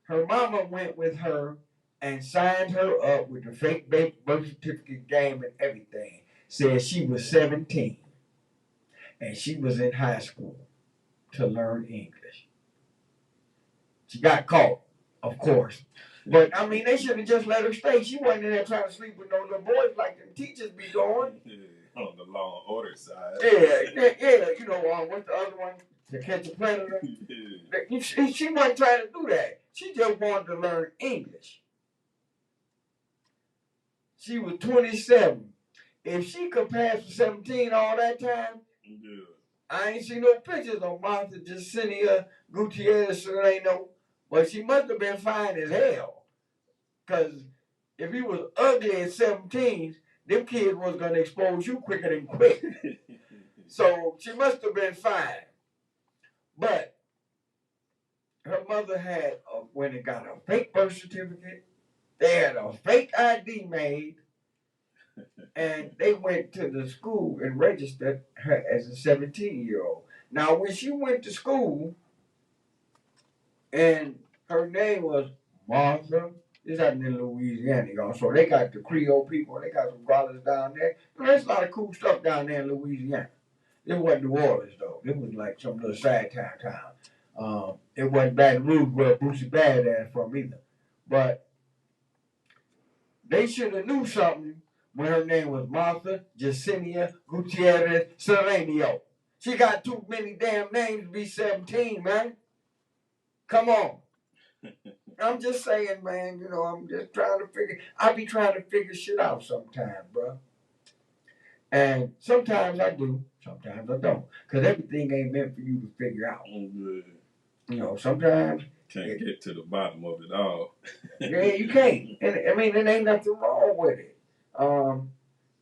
Her mama went with her and signed her up with the fake birth certificate game and everything. Said she was 17, and she was in high school to learn English. She got caught, of course. But, I mean, they should have just let her stay. She wasn't in there trying to sleep with no little boys like the teachers be doing. Yeah, on the law and order side. Yeah. You know, what's the other one? To Catch a Predator? Yeah. She wasn't trying to do that. She just wanted to learn English. She was 27. If she could pass for 17 all that time, Yeah. I ain't seen no pictures of Martha Jacinia Gutierrez Sereno, but she must have been fine as hell. Because if he was ugly at 17, them kids was going to expose you quicker than quick. So she must have been fine. But her mother had, when it got a fake birth certificate, they had a fake ID made, and they went to the school and registered her as a 17-year-old. Now, when she went to school, and her name was Martha, this happened in Louisiana, y'all. So they got the Creole people, they got some brothers down there. There's a lot of cool stuff down there in Louisiana. It wasn't New Orleans, though. It was like some little side town. It wasn't Baton Rouge where Boosie Badass from either. But they should have knew something when her name was Martha Jacinia Gutierrez Sereno. She got too many damn names to be 17, man. Come on. I'm just saying, man, you know, I'm just trying to I be trying to figure shit out sometimes, bro. And sometimes I do, sometimes I don't. Because everything ain't meant for you to figure out. Yeah. You know, sometimes. Can't get to the bottom of it all. Yeah, you can't. And I mean, there ain't nothing wrong with it.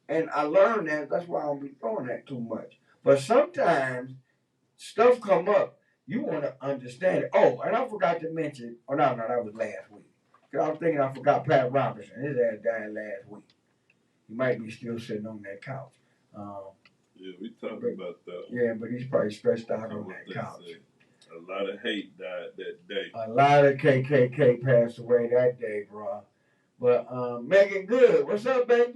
And I learned that. That's why I don't be doing that too much. But sometimes stuff come up. You want to understand it. Oh, and I forgot to mention. Oh, no, that was last week. Because I was thinking I forgot Pat Robertson. His ass died last week. He might be still sitting on that couch. Yeah, we talked about that. Yeah, but he's probably stressed out on that couch. Say. A lot of hate died that day. A lot of KKK passed away that day, bro. But Megan Good, what's up, baby?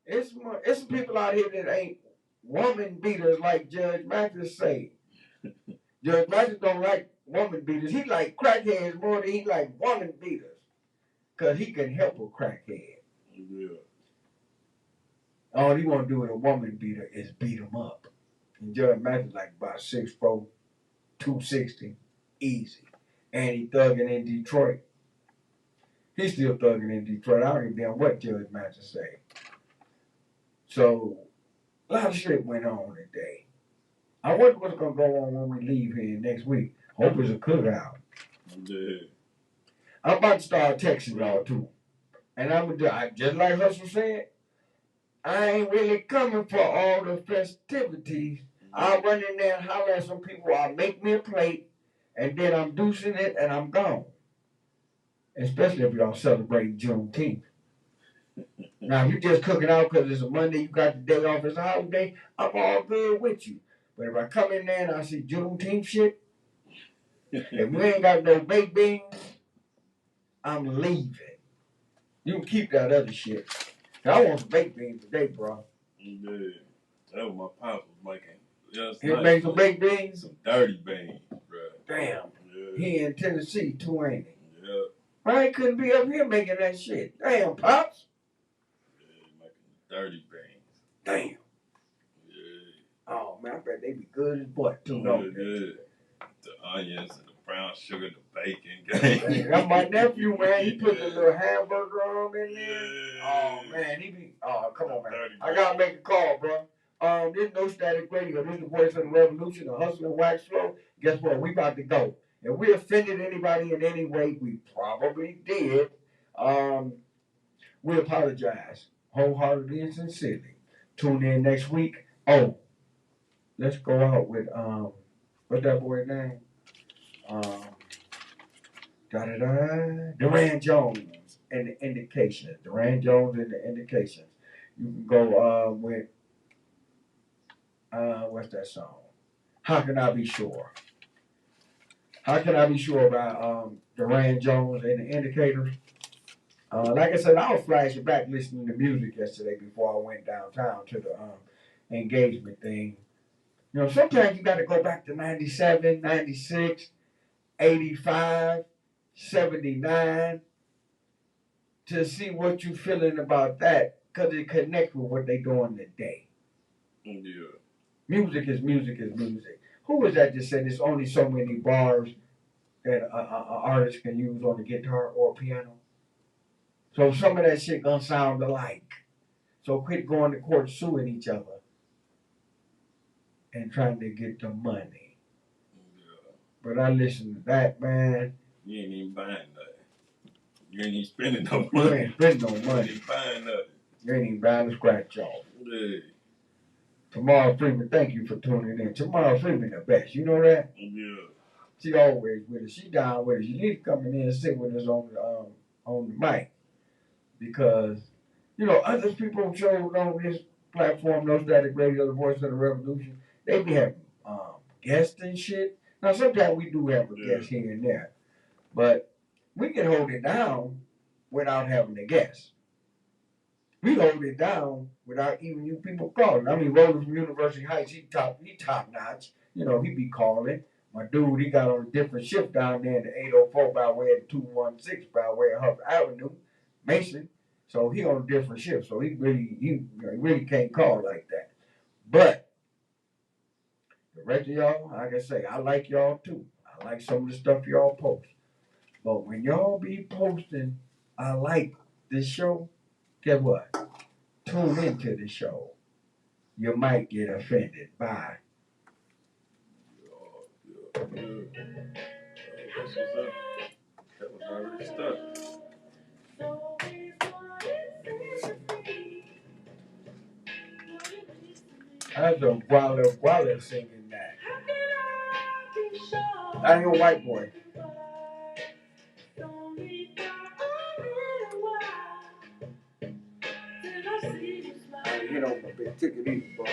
It's some people out here that ain't woman beaters like Judge Mathis say. Judge Mathis don't like woman beaters. He like crackheads more than he like woman beaters. Because he can help a crackhead. Yeah. All he want to do with a woman beater is beat him up. And Judge Mathis like about 6'4", 260, easy. And he thugging in Detroit. He's still thugging in Detroit. I don't even know what Judge Mathis say. So a lot of shit went on today. I wonder what's gonna go on when we leave here next week. Hope it's a cookout. Yeah. I'm about to start texting y'all too. And just like Hustle said, I ain't really coming for all the festivities. I'll run in there and holler at some people. I'll make me a plate, and then I'm deucing it and I'm gone. Especially if y'all celebrating Juneteenth. Now, if you just cooking out because it's a Monday, you got the day off as a holiday, I'm all good with you. But if I come in there and I see Juneteenth shit, if we ain't got no baked beans, I'm leaving. You can keep that other shit. I want some baked beans today, bro. Yeah. That was my pop was making. He made some baked beans? Some dirty beans, bro. Damn. Yeah. He in Tennessee too, ain't he? Yeah. Why he couldn't be up here making that shit? Damn, Pops. Yeah, making dirty beans. Damn. Yeah. Oh, man, I bet they be good as butt, too, don't they? Yeah. The onions and the brown sugar, the bacon. Hey, that's my nephew, man. He put the little hamburger on in there. Yeah. Oh, man, he be... Oh, come on, man. Dirty I gotta make a call, bro. This No Static Radio. This is the voice of the revolution, the hustle and wax flow. Guess what? We about to go. If we offended anybody in any way, we probably did. We apologize wholeheartedly and sincerely. Tune in next week. Oh, let's go out with what's that boy's name? Duran Jones and the Indications. Duran Jones and the Indications. You can go with what's that song? How Can I Be Sure? How Can I Be Sure by Duran Jones and the Indicators? Like I said, I was flashing back listening to music yesterday before I went downtown to the engagement thing. You know, sometimes you got to go back to 97, 96, 85, 79 to see what you feeling about that because it connects with what they doing today. Yeah. Music is music is music. Who was that just said there's only so many bars that an artist can use on the guitar or piano? So some of that shit gonna sound alike. So quit going to court suing each other and trying to get the money. Yeah. But I listen to that, man. You ain't even buying nothing. You ain't even spending no You money. ain't spending no You ain't money. even buying nothing. You ain't even buying a scratch off. Yeah. Tamara Freeman, thank you for tuning in. Tamara Freeman the best. You know that? Yeah. She always with us. She down with us. She need to come in and sit with us on the mic. Because, you know, other people shows on this platform, No Static Radio, the voice of the revolution, they be having guests and shit. Now, sometimes we do have a guest here and there, but we can hold it down without having a guest. We hold it down without even you people calling. I mean, Roller from University Heights, he top notch. You know, he be calling. My dude, he got on a different shift down there in the 804 by way of the 216 by way of Huff Avenue, Mason. So he on a different shift. So he really can't call like that. But the rest of y'all, like I say, I like y'all too. I like some of the stuff y'all post. But when y'all be posting, I like this show, guess what? Tune into the show. You might get offended. Bye. Yeah. That's what's up. That was already stuck. That's a Walla singing that. I ain't a white boy. I ain't hit on my big ticket either, bro.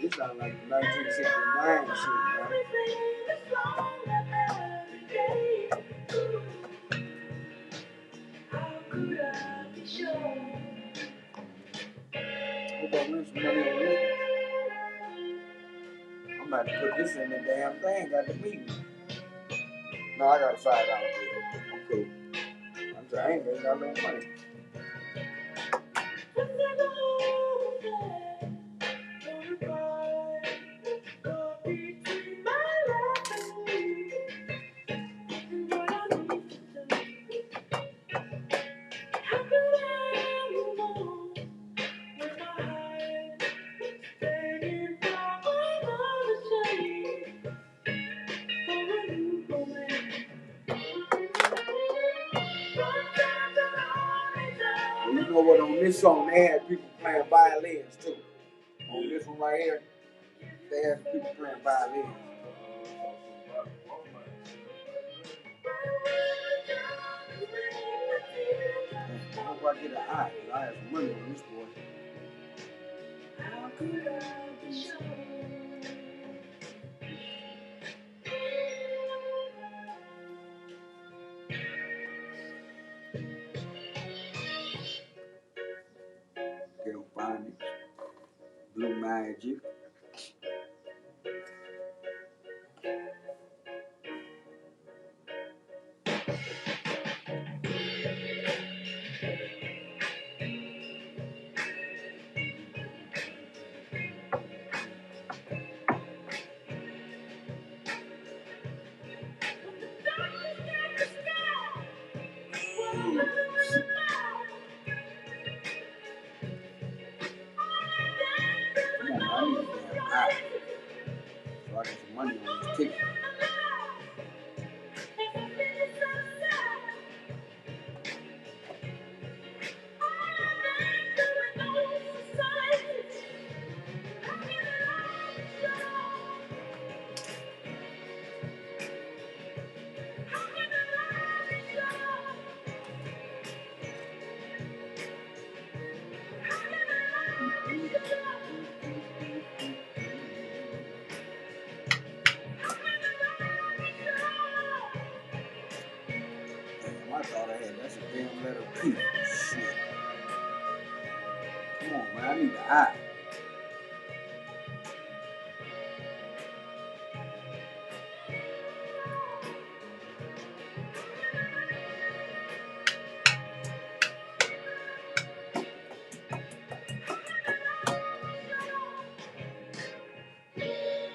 You sound like 1969 shit, man. Hope I win some money on this. I'm about to put this in the damn thing. Got the meeting. No, I got a $5 bill. I'm cool. I'm I ain't made no money. You know what? On this song, they had people playing violins too. On this one right here, they had people playing violins. I hope I get an eye. I have some money on this boy. How could I be sure? They'll find it. Blue Magic. Come on, I need a damn eye. So I get some money on this ticket. Damn, I thought I had that's a damn letter P. Shit. Come on, man, I need an eye.